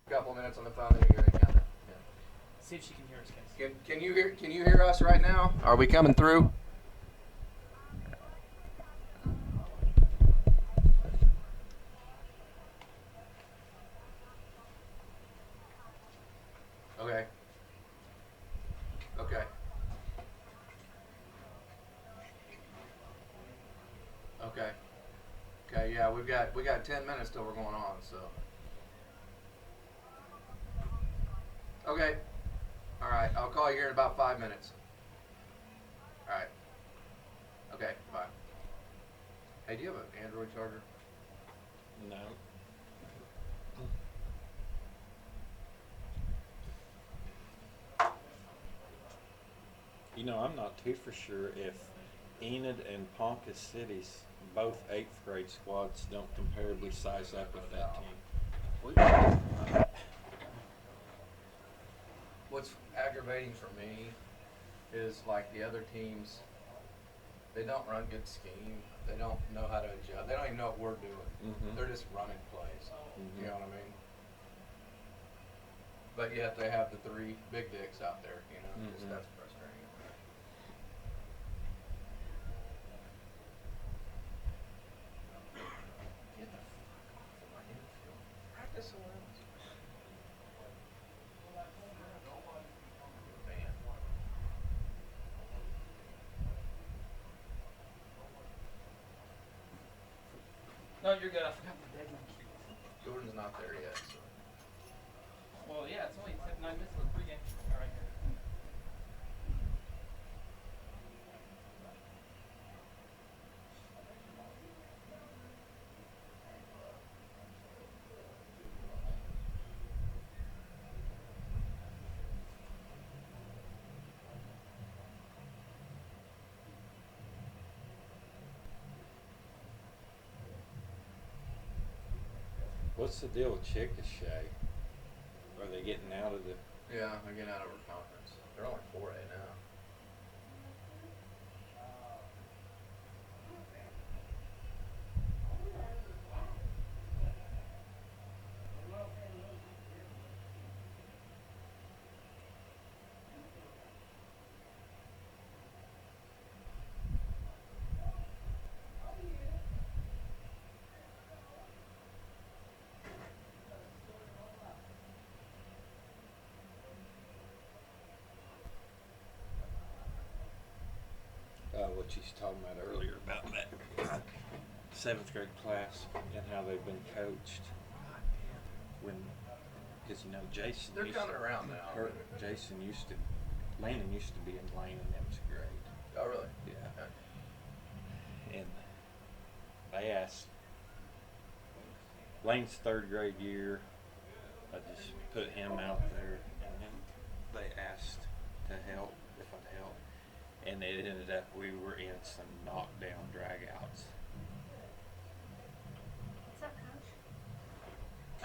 Couple minutes on the phone, then you're gonna count it. Yeah. See if she can hear us, guys. Can you hear us right now? Are we coming through? Okay. Okay. Okay. Okay, yeah, we got 10 minutes till we're going on, so. Okay. All right, I'll call you here in about 5 minutes. All right. Okay, bye. Hey, do you have an Android charger? No. You know, I'm not too for sure if Enid and Ponca cities, both 8th grade squads, don't comparably size up with that team. What's aggravating for me is like the other teams, they don't run good scheme. They don't know how to adjust. They don't even know what we're doing. Mhm. They're just running plays. Mhm. You know what I mean? But yet they have the 3 big dicks out there. You know, just Mhm. that's frustrating. Get the fuck off of my infield. Practice somewhere else. Man. No, you're good. I forgot my deadline. Jordan's not there yet. So. Well, yeah, it's only 9 minutes of the pregame. All right. What's the deal with Chickasha? Are they getting out of the? Yeah, they're getting out of our conference. They're only 4A now. What she's talking about earlier about that 7th grade class and how they've been coached. When, because you know Jason. They're coming around now. Jason used to, Landon used to be in Lane and them's grade. Oh, really? Yeah. Okay. And they asked Lane's 3rd grade year. I just put him out there, and then they asked to help if I'd help, and it ended up we were in some knockdown dragouts. What's up, Coach?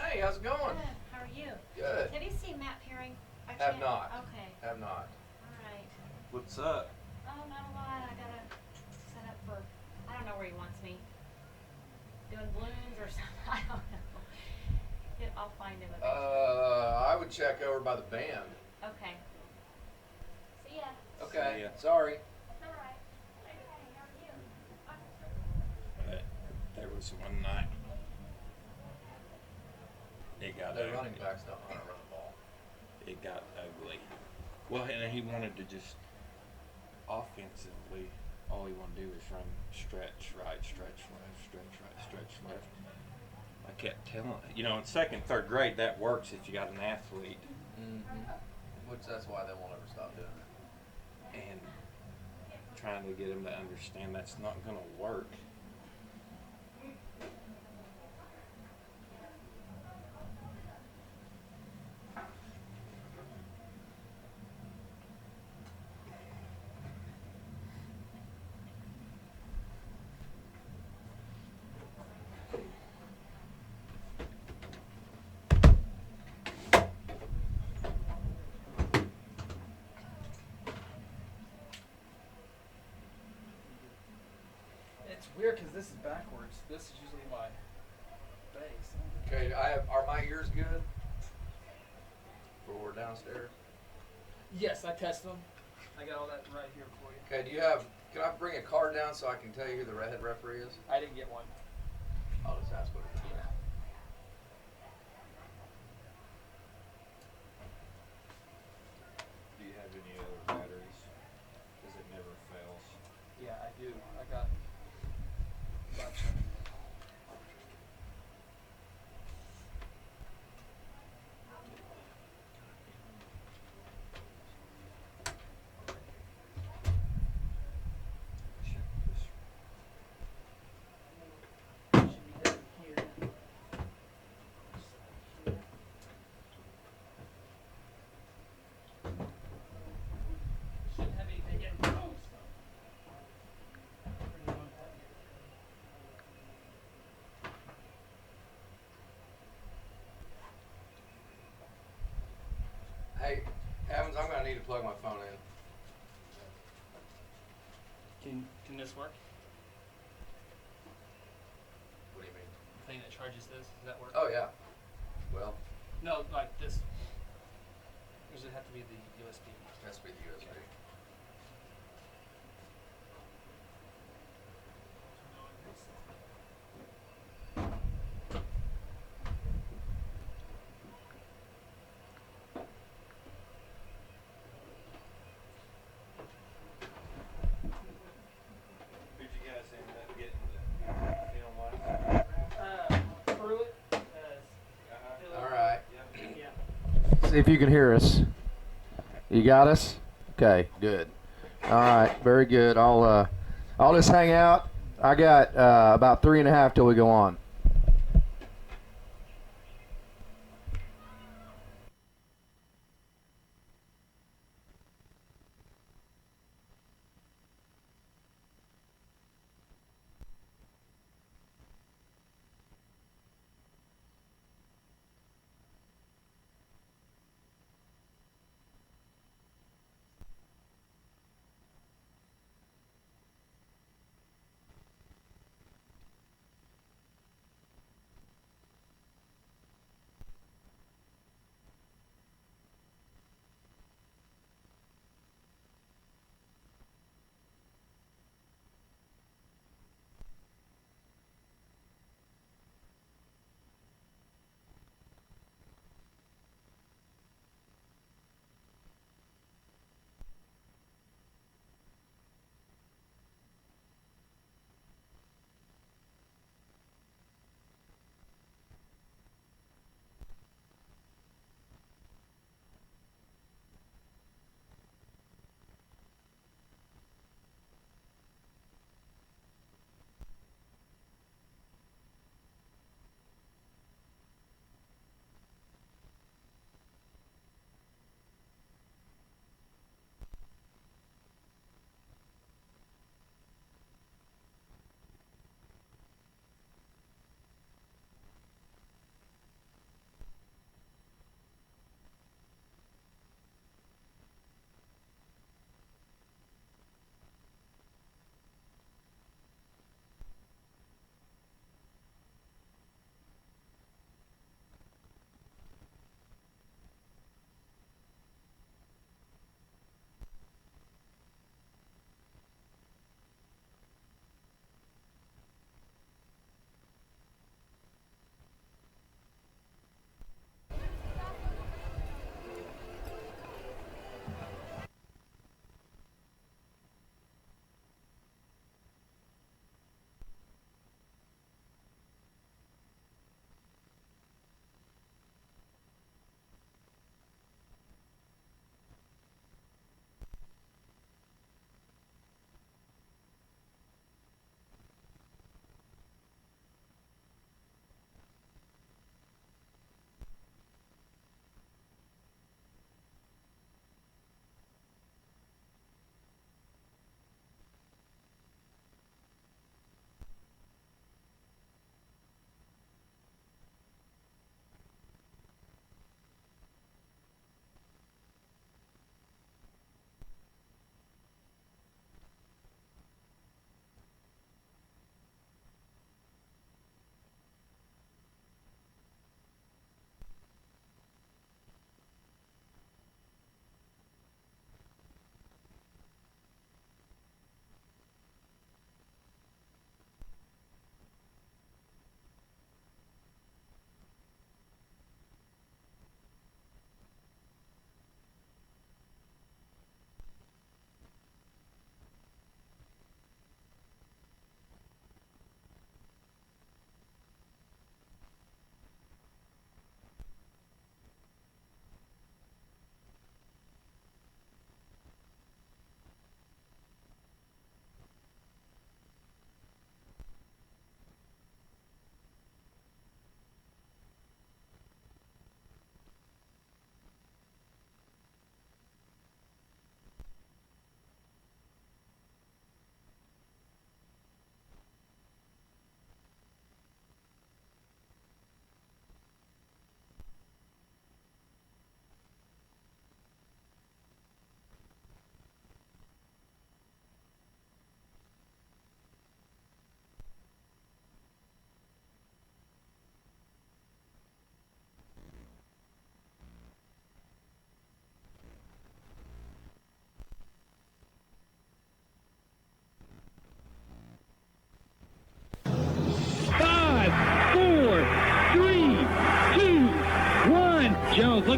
Hey, how's it going? Good. How are you? Good. Have you seen Matt Peering? Have not. Okay. Have not. All right. What's up? Oh, not a lot. I gotta set up for. I don't know where he wants me. Doing balloons or something. I don't know. I'll find him eventually. I would check over by the band. Okay. See ya. Okay. See ya. Sorry. All right. Okay. How are you? But there was one night. It got The ugly. running backs don't know how to run the ball. It got ugly. Well, and he wanted to just offensively. All he wanted to do was run stretch right, stretch left, stretch right, stretch left. I kept telling you know, in 2nd, 3rd grade that works if you got an athlete. Mm-hmm. Which that's why they won't ever stop doing it. And trying to get him to understand that's not going to work. It's weird because this is backwards. This is usually my bass. Okay, are my ears good? for downstairs? Yes, I tested them. I got all that right here for you. Okay, can I bring a card down so I can tell you who the redhead referee is? I didn't get one. I'll just ask what it is. Yeah. Do you have any other batteries? Because it never fails. Yeah, I do. I got a bunch of them. Check this. Should be down here. Shouldn't have anything yet. Oh, stop. Hey, Evans, I'm gonna need to plug my phone in. Can this work? What do you mean? The thing that charges this, does that work? Oh yeah. Well, No, like this. Or does it have to be the USB? it has to be the USB. Who'd you guys end up getting the film last? Through it. All right. Yeah. See if you can hear us. You got us? Okay, good. All right, very good. I'll just hang out. I got about 3.5 till we go on.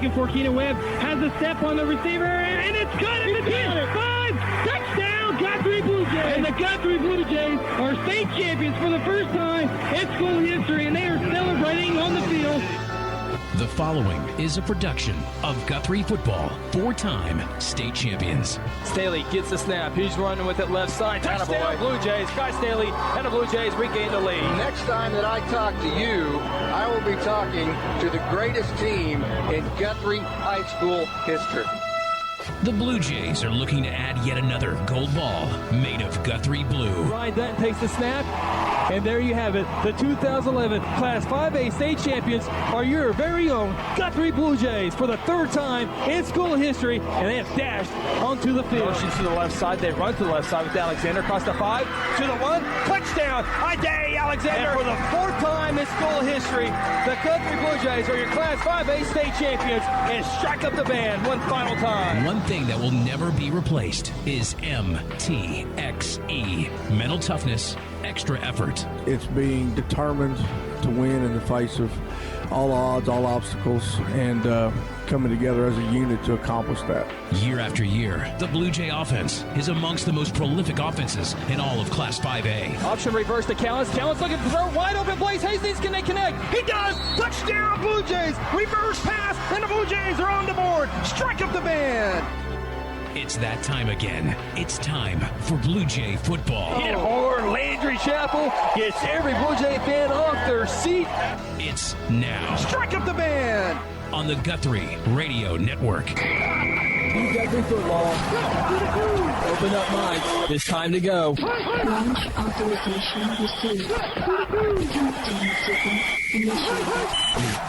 looking for Keenan Webb. Has a step on the receiver, and it's good at the 10. 5. Touchdown, Guthrie Blue Jays. And the Guthrie Blue Jays are state champions for the first time in school history, and they are celebrating on the field. The following is a production of Guthrie Football, 4-time state champions. Staley gets the snap. He's running with it left side. Touchdown, Blue Jays. Guy Staley and the Blue Jays regain the lead. Next time that I talk to you, I will be talking to the greatest team in Guthrie High School history. The Blue Jays are looking to add yet another gold ball made of Guthrie blue. Ryan Dutton takes the snap, and there you have it. The 2011 Class 5A state champions are your very own Guthrie Blue Jays for the third time in school history, and they have dashed onto the field. Motion to the left side. They run to the left side with Alexander across the 5 to the 1. Touchdown! Ida Alexander. And for the fourth time in school history, the Guthrie Blue Jays are your Class 5A state champions, and strike up the band one final time. One thing that will never be replaced is MTXE. Mental toughness, extra effort. It's being determined to win in the face of all odds, all obstacles, and coming together as a unit to accomplish that. Year after year, the Blue Jay offense is amongst the most prolific offenses in all of Class 5A. Option reverse to Callens. Callens looking for throw. Wide open Blaze Hastings. Can they connect? He does. Touchdown, Blue Jays. Reverse pass, and the Blue Jays are on the board. Strike up the band. It's that time again. It's time for Blue Jay football. Hit hard. Landry Chapel gets every Blue Jay fan off their seat. It's now. Strike up the band. On the Guthrie Radio Network. Guthrie football. Open up minds. It's time to go. Launch authorization received. Countdown sequence initiated.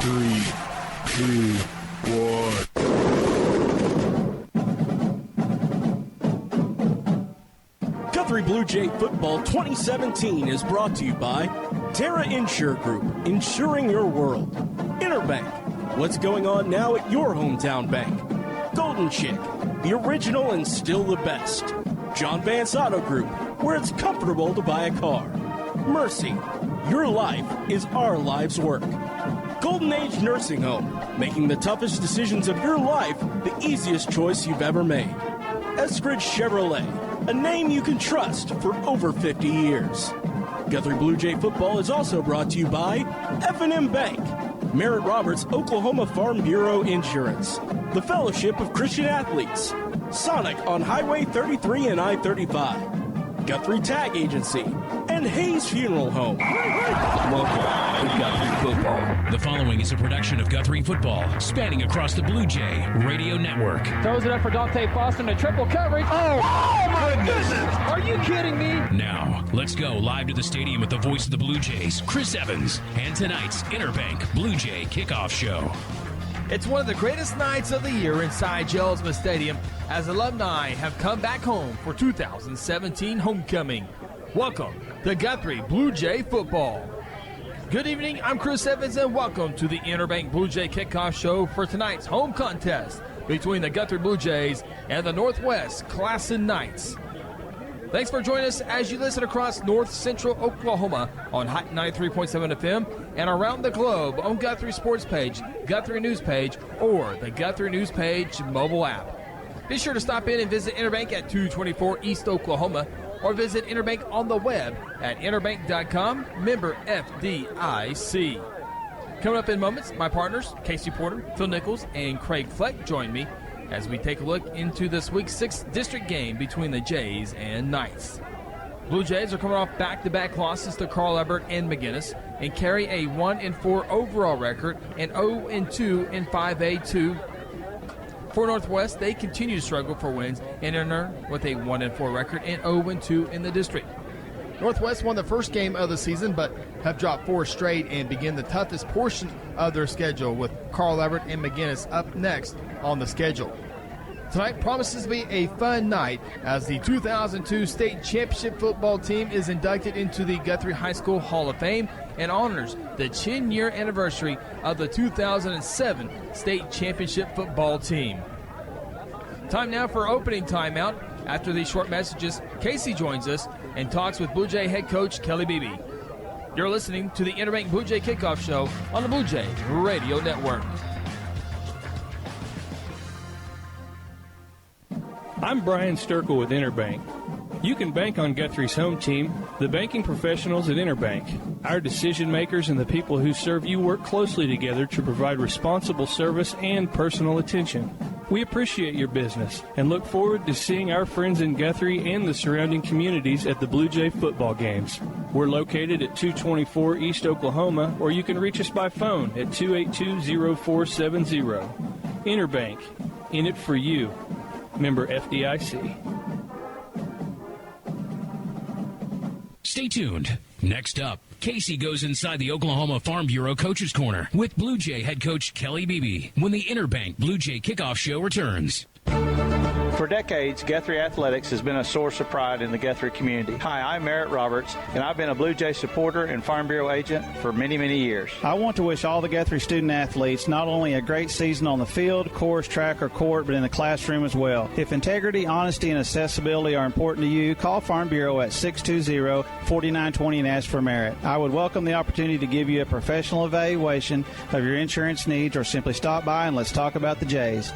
3, 2, 1. Guthrie Blue Jay Football 2017 is brought to you by Terra Insure Group, insuring your world. Interbank, what's going on now at your hometown bank? Golden Chick, the original and still the best. John Vance Auto Group, where it's comfortable to buy a car. Mercy, your life is our life's work. Golden Age Nursing Home, making the toughest decisions of your life the easiest choice you've ever made. Eskridge Chevrolet, a name you can trust for over 50 years. Guthrie Blue Jay Football is also brought to you by F&M Bank, Merritt Roberts Oklahoma Farm Bureau Insurance, the Fellowship of Christian Athletes, Sonic on Highway 33 and I-35, Guthrie Tag Agency, and Hayes Funeral Home. Welcome to Guthrie Football. The following is a production of Guthrie Football, spanning across the Blue Jay Radio Network. Throws it up for Dante Foster in triple coverage. Oh my goodness! Are you kidding me? Now, let's go live to the stadium with the voice of the Blue Jays, Chris Evans, and tonight's Interbank Blue Jay Kickoff Show. It's one of the greatest nights of the year inside Jelsma Stadium as alumni have come back home for 2017 homecoming. Welcome to Guthrie Blue Jay Football. Good evening, I'm Chris Evans, and welcome to the Interbank Blue Jay Kickoff Show for tonight's home contest between the Guthrie Blue Jays and the Northwest Classen Knights. Thanks for joining us as you listen across North Central Oklahoma on Hot 93.7 FM and around the globe on Guthrie Sports Page, Guthrie News Page, or the Guthrie News Page mobile app. Be sure to stop in and visit Interbank at 224 East Oklahoma, or visit Interbank on the web at interbank.com, member FDIC. Coming up in moments, my partners, Casey Porter, Phil Nichols, and Craig Fleck join me as we take a look into this week's 6th district game between the Jays and Knights. Blue Jays are coming off back-to-back losses to Carl Everett and McGinnis and carry a 1-4 overall record and 0-2 in 5A2. For Northwest, they continue to struggle for wins and enter with a 1-4 record and 0-2 in the district. Northwest won the first game of the season, but have dropped 4 straight and begin the toughest portion of their schedule with Carl Everett and McGinnis up next on the schedule. Tonight promises to be a fun night as the 2002 state championship football team is inducted into the Guthrie High School Hall of Fame and honors the 10-year anniversary of the 2007 state championship football team. Time now for opening timeout. After these short messages, Casey joins us and talks with Blue Jay head coach Kelly Beebe. You're listening to the Interbank Blue Jay Kickoff Show on the Blue Jay Radio Network. I'm Brian Sturkle with Interbank. You can bank on Guthrie's home team, the banking professionals at Interbank. Our decision makers and the people who serve you work closely together to provide responsible service and personal attention. We appreciate your business and look forward to seeing our friends in Guthrie and the surrounding communities at the Blue Jay football games. We're located at 224 East Oklahoma, or you can reach us by phone at 282-0470. Interbank, in it for you. Member FDIC. Stay tuned. Next up, Casey goes inside the Oklahoma Farm Bureau Coaches Corner with Blue Jay head coach Kelly Beebe when the Interbank Blue Jay Kickoff Show returns. For decades, Guthrie Athletics has been a source of pride in the Guthrie community. Hi, I'm Merritt Roberts, and I've been a Blue Jay supporter and Farm Bureau agent for many, many years. I want to wish all the Guthrie student athletes not only a great season on the field, course, track, or court, but in the classroom as well. If integrity, honesty, and accessibility are important to you, call Farm Bureau at 620-4920 and ask for Merritt. I would welcome the opportunity to give you a professional evaluation of your insurance needs, or simply stop by and let's talk about the Jays.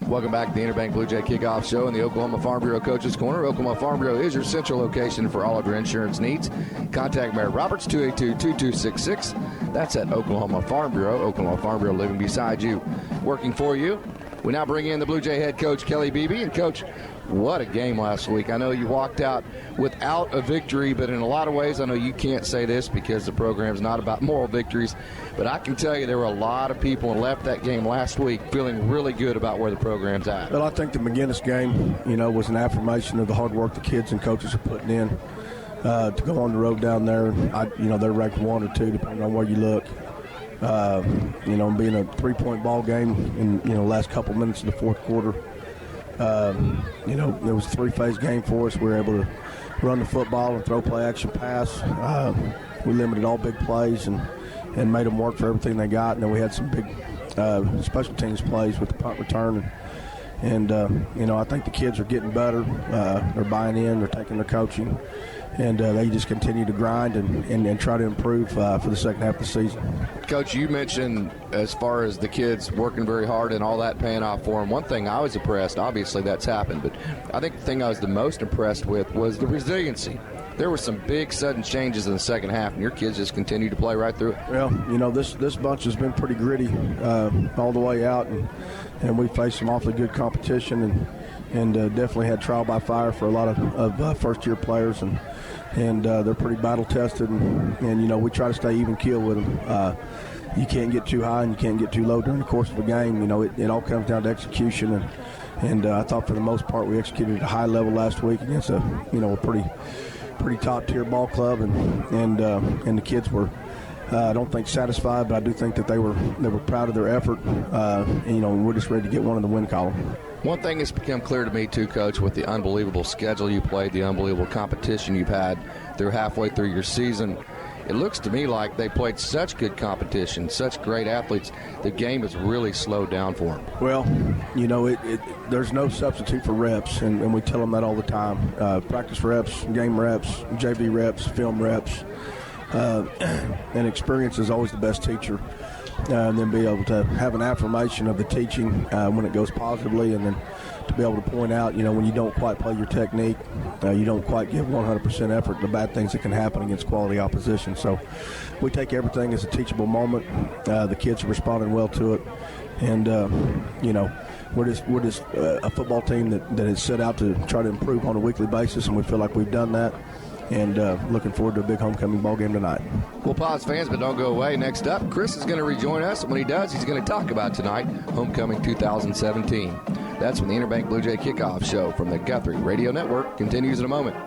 Welcome back to the Interbank Blue Jay Kickoff Show in the Oklahoma Farm Bureau Coaches Corner. Oklahoma Farm Bureau is your central location for all of your insurance needs. Contact Merritt Roberts, 282-2266. That's at Oklahoma Farm Bureau. Oklahoma Farm Bureau living beside you, working for you. We now bring in the Blue Jay head coach, Kelly Beebe. And, Coach, what a game last week. I know you walked out without a victory, but in a lot of ways, I know you can't say this because the program's not about moral victories, but I can tell you there were a lot of people who left that game last week feeling really good about where the program's at. Well, I think the McGinnis game, was an affirmation of the hard work the kids and coaches are putting in to go on the road down there. They're ranked 1 or 2, depending on where you look. Being a 3-point ball game in, the last couple minutes of the fourth quarter. It was a 3-phase game for us. We were able to run the football and throw play action pass. We limited all big plays and made them work for everything they got. And then we had some big special teams plays with the punt return. And I think the kids are getting better. They're buying in. They're taking their coaching. And they just continue to grind and try to improve for the second half of the season. Coach, you mentioned as far as the kids working very hard and all that paying off for them. One thing I was impressed, obviously that's happened, but I think the thing I was the most impressed with was the resiliency. There were some big sudden changes in the second half, and your kids just continue to play right through it. Well, this bunch has been pretty gritty all the way out, and we faced some awfully good competition and definitely had trial by fire for a lot of first-year players, and they're pretty battle-tested, and we try to stay even keel with them. You can't get too high and you can't get too low during the course of a game. It all comes down to execution, and I thought for the most part we executed at a high level last week against a pretty top-tier ball club, and the kids were, I don't think satisfied, but I do think that they were proud of their effort, and we're just ready to get one in the win column. One thing that's become clear to me, too, Coach, with the unbelievable schedule you played, the unbelievable competition you've had halfway through your season, it looks to me like they played such good competition, such great athletes, the game has really slowed down for them. Well, there's no substitute for reps, and we tell them that all the time. Practice reps, game reps, JV reps, film reps, and experience is always the best teacher. And then be able to have an affirmation of the teaching when it goes positively, and then to be able to point out, when you don't quite play your technique, you don't quite give 100% effort, the bad things that can happen against quality opposition. So we take everything as a teachable moment. The kids are responding well to it, and we're just a football team that has set out to try to improve on a weekly basis, and we feel like we've done that. And looking forward to a big homecoming ball game tonight. We'll pause, fans, but don't go away. Next up, Chris is going to rejoin us, and when he does, he's going to talk about tonight, Homecoming 2017. That's when the Interbank Blue Jay Kickoff Show from the Guthrie Radio Network continues in a moment.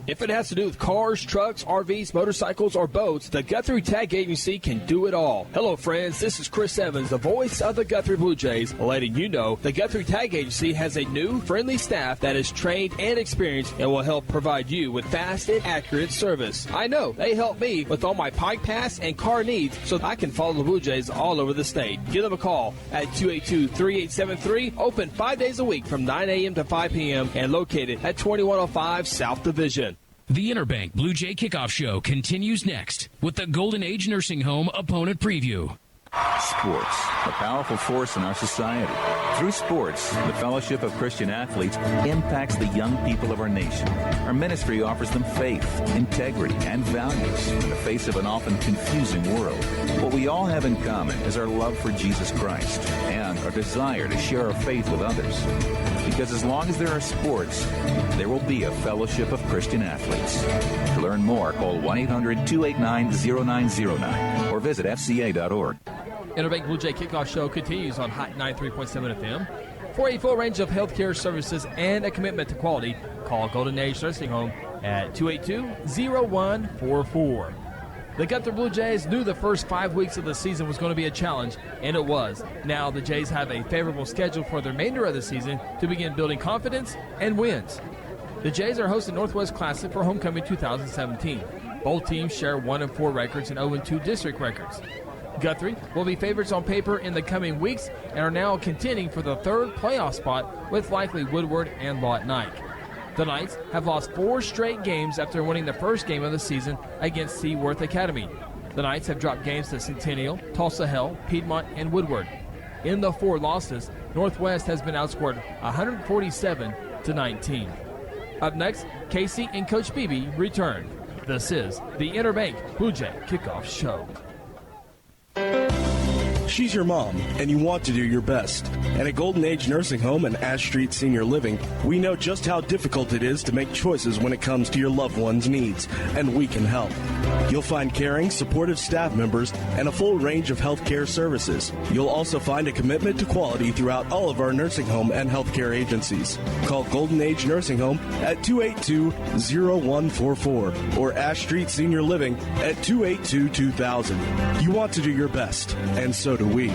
If it has to do with cars, trucks, RVs, motorcycles, or boats, the Guthrie Tag Agency can do it all. Hello, friends. This is Chris Evans, the voice of the Guthrie Blue Jays, letting you know the Guthrie Tag Agency has a new, friendly staff that is trained and experienced and will help provide you with fast and accurate service. I know they help me with all my Pike Pass and car needs so I can follow the Blue Jays all over the state. Give them a call at 282-3873, open 5 days a week from 9 a.m. to 5 p.m. and located at 2105 South Division. The Interbank Blue Jay Kickoff Show continues next with the Golden Age Nursing Home opponent preview. Sports, a powerful force in our society. Through sports, the Fellowship of Christian Athletes impacts the young people of our nation. Our ministry offers them faith, integrity, and values in the face of an often confusing world. What we all have in common is our love for Jesus Christ and our desire to share our faith with others. Because as long as there are sports, there will be a Fellowship of Christian Athletes. To learn more, call 1-800-289-0909 or visit fca.org. Interbank Blue Jay Kickoff Show continues on Hot 93.7 FM. For a full range of healthcare services and a commitment to quality, call Golden Age Nursing Home at 282-0144. The Guthrie Blue Jays knew the first 5 weeks of the season was going to be a challenge, and it was. Now the Jays have a favorable schedule for the remainder of the season to begin building confidence and wins. The Jays are hosting Northwest Classen for Homecoming 2017. Both teams share 1-4 records and 0-2 district records. Guthrie will be favorites on paper in the coming weeks and are now contending for the third playoff spot with likely Woodward and Lawton Nike. The Knights have lost 4 straight games after winning the first game of the season against Seaworth Academy. The Knights have dropped games to Centennial, Tulsa Hill, Piedmont, and Woodward. In the 4 losses, Northwest has been outscored 147-19. Up next, Casey and Coach Beebe return. This is the Interbank Blue Jay Kickoff Show. She's your mom, and you want to do your best. And at Golden Age Nursing Home and Ash Street Senior Living, we know just how difficult it is to make choices when it comes to your loved one's needs, and we can help. You'll find caring, supportive staff members and a full range of health care services. You'll also find a commitment to quality throughout all of our nursing home and healthcare agencies. Call Golden Age Nursing Home at 282-0144 or Ash Street Senior Living at 282-2000. You want to do your best, and so do we.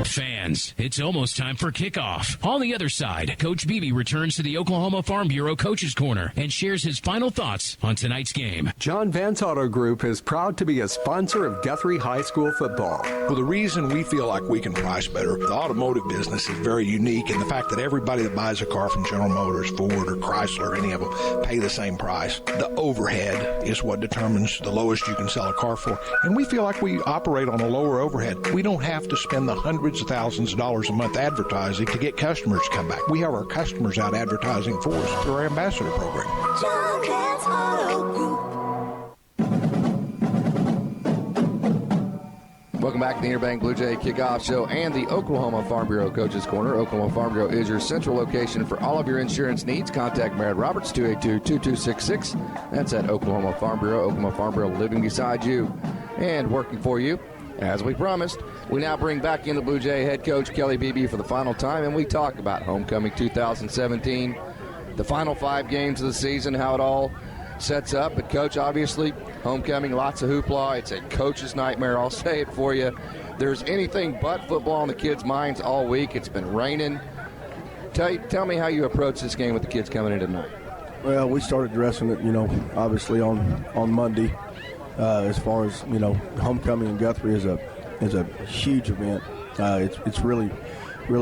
Fans, it's almost time for kickoff. On the other side, Coach Beebe returns to the Oklahoma Farm Bureau Coaches Corner and shares his final thoughts on tonight's game. John Vance Auto Group is proud to be a sponsor of Guthrie High School football. For the reason we feel like we can price better, the automotive business is very unique in the fact that everybody that buys a car from General Motors, Ford, or Chrysler, any of them, pay the same price. The overhead is what determines the lowest you can sell a car for. And we feel like we operate on a lower overhead. We don't have to spend the hundreds of thousands of dollars a month advertising to get customers to come back. We have our customers out advertising for us through our ambassador program. John Vance Auto Group. Welcome back to the Interbank Blue Jay Kickoff Show and the Oklahoma Farm Bureau Coaches Corner. Oklahoma Farm Bureau is your central location for all of your insurance needs. Contact Merritt Roberts, 282-2266. That's at Oklahoma Farm Bureau. Oklahoma Farm Bureau living beside you and working for you. As we promised, we now bring back in the Blue Jay head coach, Kelly Beebe, for the final time, and we talk about Homecoming 2017, the final 5 games of the season, how it all sets up. But, Coach, obviously, Homecoming, lots of hoopla. It's a coach's nightmare, I'll say it for you. There's anything but football in the kids' minds all week. It's been raining. Tell me how you approach this game with the kids coming in tonight. Well, we started dressing it, obviously on Monday. As far as homecoming in Guthrie is a huge event. It's really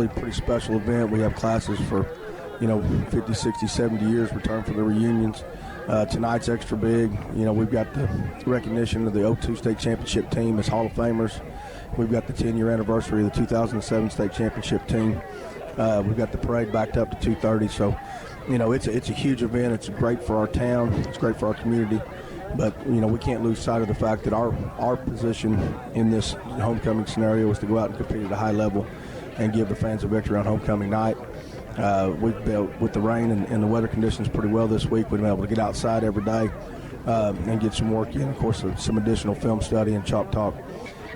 pretty special event. We have classes for 50, 60, 70 years return for the reunions. Tonight's extra big. We've got the recognition of the 02 state championship team as Hall of Famers. We've got the 10-year anniversary of the 2007 state championship team. We've got the parade backed up to 2:30. So it's a huge event. It's great for our town. It's great for our community. But, we can't lose sight of the fact that our position in this homecoming scenario is to go out and compete at a high level and give the fans a victory on homecoming night. We've built with the rain and the weather conditions pretty well this week. We've been able to get outside every day and get some work in. Of course, some additional film study and chalk talk.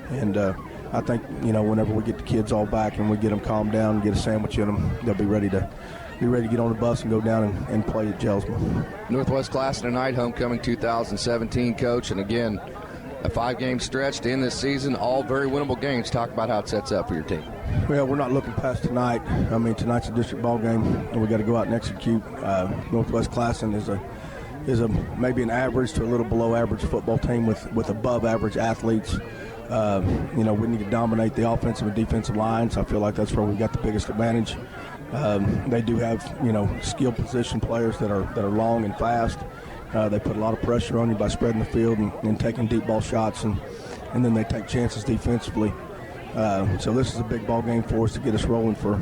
And I think, whenever we get the kids all back and we get them calmed down and get a sandwich in them, they'll be ready to get on the bus and go down and play at Jelsma. Northwest Classen tonight, Homecoming 2017, Coach. And again, a 5-game stretch to end this season, all very winnable games. Talk about how it sets up for your team. Well, we're not looking past tonight. I mean, tonight's a district ball game, and we got to go out and execute. Northwest Classen is a maybe an average to a little below average football team with above average athletes. We need to dominate the offensive and defensive lines. I feel like that's where we've got the biggest advantage. They do have, skilled position players that are long and fast. They put a lot of pressure on you by spreading the field and taking deep ball shots. And and then they take chances defensively. So this is a big ball game for us to get us rolling for,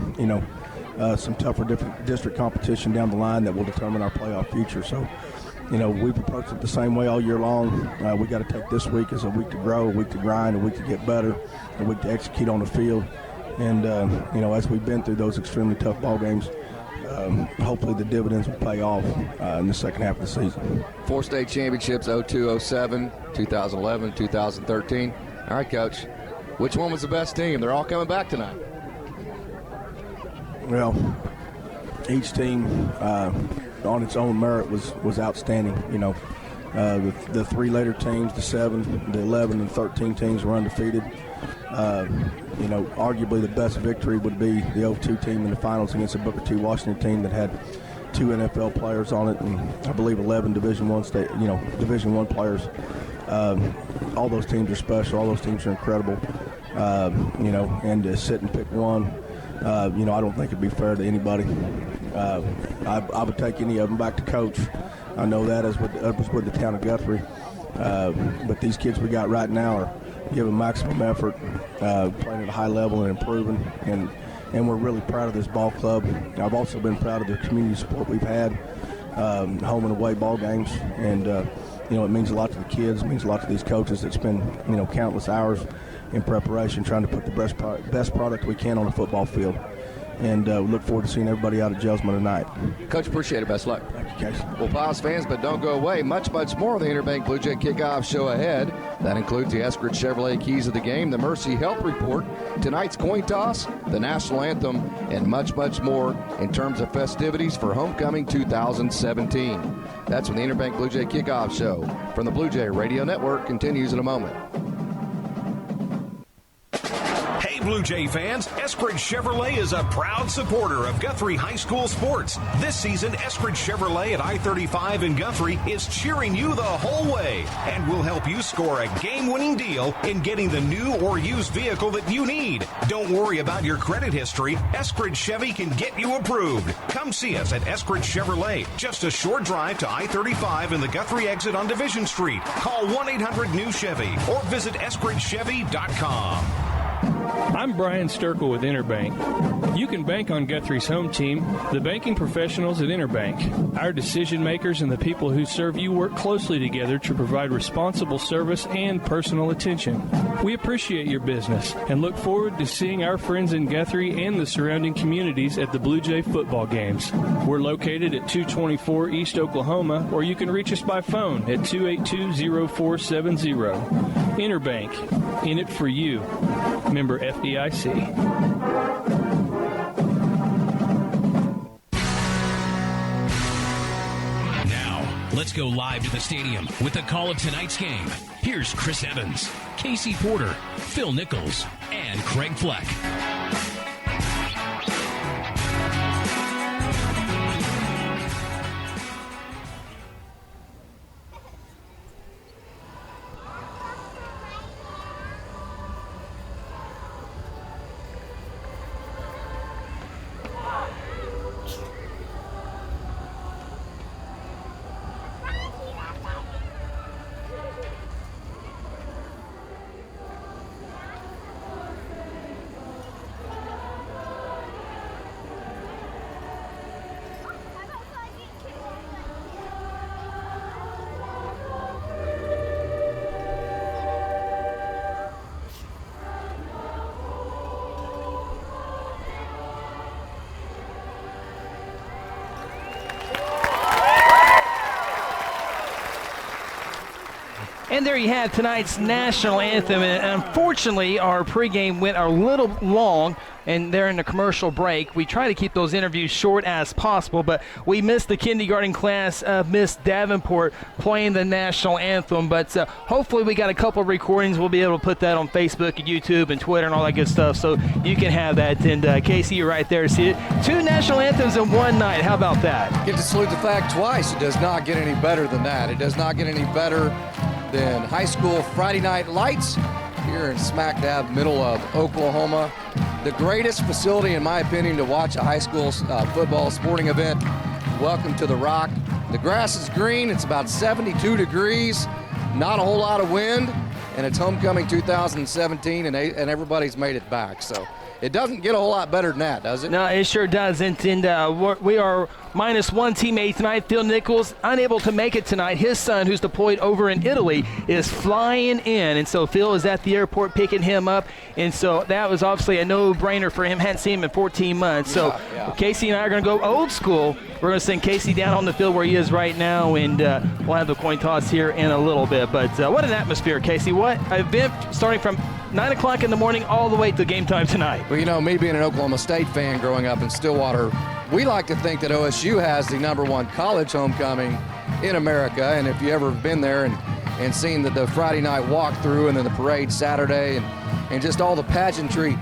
some tougher district competition down the line that will determine our playoff future. So, we've approached it the same way all year long. We got to take this week as a week to grow, a week to grind, a week to get better, a week to execute on the field. And, as we've been through those extremely tough ball games, hopefully the dividends will pay off in the second half of the season. 4 state championships, 02, 07, 2011, 2013. All right, Coach. Which one was the best team? They're all coming back tonight. Well, each team on its own merit was outstanding. The 3 later teams, the 7, the 11, and 13 teams were undefeated. Arguably the best victory would be the 02 team in the finals against the Booker T. Washington team that had 2 NFL players on it, and I believe 11 Division I players. All those teams are special. All those teams are incredible. And to sit and pick one, I don't think it'd be fair to anybody. I would take any of them back to coach. I know that as with the town of Guthrie. But these kids we got right now are giving maximum effort, playing at a high level and improving. And we're really proud of this ball club. I've also been proud of the community support we've had, home and away ball games. And, it means a lot to the kids. It means a lot to these coaches that spend, countless hours in preparation trying to put the best product we can on the football field. And we look forward to seeing everybody out at Jelsma tonight. Coach, appreciate it. Best luck. Thank you, Casey. Well, Piles fans, but don't go away. Much more of the Interbank Blue Jay Kickoff show ahead. That includes the Eskridge Chevrolet Keys of the Game, the Mercy Health Report, tonight's coin toss, the National Anthem, and much more in terms of festivities for Homecoming 2017. That's when the Interbank Blue Jay Kickoff show from the Blue Jay Radio Network continues in a moment. Blue Jay fans, Eskridge Chevrolet is a proud supporter of Guthrie High School sports. This season, Eskridge Chevrolet at I-35 in Guthrie is cheering you the whole way and will help you score a game-winning deal in getting the new or used vehicle that you need. Don't worry about your credit history. Eskridge Chevy can get you approved. Come see us at Eskridge Chevrolet, just a short drive to I-35 in the Guthrie exit on Division Street. Call 1-800-NEW-CHEVY or visit EskridgeChevy.com. I'm Brian Sturkle with Interbank. You can bank on Guthrie's home team, the banking professionals at Interbank. Our decision makers and the people who serve you work closely together to provide responsible service and personal attention. We appreciate your business and look forward to seeing our friends in Guthrie and the surrounding communities at the Blue Jay football games. We're located at 224 East Oklahoma, or you can reach us by phone at 282-0470. Interbank, in it for you. Member FDIC. Now, let's go live to the stadium with the call of tonight's game. Here's Chris Evans, Casey Porter, Phil Nichols, and Craig Fleck. And there you have tonight's national anthem. And unfortunately, our pregame went a little long, and they're in a commercial break. We try to keep those interviews short as possible, but we missed the kindergarten class of Miss Davenport playing the national anthem. But hopefully we got a couple of recordings. We'll be able to put that on Facebook and YouTube and Twitter and all that good stuff, so you can have that. And Casey, you're right there to see it. 2 national anthems in one night. How about that? Get to salute the flag twice. It does not get any better than that. It does not get any better than high school Friday Night Lights here in smack dab middle of Oklahoma. The greatest facility, in my opinion, to watch a high school football sporting event. Welcome to the Rock. The grass is green. It's about 72 degrees. Not a whole lot of wind. and it's homecoming 2017, and everybody's made it back. So it doesn't get a whole lot better than that, does it? No, it sure doesn't. And we are minus one teammate tonight. Phil Nichols, unable to make it tonight. His son, who's deployed over in Italy, is flying in. And so Phil is at the airport picking him up. And so that was obviously a no-brainer for him. Hadn't seen him in 14 months. So Casey and I are going to go old school. We're going to send Casey down on the field where he is right now, and we'll have the coin toss here in a little bit. But what an atmosphere, Casey. What an event starting from 9 o'clock in the morning all the way to game time tonight. Well, you know, me being an Oklahoma State fan growing up in Stillwater, we like to think that OSU has the #1 college homecoming in America. And if you ever been there and seen the Friday night walkthrough and then the parade Saturday and just all the pageantry,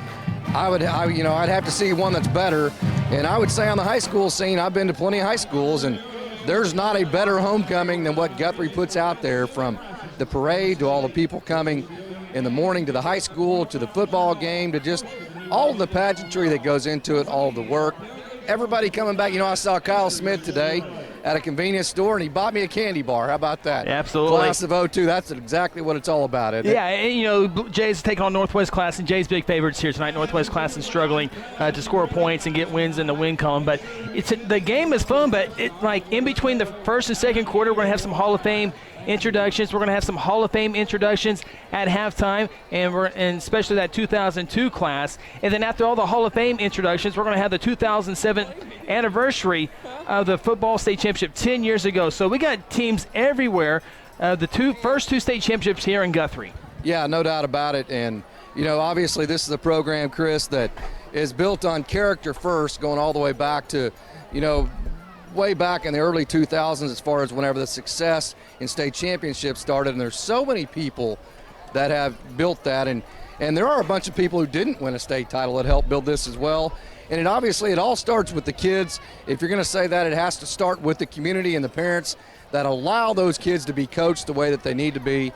I'd have to see one that's better. And I would say on the high school scene, I've been to plenty of high schools, and there's not a better homecoming than what Guthrie puts out there, from the parade to all the people coming in the morning to the high school to the football game to just all of the pageantry that goes into it, all of the work. Everybody coming back. You know, I saw Kyle Smith today at a convenience store, and he bought me a candy bar. How about that? Absolutely. Class of 02, that's exactly what it's all about, isn't it? Yeah, and, you know, Jay's taking on Northwest Classen. Jay's big favorites here tonight. Northwest Classen struggling to score points and get wins in the win column. But the game is fun, but in between the first and second quarter, we're going to have some Hall of Fame introductions. We're going to have some Hall of Fame introductions at halftime, and especially that 2002 class. And then after all the Hall of Fame introductions, we're going to have the 2007 anniversary of the football state championship 10 years ago. So we got teams everywhere. The first two state championships here in Guthrie. Yeah, no doubt about it. And, you know, obviously this is a program, Chris, that is built on character first, going all the way back to, you know, way back in the early 2000s as far as whenever the success in state championships started. And there's so many people that have built that. And there are a bunch of people who didn't win a state title that helped build this as well. And it all starts with the kids. If you're going to say that, it has to start with the community and the parents that allow those kids to be coached the way that they need to be.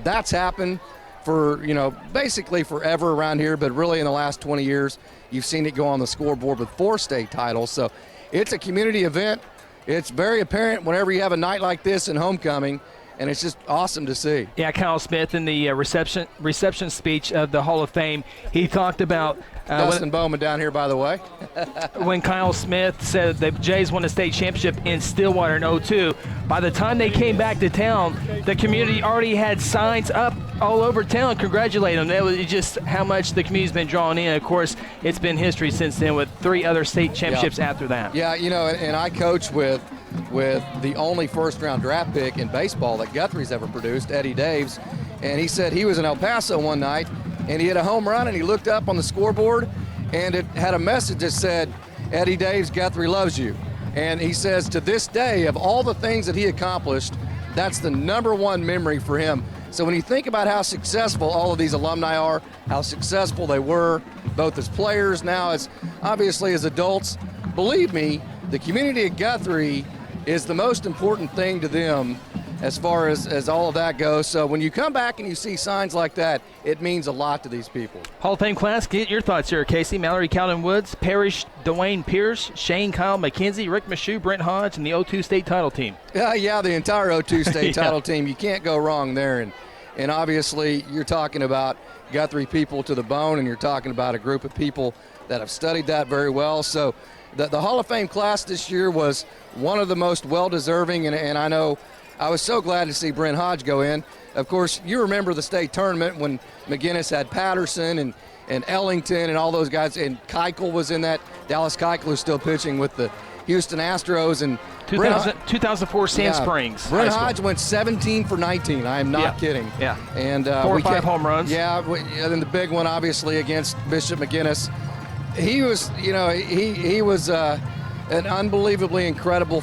That's happened for, you know, basically forever around here, but really in the last 20 years, you've seen it go on the scoreboard with 4 state titles. So it's a community event. It's very apparent whenever you have a night like this in homecoming, and it's just awesome to see. Yeah, Kyle Smith in the reception speech of the Hall of Fame, he talked about Dustin Bowman down here, by the way. When Kyle Smith said the Jays won a state championship in Stillwater in 02, by the time they came back to town, the community already had signs up all over town congratulating them. That was just how much the community's been drawn in. Of course, it's been history since then with 3 other state championships after that. Yeah, you know, and I coach with the only first-round draft pick in baseball that Guthrie's ever produced, Eddie Daves, and he said he was in El Paso one night, and he hit a home run, and he looked up on the scoreboard, and it had a message that said, Eddie Daves, Guthrie loves you. And he says to this day, of all the things that he accomplished, that's the #1 memory for him. So when you think about how successful all of these alumni are, how successful they were, both as players, now as obviously as adults, believe me, the community of Guthrie is the most important thing to them as far as all of that goes. So when you come back and you see signs like that, it means a lot to these people. Hall of Fame class, get your thoughts here, Casey. Mallory Cowden Woods, Parrish, Dwayne Pierce, Shane Kyle McKenzie, Rick Michoud, Brent Hodge, and the 02 state title team. Yeah, the entire 02 state title team. You can't go wrong there. And obviously you're talking about Guthrie people to the bone, and you're talking about a group of people that have studied that very well. So the Hall of Fame class this year was one of the most well-deserving, and I know I was so glad to see Brent Hodge go in. Of course, you remember the state tournament when McGinnis had Patterson and Ellington and all those guys, and Keuchel was in that. Dallas Keuchel, who's still pitching with the Houston Astros. And 2004 Sand Springs. Brent Hodge went 17 for 19. I am not kidding. Yeah. And 4 or 5 home runs. Yeah, and then the big one, obviously, against Bishop McGinnis. He was, you know, he was an unbelievably incredible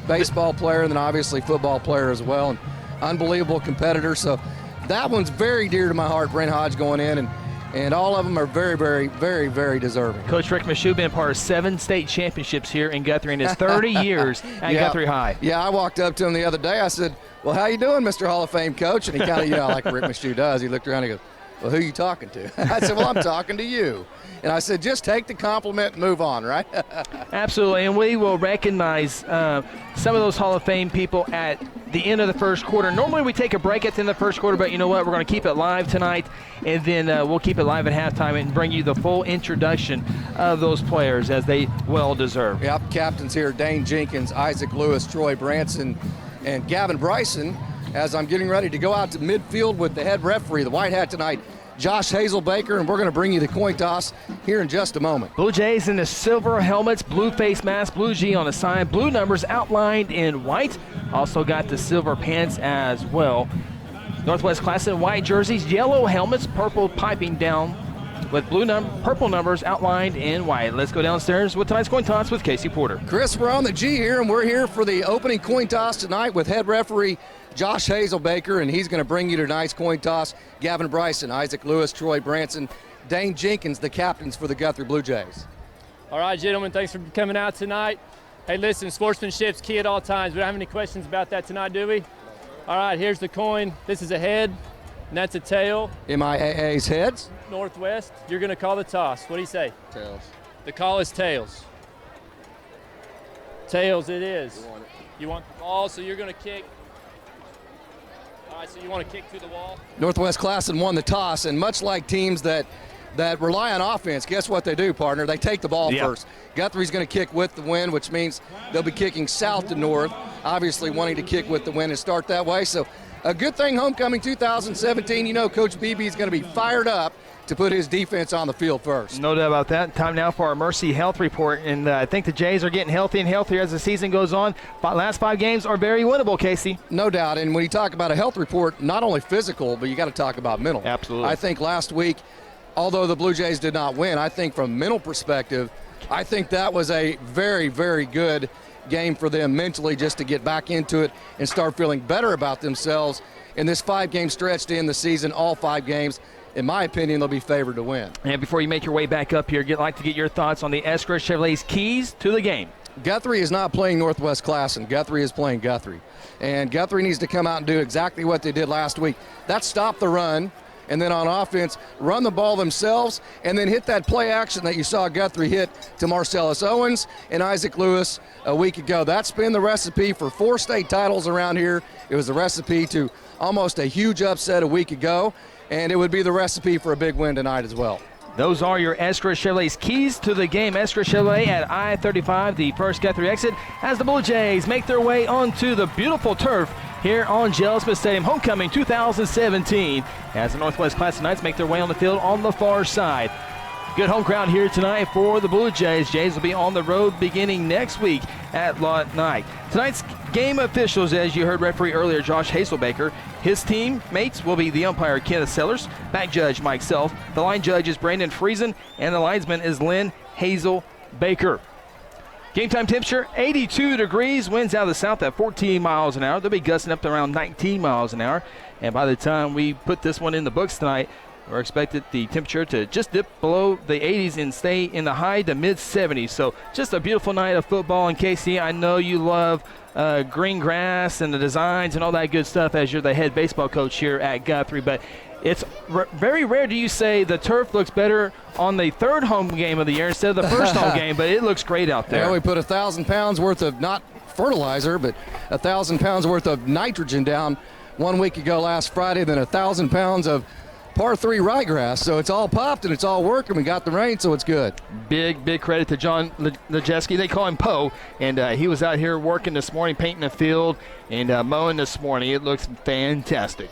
baseball player, and then obviously football player as well, and unbelievable competitor. So that one's very dear to my heart, Brent Hodge going in, and all of them are very, very, very, very deserving. Coach Rick Michoud been part of 7 state championships here in Guthrie in his 30 years at Guthrie High. Yeah, I walked up to him the other day. I said, well, how you doing, Mr. Hall of Fame coach? And he kind of, like Rick Michoud does, he looked around and he goes, well, who are you talking to? I said, well, I'm talking to you. And I said, just take the compliment and move on, right? Absolutely, and we will recognize some of those Hall of Fame people at the end of the first quarter. Normally we take a break at the end of the first quarter, but you know what? We're going to keep it live tonight, and then we'll keep it live at halftime and bring you the full introduction of those players as they well deserve. Yep, captains here, Dane Jenkins, Isaac Lewis, Troy Branson, and Gavin Bryson, as I'm getting ready to go out to midfield with the head referee, the white hat tonight, Josh Hazelbaker, and we're going to bring you the coin toss here in just a moment. Blue Jays in the silver helmets, blue face mask, blue G on the side, blue numbers outlined in white. Also got the silver pants as well. Northwest Classen white jerseys, yellow helmets, purple piping down with purple numbers outlined in white. Let's go downstairs with tonight's coin toss with Casey Porter. Chris, we're on the G here, and we're here for the opening coin toss tonight with head referee Josh Hazelbaker, and he's going to bring you tonight's coin toss. Gavin Bryson, Isaac Lewis, Troy Branson, Dane Jenkins, the captains for the Guthrie Blue Jays. All right, gentlemen, thanks for coming out tonight. Hey, listen, sportsmanship's key at all times. We don't have any questions about that tonight, do we? All right, here's the coin. This is a head, and that's a tail. MIAA's heads. Northwest, you're going to call the toss. What do you say? Tails. The call is tails. Tails it is. You want the ball, so you're going to kick. All right, so you want to kick through the wall? Northwest Classen won the toss, and much like teams that rely on offense, guess what they do, partner? They take the ball first. Guthrie's going to kick with the wind, which means they'll be kicking south to north, obviously wanting to kick with the wind and start that way. So a good thing, homecoming 2017, you know Coach Beebe is going to be fired up to put his defense on the field first. No doubt about that. Time now for our Mercy Health Report, and I think the Jays are getting healthy and healthier as the season goes on. Last 5 games are very winnable, Casey. No doubt, and when you talk about a health report, not only physical, but you got to talk about mental. Absolutely. I think last week, although the Blue Jays did not win, I think from a mental perspective, I think that was a very, very good game for them mentally, just to get back into it and start feeling better about themselves in this 5-game stretch to end the season, all 5 games. In my opinion, they'll be favored to win. And before you make your way back up here, I'd like to get your thoughts on the Eskridge Chevrolet's keys to the game. Guthrie is not playing Northwest Classen. Guthrie is playing Guthrie. And Guthrie needs to come out and do exactly what they did last week. That's stop the run, and then on offense, run the ball themselves, and then hit that play action that you saw Guthrie hit to Marcellus Owens and Isaac Lewis a week ago. That's been the recipe for 4 state titles around here. It was the recipe to almost a huge upset a week ago, and it would be the recipe for a big win tonight as well. Those are your Eskridge Chevrolet's keys to the game. Eskridge Chevrolet at I-35, the first Guthrie exit, as the Blue Jays make their way onto the beautiful turf here on Gerald Smith Stadium, homecoming 2017, as the Northwest Classen Knights make their way on the field on the far side. Good home crowd here tonight for the Blue Jays. Jays will be on the road beginning next week at Lot Night. Tonight's game officials, as you heard referee earlier, Josh Hazelbaker. His teammates will be the umpire Kenneth Sellers, back judge Mike Self, the line judge is Brandon Friesen, and the linesman is Lynn Hazelbaker. Game time temperature 82 degrees, winds out of the south at 14 miles an hour. They'll be gusting up to around 19 miles an hour. And by the time we put this one in the books tonight, we're expected the temperature to just dip below the 80s and stay in the high to mid 70s. So just a beautiful night of football. And Casey, I know you love green grass and the designs and all that good stuff as you're the head baseball coach here at Guthrie. But it's very rare do you say the turf looks better on the third home game of the year instead of the first home game, but it looks great out there. Yeah, we put 1,000 pounds worth of, not fertilizer, but 1,000 pounds worth of nitrogen down 1 week ago last Friday, then 1,000 pounds of par 3 ryegrass. So it's all popped and it's all working. We got the rain, so it's good. Big credit to John Lejeski. They call him Poe, and he was out here working this morning, painting the field and mowing this morning. It looks fantastic.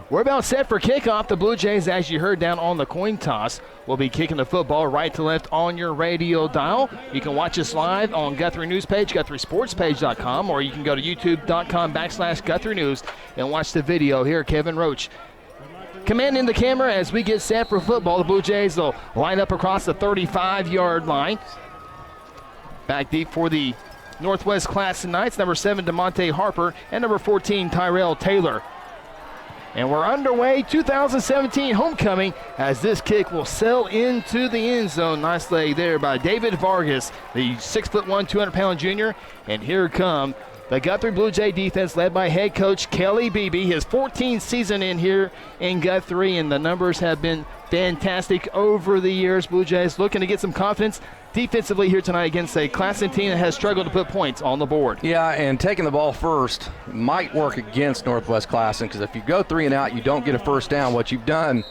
We're about set for kickoff. The Blue Jays, as you heard down on the coin toss, will be kicking the football right to left on your radio dial. You can watch us live on Guthrie News page, GuthrieSportsPage.com, or you can go to YouTube.com/Guthrie News and watch the video. Here, Kevin Roach commanding the camera as we get set for football. The Blue Jays will line up across the 35-yard line. Back deep for the Northwest Classen Knights, number 7, DeMonte Harper, and number 14, Tyrell Taylor. And we're underway, 2017 homecoming, as this kick will sail into the end zone. Nice leg there by David Vargas, the 6'1", 200-pound junior. And here come The Guthrie Blue Jay defense led by head coach Kelly Beebe. His 14th season in here in Guthrie, and the numbers have been fantastic over the years. Blue Jays looking to get some confidence defensively here tonight against a Classen team that has struggled to put points on the board. Yeah, and taking the ball first might work against Northwest Classen, because if you go 3 and out, you don't get a first down. What you've done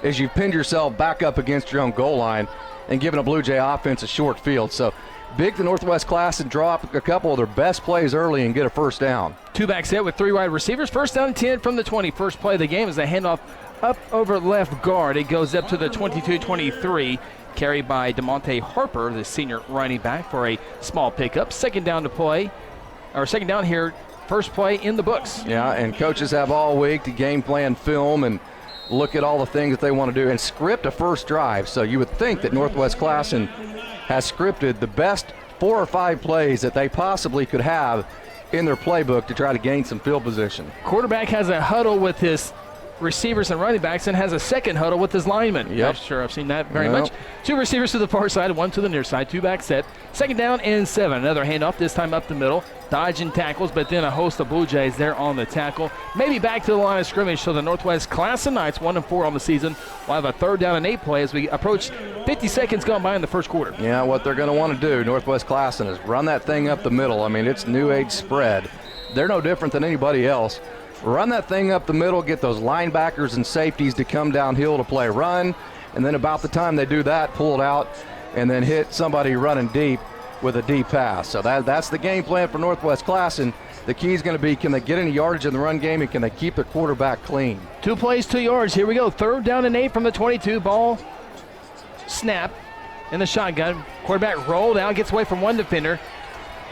is you've pinned yourself back up against your own goal line and given a Blue Jay offense a short field. So big to Northwest Classen, drop a couple of their best plays early and get a first down. 2-back set with 3 wide receivers. First down 10 from the 20. First play of the game is a handoff up over left guard. It goes up to the 22-23. Carried by DeMonte Harper, the senior running back, for a small pickup. Second down here, first play in the books. Yeah, and coaches have all week to game plan film and look at all the things that they want to do and script a first drive. So you would think that Northwest Classen has scripted the best 4 or 5 plays that they possibly could have in their playbook to try to gain some field position. Quarterback has a huddle with his receivers and running backs and has a second huddle with his linemen. Yep. Sure, I've seen that very much. 2 receivers to the far side, 1 to the near side. 2-back set. Second down and 7. Another handoff, this time up the middle. Dodging tackles, but then a host of Blue Jays there on the tackle. Maybe back to the line of scrimmage. So the Northwest Classen Knights, 1-4 on the season, will have a 3rd down and 8 play as we approach 50 seconds gone by in the first quarter. Yeah, what they're going to want to do, Northwest Classen, is run that thing up the middle. I mean, it's new age spread. They're no different than anybody else. Run that thing up the middle, get those linebackers and safeties to come downhill to play run, and then about the time they do that, pull it out, and then hit somebody running deep with a deep pass. So that's the game plan for Northwest Classen. The key is going to be, can they get any yardage in the run game, and can they keep their quarterback clean? 2 plays, 2 yards. Here we go. 3rd down and 8 from the 22. Ball snap in the shotgun. Quarterback rolled out, gets away from one defender,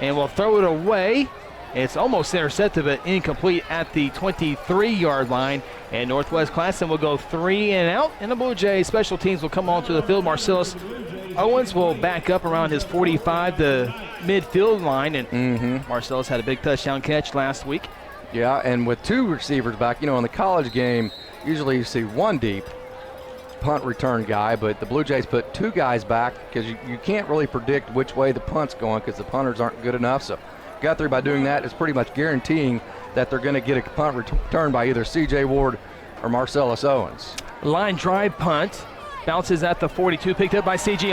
and will throw it away. It's almost intercepted, but incomplete at the 23-yard line. And Northwest Classen will go 3 and out, and the Blue Jays special teams will come onto the field. Marcellus Owens will back up around his 45 to midfield line, and Marcellus had a big touchdown catch last week. Yeah, and with 2 receivers back, in the college game, usually you see 1 deep punt return guy, but the Blue Jays put 2 guys back because you can't really predict which way the punt's going because the punters aren't good enough. So Guthrie, by doing that, is pretty much guaranteeing that they're going to get a punt return by either C.J. Ward or Marcellus Owens. Line drive punt. Bounces at the 42, picked up by CJ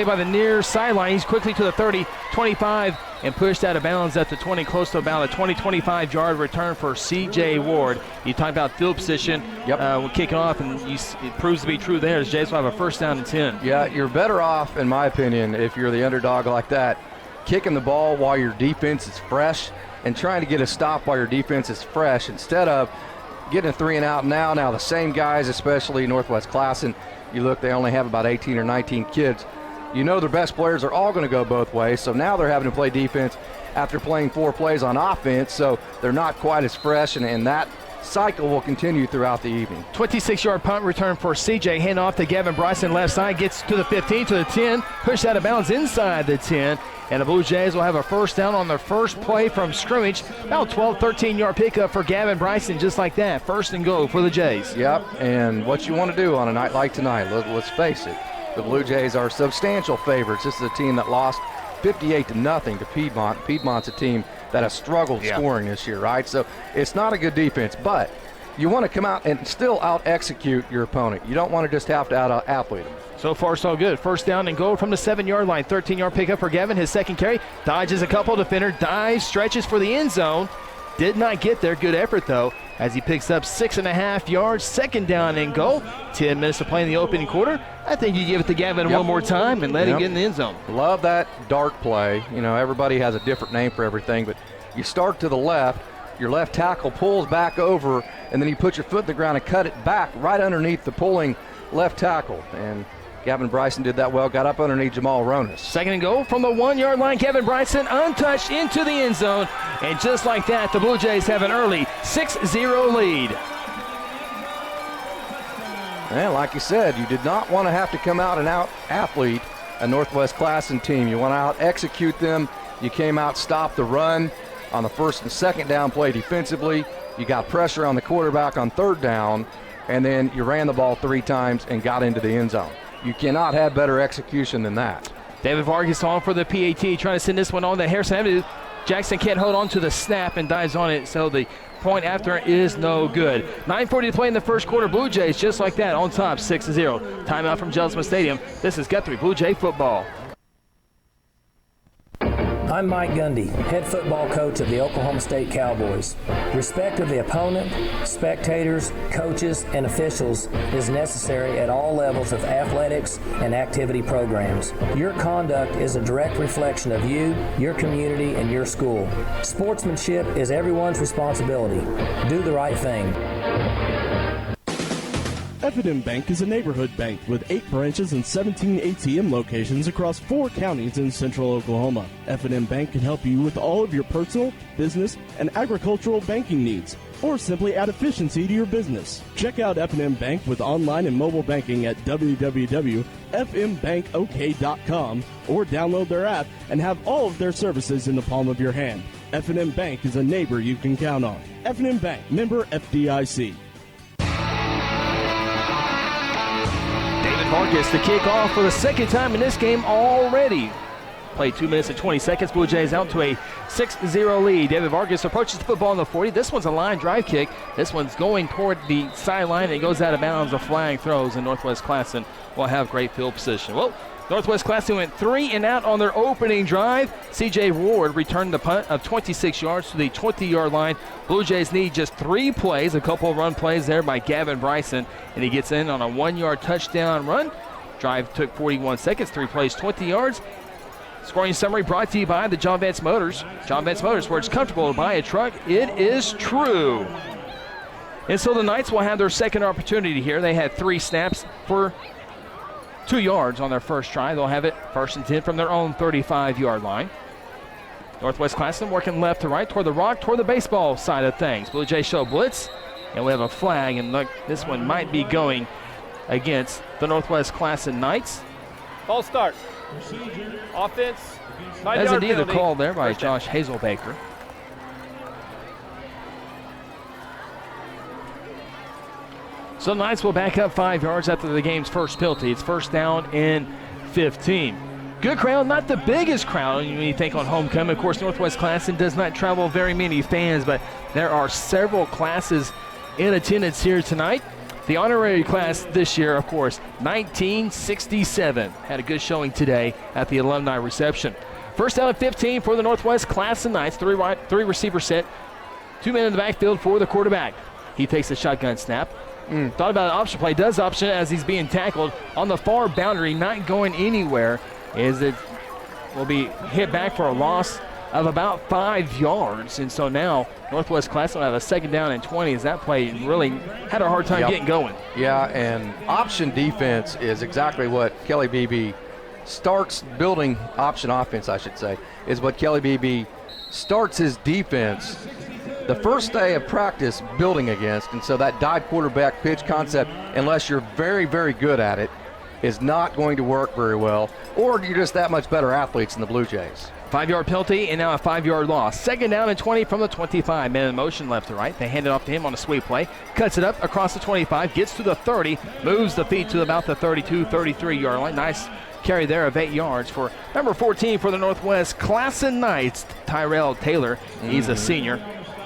by the near sideline. He's quickly to the 30, 25, and pushed out of bounds at the 20, close to about a 20-25 yard return for C.J. Ward. You talk about field position. We'll kick off, and it proves to be true there as Jays will have a first down and 10. Yeah, you're better off, in my opinion, if you're the underdog like that, kicking the ball while your defense is fresh and trying to get a stop while your defense is fresh instead of getting a 3 and out now. Now the same guys, especially Northwest Classen, you look, they only have about 18 or 19 kids. Their best players are all going to go both ways, so now they're having to play defense after playing 4 plays on offense, so they're not quite as fresh, and that cycle will continue throughout the evening. 26-yard punt return for CJ. Hand off to Gavin Bryson, left side, gets to the 15, to the 10, pushed out of bounds inside the 10, and the Blue Jays will have a first down on their first play from scrimmage. About 12, 13-yard pickup for Gavin Bryson, just like that. First and go for the Jays. Yep, and what you want to do on a night like tonight, let's face it, the Blue Jays are substantial favorites. This is a team that lost 58-0 to Piedmont. Piedmont's a team that has struggled scoring this year, right? So it's not a good defense, but you want to come out and still out-execute your opponent. You don't want to just have to out-athlete them. So far, so good. First down and goal from the 7-yard line. 13-yard pickup for Gavin. His second carry. Dodges a couple. Defender dives, stretches for the end zone. Did not get there. Good effort, though, as he picks up 6.5 yards. Second down and goal. 10 minutes to play in the opening quarter. I think you give it to Gavin one more time and let him get in the end zone. Love that dart play. Everybody has a different name for everything, but you start to the left. Your left tackle pulls back over, and then you put your foot in the ground and cut it back right underneath the pulling left tackle. And Gavin Bryson did that well, got up underneath Jamal Ronas. Second and goal from the 1-yard line. Kevin Bryson untouched into the end zone. And just like that, the Blue Jays have an early 6-0 lead. And like you said, you did not want to have to come out and out-athlete a Northwest Classen team. You want to out-execute them. You came out, stopped the run on the first and second down play defensively. You got pressure on the quarterback on 3rd down, and then you ran the ball 3 times and got into the end zone. You cannot have better execution than that. David Vargas on for the PAT, trying to send this one on to Harrison Avenue. Jackson can't hold on to the snap and dives on it, so the point after is no good. 9:40 to play in the first quarter. Blue Jays just like that on top, 6-0. Timeout from Jelsma Stadium. This is Guthrie Blue Jay football. I'm Mike Gundy, head football coach of the Oklahoma State Cowboys. Respect of the opponent, spectators, coaches, and officials is necessary at all levels of athletics and activity programs. Your conduct is a direct reflection of you, your community, and your school. Sportsmanship is everyone's responsibility. Do the right thing. F&M Bank is a neighborhood bank with 8 branches and 17 ATM locations across 4 counties in central Oklahoma. F&M Bank can help you with all of your personal, business, and agricultural banking needs, or simply add efficiency to your business. Check out F&M Bank with online and mobile banking at www.fmbankok.com or download their app and have all of their services in the palm of your hand. F&M Bank is a neighbor you can count on. F&M Bank, member FDIC. Vargas to kick off for the second time in this game already. Played 2 minutes and 20 seconds. Blue Jays out to a 6-0 lead. David Vargas approaches the football on the 40. This one's a line drive kick. This one's going toward the sideline, and it goes out of bounds. A flag throws, and Northwest Classen will have great field position. Well, Northwest Classen went 3 and out on their opening drive. C.J. Ward returned the punt of 26 yards to the 20-yard line. Blue Jays need just 3 plays, a couple of run plays there by Gavin Bryson, and he gets in on a 1-yard touchdown run. Drive took 41 seconds, 3 plays, 20 yards. Scoring summary brought to you by the John Vance Motors. John Vance Motors, where it's comfortable to buy a truck, it is true. And so the Knights will have their second opportunity here. They had 3 snaps for 2 yards on their first try. They'll have it 1st and 10 from their own 35-yard line. Northwest Classen working left to right toward the rock, toward the baseball side of things. Blue Jays show blitz, and we have a flag, and look, this one might be going against the Northwest Classen Knights. False start. Offense. That's indeed the call there by Josh Hazelbaker. So the Knights will back up 5 yards after the game's first penalty. It's 1st down and 15. Good crowd, not the biggest crowd when you think on homecoming. Of course, Northwest Classen does not travel very many fans, but there are several classes in attendance here tonight. The honorary class this year, of course, 1967. Had a good showing today at the alumni reception. 1st down and 15 for the Northwest Classen Knights. 3 receiver set. 2 men in the backfield for the quarterback. He takes the shotgun snap. Thought about an option play. Does option as he's being tackled on the far boundary, not going anywhere. Is it will be hit back for a loss of about 5 yards. And so now Northwest Classen will have a 2nd down and 20 as that play really had a hard time getting going. Yeah, and option defense is exactly what Kelly Beebe starts building. Option offense, I should say, is what Kelly Beebe starts his defense the first day of practice building against. And so that dive quarterback pitch concept, unless you're very, very good at it, is not going to work very well, or you're just that much better athletes than the Blue Jays. 5-yard penalty and now a 5-yard loss. 2nd down and 20 from the 25. Man in motion left to right. They hand it off to him on a sweep play. Cuts it up across the 25, gets to the 30, moves the feet to about the 32, 33-yard line. Nice carry there of 8 yards for number 14 for the Northwest Classen Knights, Tyrell Taylor. He's a senior.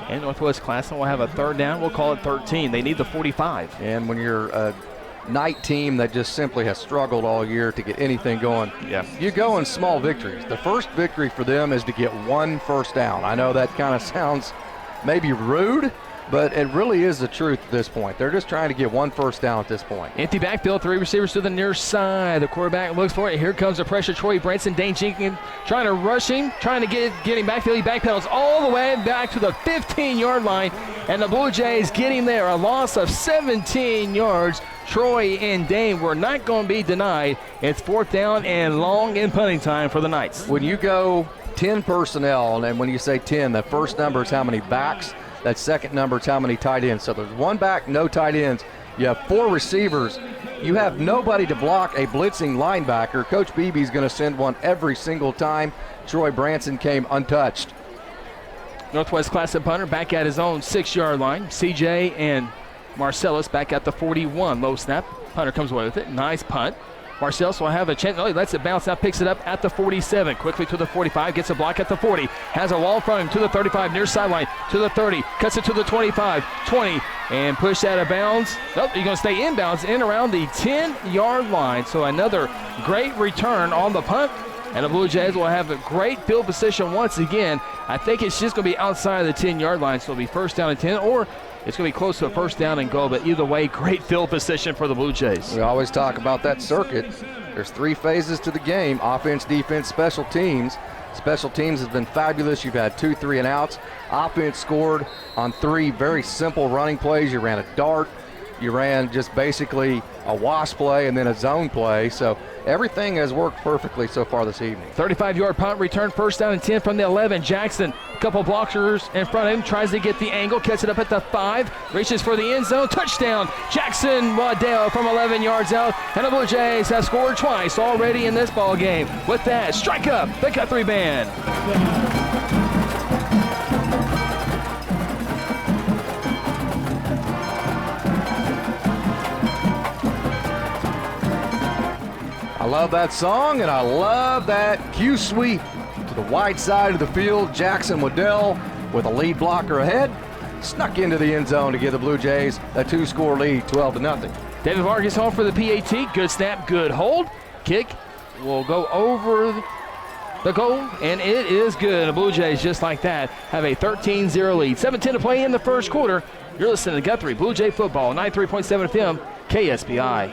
And Northwest Classen will have a 3rd down. We'll call it 13. They need the 45. And when you're a Knight team that just simply has struggled all year to get anything going, you go in small victories. The first victory for them is to get 1 first down. I know that kind of sounds maybe rude, but it really is the truth at this point. They're just trying to get 1 first down at this point. Empty backfield, 3 receivers to the near side. The quarterback looks for it. Here comes the pressure. Troy Branson, Dane Jenkins trying to rush him, trying to get him backfield. He backpedals all the way back to the 15-yard line, and the Blue Jays get him there. A loss of 17 yards. Troy and Dane were not going to be denied. It's 4th down and long in punting time for the Knights. When you go 10 personnel, and when you say 10, the first number is how many backs. That second number is how many tight ends. So there's 1 back, no tight ends. You have 4 receivers. You have nobody to block a blitzing linebacker. Coach Beebe's going to send one every single time. Troy Branson came untouched. Northwest Classen punter back at his own 6-yard line. CJ and Marcellus back at the 41. Low snap. Punter comes away with it. Nice punt. Marcellus will have a chance. Oh, he lets it bounce out, picks it up at the 47. Quickly to the 45, gets a block at the 40. Has a wall in front of him to the 35, near sideline, to the 30. Cuts it to the 25, 20, and pushed out of bounds. Nope, he's going to stay inbounds in around the 10-yard line. So another great return on the punt. And the Blue Jays will have a great field position once again. I think it's just going to be outside of the 10-yard line, so it'll be first down and 10, or it's going to be close to a first down and goal. But either way, great field position for the Blue Jays. We always talk about that circuit. There's 3 phases to the game: offense, defense, special teams. Special teams has been fabulous. You've had 2 3 and outs. Offense scored on 3 very simple running plays. You ran a dart. You ran just basically a wash play and then a zone play. So everything has worked perfectly so far this evening. 35-yard punt return, first down and 10 from the 11. Jackson, a couple blockers in front of him, tries to get the angle, catches it up at the 5, reaches for the end zone, touchdown. Jackson Waddell from 11 yards out, and the Blue Jays have scored twice already in this ball game. With that, strike up the Guthrie Band. I love that song, and I love that Q sweep to the wide side of the field. Jackson Waddell with a lead blocker ahead, snuck into the end zone to give the Blue Jays a 2-score lead, 12-0. David Vargas home for the PAT. Good snap, good hold. Kick will go over the goal, and it is good. The Blue Jays, just like that, have a 13-0 lead. 7:10 to play in the first quarter. You're listening to Guthrie Blue Jay Football, 93.7 FM, KSBI.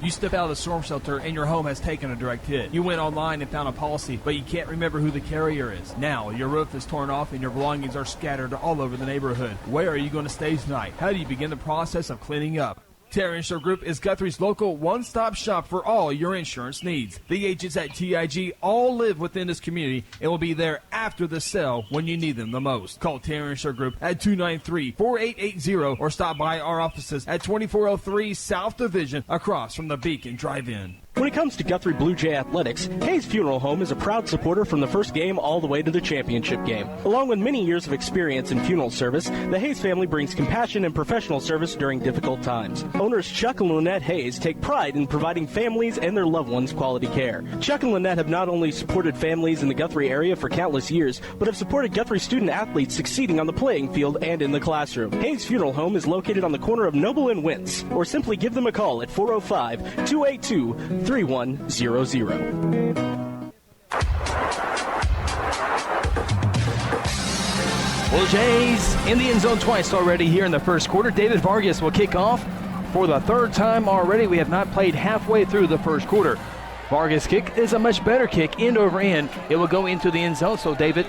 You step out of the storm shelter and your home has taken a direct hit. You went online and found a policy, but you can't remember who the carrier is. Now, your roof is torn off and your belongings are scattered all over the neighborhood. Where are you going to stay tonight? How do you begin the process of cleaning up? Terra Insure Group is Guthrie's local one-stop shop for all your insurance needs. The agents at TIG all live within this community and will be there after the sale when you need them the most. Call Terra Insure Group at 293-4880 or stop by our offices at 2403 South Division across from the Beacon Drive-In. When it comes to Guthrie Blue Jay Athletics, Hayes Funeral Home is a proud supporter from the first game all the way to the championship game. Along with many years of experience in funeral service, the Hayes family brings compassion and professional service during difficult times. Owners Chuck and Lynette Hayes take pride in providing families and their loved ones quality care. Chuck and Lynette have not only supported families in the Guthrie area for countless years, but have supported Guthrie student athletes succeeding on the playing field and in the classroom. Hayes Funeral Home is located on the corner of Noble and Wentz, or simply give them a call at 405-282-3100. Blue Jays in the end zone twice already here in the first quarter. David Vargas will kick off for the 3rd time already. We have not played halfway through the first quarter. Vargas' kick is a much better kick, end over end. It will go into the end zone, so David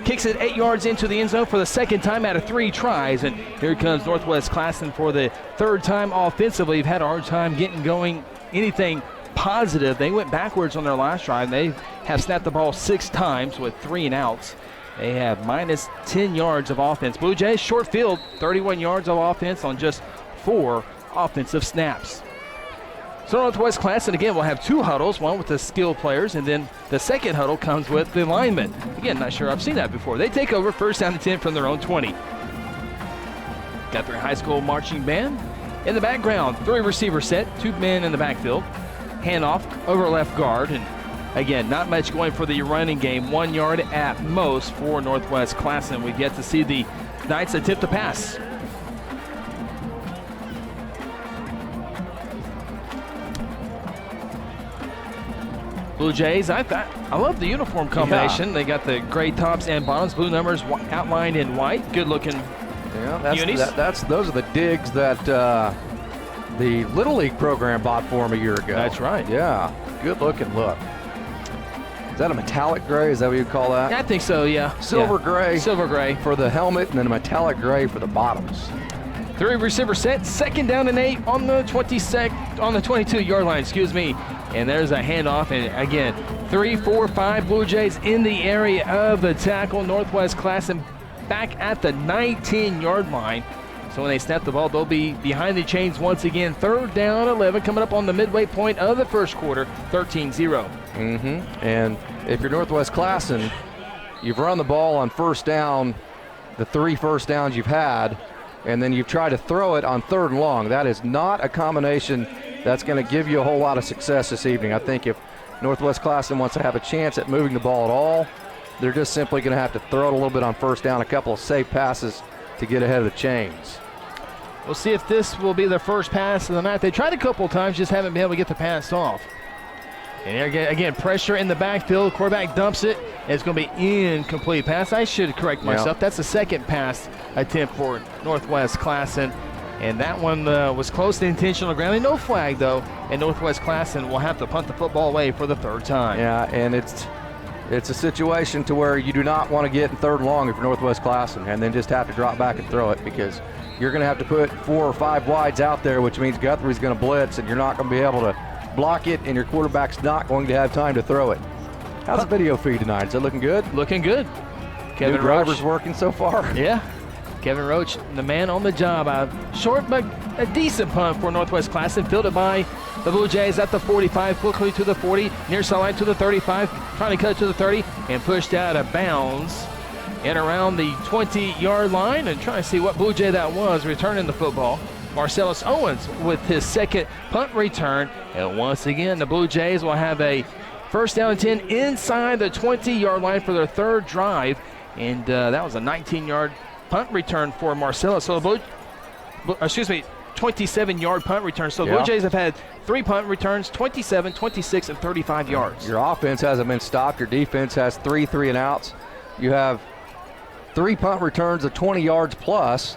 kicks it 8 yards into the end zone for the 2nd time out of 3 tries. And here comes Northwest Classen for the 3rd time offensively. We've had a hard time getting going anything positive. They went backwards on their last drive. They have snapped the ball 6 times with 3 and outs. They have minus 10 yards of offense. Blue Jays short field, 31 yards of offense on just 4 offensive snaps. So Northwest Classen again will have 2 huddles, one with the skill players, and then the second huddle comes with the linemen. Again, not sure I've seen that before. They take over first down and 10 from their own 20. Guthrie High School marching band. In the background, 3 receiver set, 2 men in the backfield. Handoff over left guard, and again, not much going for the running game. 1 yard at most for Northwest Classen. We've yet to see the Knights attempt to pass. Blue Jays, I love the uniform combination. Yeah. They got the gray tops and bottoms, blue numbers outlined in white. Good looking. Yeah, those are the digs that the Little League program bought for him a year ago. That's right. Yeah, good looking look. Is that a metallic gray? Is that what you call that? Yeah, I think so, yeah. Silver gray. Silver gray. For the helmet, and then a metallic gray for the bottoms. 3 receiver set, 2nd down and 8 on the 22-yard line, And there's a handoff, and again, 3, 4, 5 Blue Jays in the area of the tackle. Northwest Classen back at the 19-yard line. So when they snap the ball, they'll be behind the chains once again. 3rd down, 11, coming up on the midway point of the first quarter, 13-0. And if you're Northwest Classen, you've run the ball on first down, the 3 first downs you've had, and then you've tried to throw it on 3rd and long. That is not a combination that's going to give you a whole lot of success this evening. I think if Northwest Classen wants to have a chance at moving the ball at all, they're just simply going to have to throw it a little bit on first down, a couple of safe passes to get ahead of the chains. We'll see if this will be their first pass of the night. They tried a couple of times, just haven't been able to get the pass off. And again, pressure in the backfield. Quarterback dumps it. It's going to be incomplete pass. I should correct myself. That's the second pass attempt for Northwest Classen. And that one was close to intentional grounding. No flag, though. And Northwest Classen will have to punt the football away for the third time. Yeah, and it's a situation to where you do not want to get in third and long if you're Northwest Classen and then just have to drop back and throw it, because you're going to have to put 4 or 5 wides out there, which means Guthrie's going to blitz, and you're not going to be able to block it, and your quarterback's not going to have time to throw it. How's the video feed tonight? Is it looking good? Looking good. Kevin Driver's working so far? Yeah. Kevin Roach, the man on the job. Short but a decent punt for Northwest Classen. Fielded by the Blue Jays at the 45, quickly to the 40, near sideline to the 35, trying to cut it to the 30, and pushed out of bounds and around the 20-yard line. And trying to see what Blue Jay that was returning the football. Marcellus Owens with his second punt return. And once again, the Blue Jays will have a first down and 10 inside the 20-yard line for their third drive. And that was a 19-yard punt return for Marcellus. So the 27-yard punt return. So the Blue Jays have had 3 punt returns, 27, 26, and 35 yards. Your offense hasn't been stopped. Your defense has 3 3-and-outs. You have 3 punt returns of 20 yards plus.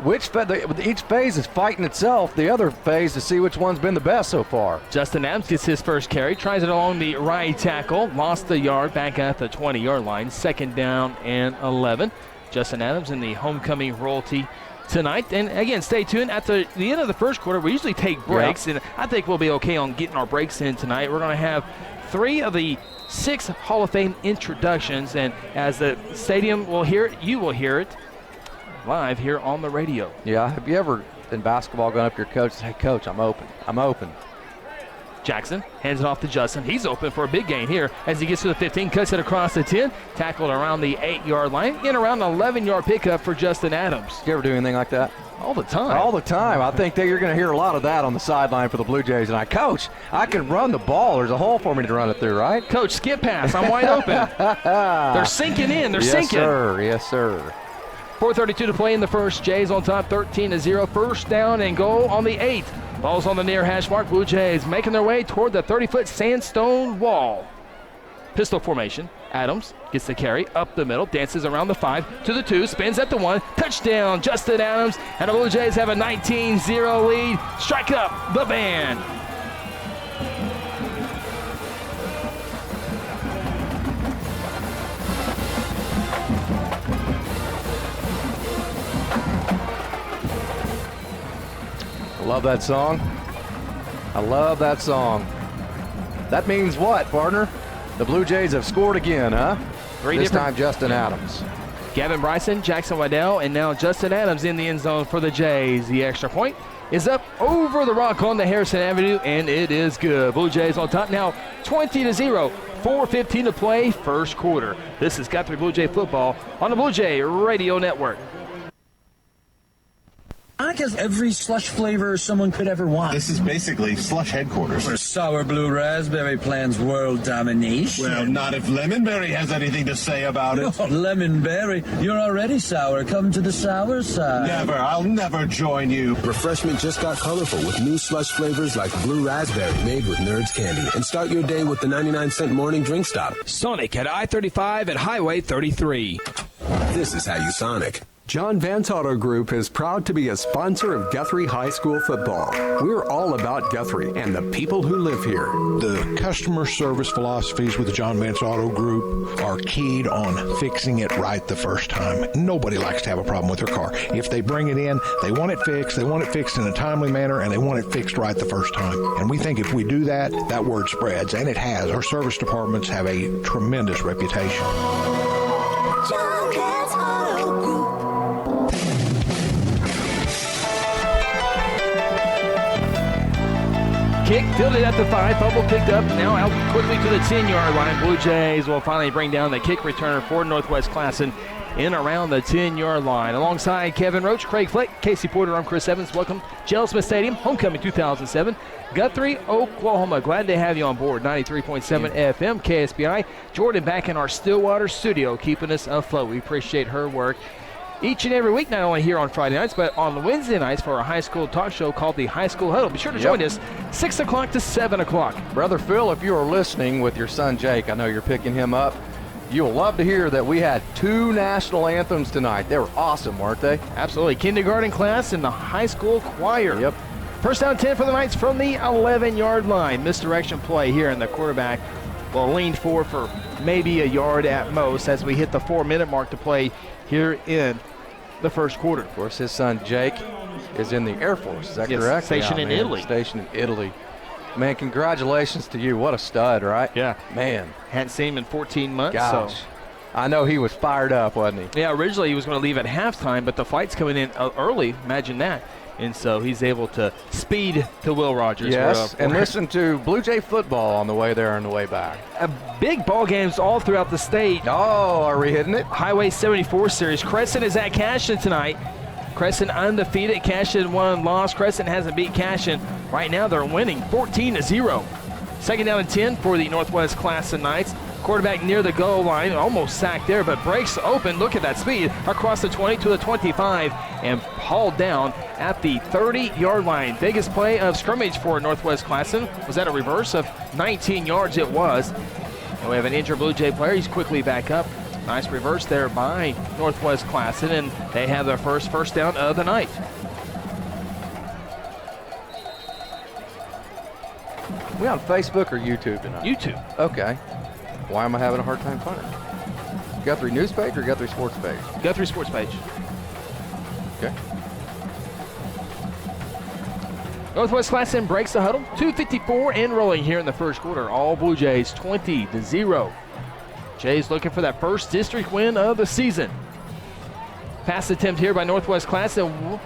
Each phase is fighting itself, the other phase to see which one's been the best so far. Justin Adams gets his first carry, tries it along the right tackle, lost the yard back at the 20-yard line, second down and 11. Justin Adams in the homecoming royalty tonight. And again, stay tuned. At the end of the first quarter, we usually take breaks, and I think we'll be okay on getting our breaks in tonight. We're going to have 3 of the 6 Hall of Fame introductions, and as the stadium will hear it, you will hear it live here on the radio. Yeah, have you ever in basketball gone up to your coach and said, "Hey, coach, I'm open." Jackson hands it off to Justin. He's open for a big gain here as he gets to the 15, cuts it across the 10, tackled around the 8-yard line, in around an 11-yard pickup for Justin Adams. You ever do anything like that? All the time. All the time. I think that you're going to hear a lot of that on the sideline for the Blue Jays tonight. Coach, I can run the ball. There's a hole for me to run it through, right? Coach, skip pass. I'm wide open. They're sinking in. They're sinking. Yes, sir. Yes, sir. 4:32 to play in the first. Jays on top, 13-0. First down and goal on the 8. Ball's on the near hash mark. Blue Jays making their way toward the 30-foot sandstone wall. Pistol formation. Adams gets the carry up the middle, dances around the 5 to the 2, spins at the 1. Touchdown, Justin Adams, and the Blue Jays have a 19-0 lead. Strike up the band. Love that song. I love that song. That means what, partner? The Blue Jays have scored again, huh? This time Justin Adams. Gavin Bryson, Jackson Waddell, and now Justin Adams in the end zone for the Jays. The extra point is up over the rock on the Harrison Avenue, and it is good. Blue Jays on top now 20-0. 4:15 to play, first quarter. This is Guthrie Blue Jay football on the Blue Jay Radio Network. Sonic has every slush flavor someone could ever want. This is basically slush headquarters. Where sour blue raspberry plans world domination. Well, not if Lemonberry has anything to say about it. Oh, Lemonberry, you're already sour. Come to the sour side. Never. I'll never join you. Refreshment just got colorful with new slush flavors like blue raspberry made with Nerds candy. And start your day with the 99-cent morning drink stop. Sonic at I-35 at Highway 33. This is how you Sonic. John Vance Auto Group is proud to be a sponsor of Guthrie High School football. We're all about Guthrie and the people who live here. The customer service philosophies with the John Vance Auto Group are keyed on fixing it right the first time. Nobody likes to have a problem with their car. If they bring it in, they want it fixed in a timely manner, and they want it fixed right the first time. And we think if we do that, that word spreads, and it has. Our service departments have a tremendous reputation. John Vance Auto Group. kick, fielded at the 5, fumble picked up, now out quickly to the 10-yard line. Blue Jays will finally bring down the kick returner for Northwest Classen in around the 10-yard line. Alongside Kevin Roach, Craig Flick, Casey Porter, I'm Chris Evans. Welcome, Gerald Smith Stadium, homecoming 2007. Guthrie, Oklahoma. Glad to have you on board. 93.7 FM, KSBI. Jordan back in our Stillwater studio, keeping us afloat. We appreciate her work each and every week, not only here on Friday nights, but on Wednesday nights for our high school talk show called the High School Huddle. Be sure to join us 6 o'clock to 7 o'clock. Brother Phil, if you are listening with your son Jake, I know you're picking him up. You'll love to hear that we had 2 national anthems tonight. They were awesome, weren't they? Absolutely. Kindergarten class and the high school choir. Yep. First down 10 for the Knights from the 11-yard line. Misdirection play here, and the quarterback will lean forward for maybe a yard at most as we hit the 4-minute mark to play here in the first quarter. Of course, his son Jake is in the Air Force. Is that correct? Stationed in Italy. Stationed in Italy. Man, congratulations to you. What a stud, right? Yeah. Man. Hadn't seen him in 14 months. Gosh. So. I know he was fired up, wasn't he? Yeah, originally he was going to leave at halftime, but the flight's coming in early. Imagine that. And so he's able to speed to Will Rogers. Yes, and listen to Blue Jay football on the way there and the way back. Big ball games all throughout the state. Oh, are we hitting it? Highway 74 series. Crescent is at Cashin tonight. Crescent undefeated. Cashin 1 loss. Crescent hasn't beat Cashin. Right now they're winning 14-0. Second down and 10 for the Northwest Classen Knights. Quarterback near the goal line, almost sacked there, but breaks open. Look at that speed across the 20 to the 25 and hauled down at the 30-yard line. Biggest play of scrimmage for Northwest Classen. Was that a reverse of 19 yards? It was. And we have an injured Blue Jay player. He's quickly back up. Nice reverse there by Northwest Classen, and they have their first down of the night. We on Facebook or YouTube tonight? YouTube. Okay. Why am I having a hard time finding it? Guthrie News page or Guthrie Sports page? Guthrie Sports page. Okay. Northwest Classen breaks the huddle. 2:54 and rolling here in the first quarter. All Blue Jays 20-0. Jays looking for that first district win of the season. Pass attempt here by Northwest Classen.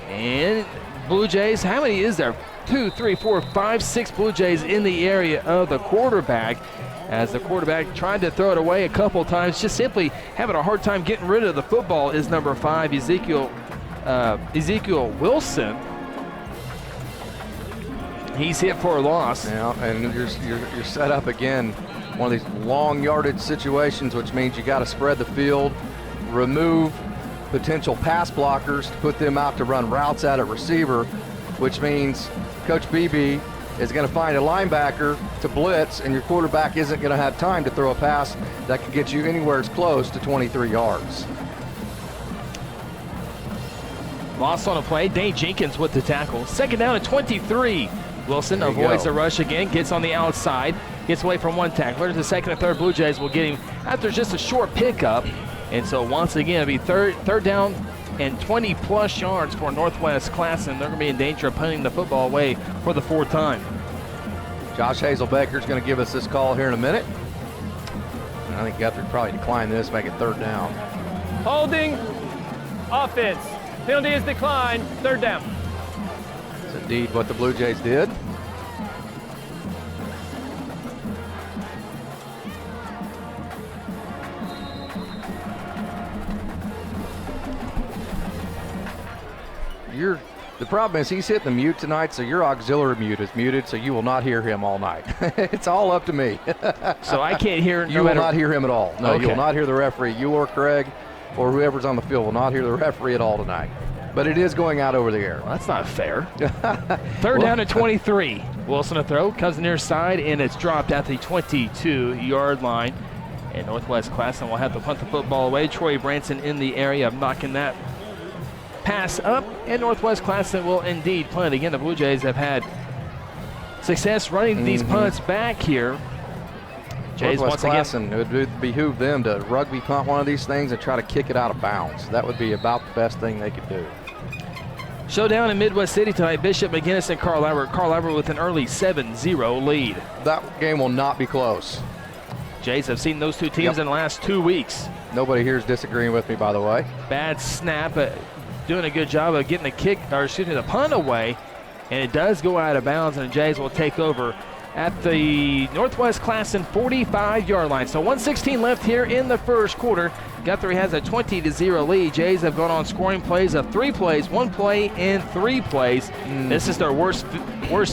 And Blue Jays, how many is there? 2, 3, 4, 5, 6 Blue Jays in the area of the quarterback. As the quarterback tried to throw it away a couple times, just simply having a hard time getting rid of the football is number 5, Ezekiel Wilson. He's hit for a loss. Now, and you're set up again, one of these long yardage situations, which means you got to spread the field, remove potential pass blockers to put them out to run routes out at receiver, which means Coach Beebe is going to find a linebacker to blitz, and your quarterback isn't going to have time to throw a pass that could get you anywhere as close to 23 yards. Loss on a play. Dane Jenkins with the tackle. Second down at 23. Wilson avoids the rush again, gets on the outside, gets away from one tackler. The second and third Blue Jays will get him after just a short pickup. And so once again, it'll be third down and 20-plus yards for Northwest Classen. They're going to be in danger of punting the football away for the 4th time. Josh Hazelbaker is going to give us this call here in a minute. And I think Guthrie probably decline this, make it 3rd down. Holding, offense. Penalty is declined, 3rd down. That's indeed what the Blue Jays did. The problem is he's hitting the mute tonight, so your auxiliary mute is muted, so you will not hear him all night. It's all up to me. So I can't hear. You will not hear him at all. No, okay. You will not hear the referee. You or Craig or whoever's on the field will not hear the referee at all tonight. But it is going out over the air. Well, that's not fair. Third down at 23. Wilson a throw, comes near side, and it's dropped at the 22-yard line. And Northwest Classen will have to punt the football away. Troy Branson in the area of knocking that pass up, and Northwest Classen will indeed punt. Again, the Blue Jays have had success running these punts back here. Jays Northwest once again. Classen, it would behoove them to rugby punt one of these things and try to kick it out of bounds. That would be about the best thing they could do. Showdown in Midwest City tonight. Bishop McGinnis and Carl Albert. Carl Albert with an early 7-0 lead. That game will not be close. Jays have seen those two teams in the last 2 weeks. Nobody here is disagreeing with me, by the way. Bad snap. Doing a good job of getting the punt away. and it does go out of bounds, and the Jays will take over at the Northwest Classen 45-yard line. So 1:16 left here in the first quarter. Guthrie has a 20-0 lead. Jays have gone on scoring plays of 3 plays, 1 play, and 3 plays. This is their worst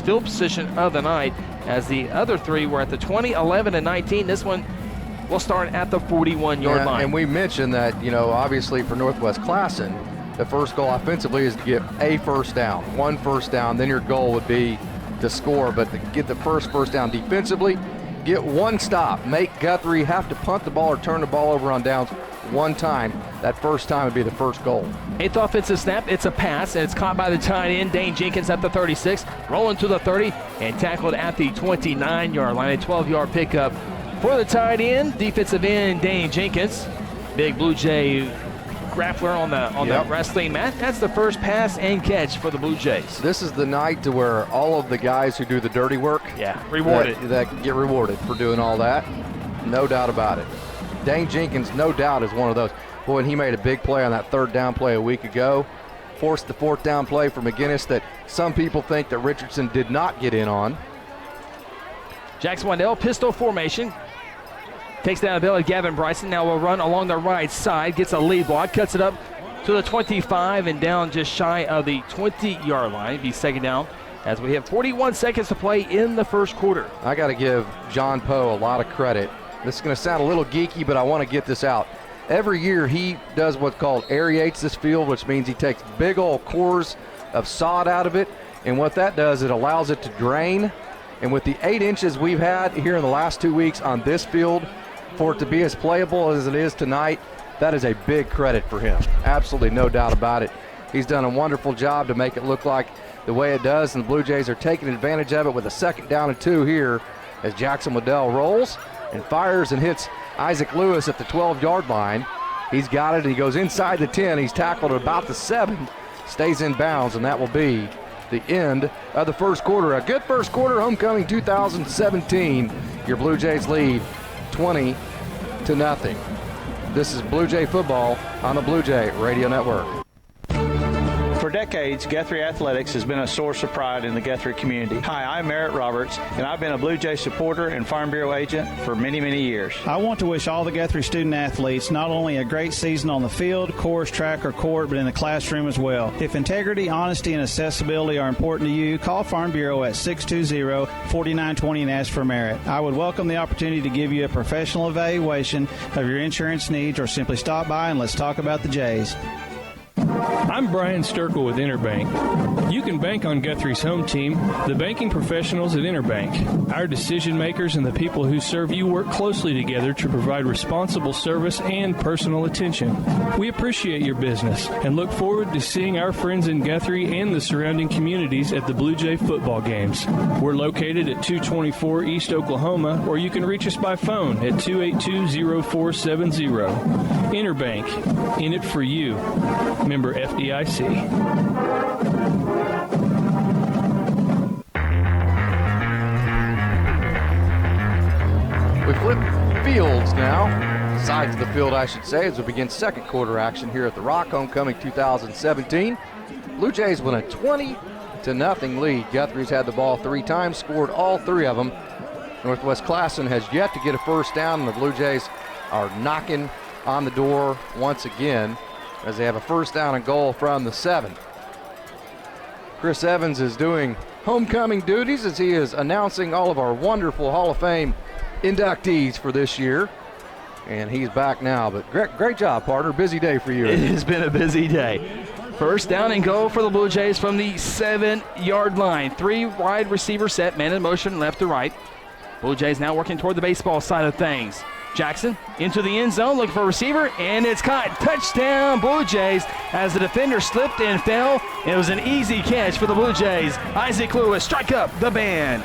field position of the night, as the other 3 were at the 20, 11, and 19. This one will start at the 41-yard line. And we mentioned that, obviously for Northwest Classen, the first goal offensively is to get a first down, 1 first down. Then your goal would be to score, but to get the first down defensively, get 1 stop. Make Guthrie have to punt the ball or turn the ball over on downs 1 time. That first time would be the first goal. 8th offensive snap, it's a pass, and it's caught by the tight end, Dane Jenkins, at the 36, rolling to the 30, and tackled at the 29-yard line. A 12-yard pickup for the tight end, defensive end Dane Jenkins. Big Blue Jay grappler on the wrestling mat. That's the first pass and catch for the Blue Jays. This is the night to where all of the guys who do the dirty work, rewarded. That get rewarded for doing all that. No doubt about it. Dane Jenkins, no doubt, is one of those. Boy, and he made a big play on that 3rd down play a week ago. Forced the 4th down play for McGinnis that some people think that Richardson did not get in on. Jackson Waddell, pistol formation. Takes down a belly, Gavin Bryson. Now will run along the right side. Gets a lead block. Cuts it up to the 25 and down just shy of the 20-yard line. Be second down as we have 41 seconds to play in the first quarter. I got to give John Poe a lot of credit. This is going to sound a little geeky, but I want to get this out. Every year he does what's called aerates this field, which means he takes big old cores of sod out of it. And what that does, it allows it to drain. And with the 8 inches we've had here in the last 2 weeks on this field, for it to be as playable as it is tonight, that is a big credit for him. Absolutely no doubt about it. He's done a wonderful job to make it look like the way it does, and the Blue Jays are taking advantage of it with a 2nd down and 2 here as Jackson Waddell rolls and fires and hits Isaac Lewis at the 12-yard line. He's got it, and he goes inside the 10. He's tackled at about the 7, stays in bounds, and that will be the end of the first quarter. A good first quarter, homecoming 2017. Your Blue Jays lead 20-0. This is Blue Jay football on the Blue Jay Radio Network. For decades, Guthrie Athletics has been a source of pride in the Guthrie community. Hi, I'm Merritt Roberts, and I've been a Blue Jay supporter and Farm Bureau agent for many, many years. I want to wish all the Guthrie student athletes not only a great season on the field, course, track, or court, but in the classroom as well. If integrity, honesty, and accessibility are important to you, call Farm Bureau at 620-4920 and ask for Merritt. I would welcome the opportunity to give you a professional evaluation of your insurance needs, or simply stop by and let's talk about the Jays. I'm Brian Sturkle with Interbank. You can bank on Guthrie's home team, the banking professionals at Interbank. Our decision makers and the people who serve you work closely together to provide responsible service and personal attention. We appreciate your business and look forward to seeing our friends in Guthrie and the surrounding communities at the Blue Jay football games. We're located at 224 East Oklahoma, or you can reach us by phone at 282-0470. Interbank, in it for you. Member FDIC. We flip fields now, sides of the field I should say, as we begin second quarter action here at the Rock, homecoming 2017. Blue Jays win a 20-0 lead. Guthrie's had the ball 3 times, scored all 3 of them. Northwest Classen has yet to get a first down, and the Blue Jays are knocking on the door once again as they have a first down and goal from the 7. Chris Evans is doing homecoming duties as he is announcing all of our wonderful Hall of Fame inductees for this year. And he's back now, but great job, partner. Busy day for you. It has been a busy day. First down and goal for the Blue Jays from the 7-yard line. 3 wide receiver set, man in motion left to right. Blue Jays now working toward the baseball side of things. Jackson into the end zone, looking for a receiver, and it's caught. Touchdown, Blue Jays, as the defender slipped and fell. It was an easy catch for the Blue Jays. Isaac Lewis, strike up the band.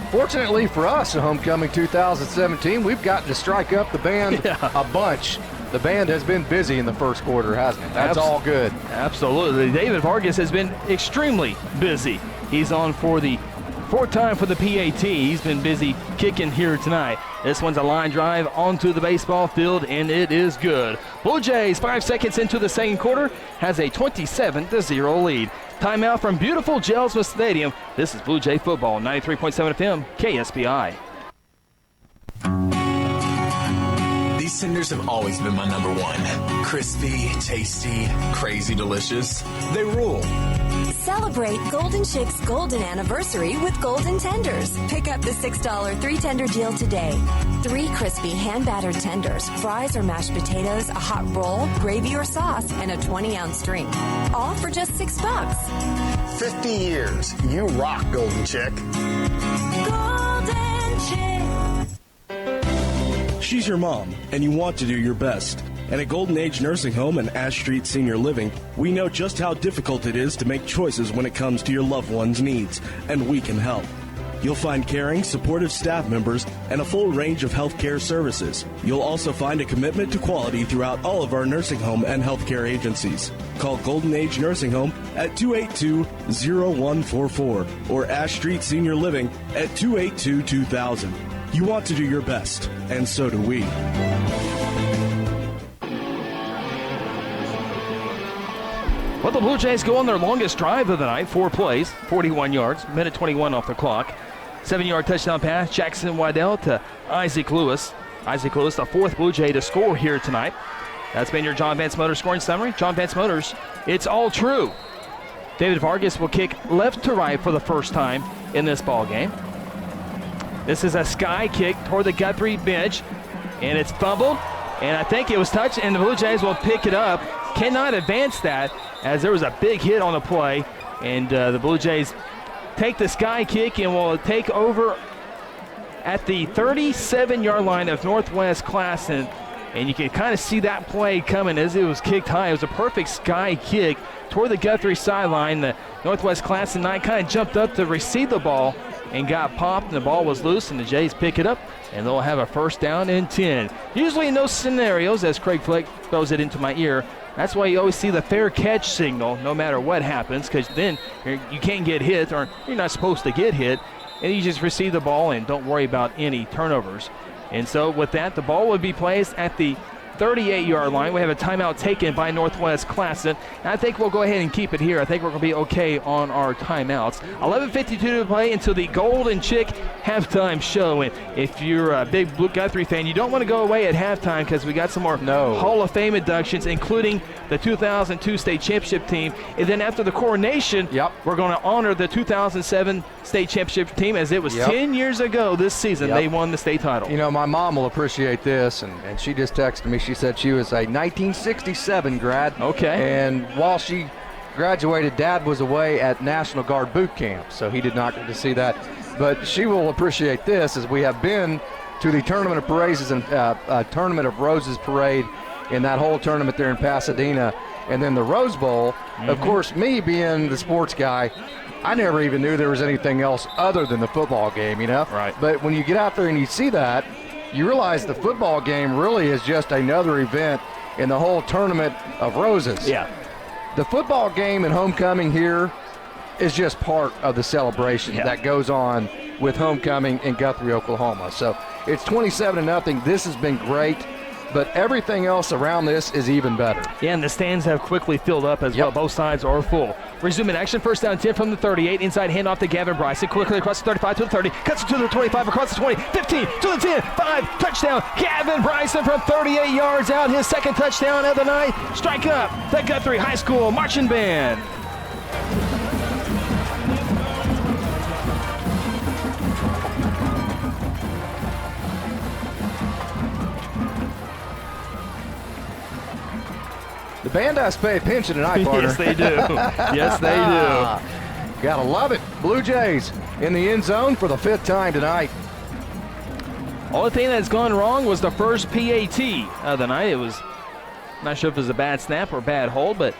Fortunately for us, in homecoming 2017, we've gotten to strike up the band a bunch. The band has been busy in the first quarter, hasn't it? That's all good. Absolutely. David Vargas has been extremely busy. He's on for the Fourth time for the PAT. He's been busy kicking here tonight. This one's a line drive onto the baseball field, and it is good. Blue Jays, 5 seconds into the second quarter, has a 27-0 lead. Timeout from beautiful Jelsma Stadium. This is Blue Jay football, 93.7 FM, KSBI. These tenders have always been my number one. Crispy, tasty, crazy delicious. They rule. Celebrate Golden Chick's golden anniversary with Golden Tenders. Pick up the $6 3-tender deal today. 3 crispy hand-battered tenders, fries or mashed potatoes, a hot roll, gravy or sauce, and a 20-ounce drink. All for just $6. 50 years. You rock, Golden Chick. Golden Chick. She's your mom, and you want to do your best. And at Golden Age Nursing Home and Ash Street Senior Living, we know just how difficult it is to make choices when it comes to your loved one's needs, and we can help. You'll find caring, supportive staff members and a full range of healthcare services. You'll also find a commitment to quality throughout all of our nursing home and healthcare agencies. Call Golden Age Nursing Home at 282-0144 or Ash Street Senior Living at 282-2000. You want to do your best, and so do we. Well, the Blue Jays go on their longest drive of the night, 4 plays, 41 yards, minute 21 off the clock. 7-yard touchdown pass, Jackson Waddell to Isaac Lewis. Isaac Lewis, the 4th Blue Jay to score here tonight. That's been your John Vance Motors scoring summary. John Vance Motors, it's all true. David Vargas will kick left to right for the first time in this ball game. This is a sky kick toward the Guthrie bench, and it's fumbled, and I think it was touched, and the Blue Jays will pick it up. Cannot advance that, as there was a big hit on the play, and the Blue Jays take the sky kick and will take over at the 37-yard line of Northwest Classen, and you can kind of see that play coming as it was kicked high. It was a perfect sky kick toward the Guthrie sideline. The Northwest Classen 9 kind of jumped up to receive the ball and got popped, and the ball was loose, and the Jays pick it up, and they'll have a first down and 10. Usually in those scenarios, as Craig Fleck throws it into my ear, that's why you always see the fair catch signal no matter what happens, because then you can't get hit, or you're not supposed to get hit, and you just receive the ball and don't worry about any turnovers. And so with that, the ball would be placed at the 38-yard line. We have a timeout taken by Northwest Classen. And I think we'll go ahead and keep it here. I think we're going to be okay on our timeouts. 11:52 to play until the Golden Chick halftime show. And if you're a big Blue Guthrie fan, you don't want to go away at halftime, because we got some more Hall of Fame inductions, including the 2002 state championship team. And then after the coronation, we're going to honor the 2007 state championship team, as it was 10 years ago this season they won the state title. You know, my mom will appreciate this, and she just texted me. She said she was a 1967 grad. Okay. And while she graduated, Dad was away at National Guard boot camp, so he did not get to see that. But she will appreciate this, as we have been to the Tournament of Roses and Tournament of Roses parade in that whole tournament there in Pasadena, and then the Rose Bowl. Of course, me being the sports guy, I never even knew there was anything else other than the football game, you know? Right. But when you get out there and you see that, you realize the football game really is just another event in the whole Tournament of Roses. Yeah. The football game and homecoming here is just part of the celebration that goes on with homecoming in Guthrie, Oklahoma. So it's 27-0. This has been great, but everything else around this is even better. Yeah, and the stands have quickly filled up as well. Both sides are full. Resuming action, first down 10 from the 38. Inside handoff to Gavin Bryson. Quickly across the 35 to the 30. Cuts it to the 25, across the 20, 15 to the 10, 5, touchdown. Gavin Bryson from 38 yards out. His second touchdown of the night. Strike up the Guthrie High School Marching Band. The band has to pay attention tonight, partner. Yes, they do. Yes, they do. Gotta love it. Blue Jays in the end zone for the 5th time tonight. Only thing that's gone wrong was the first PAT of the night. It was, not sure if it was a bad snap or bad hold, but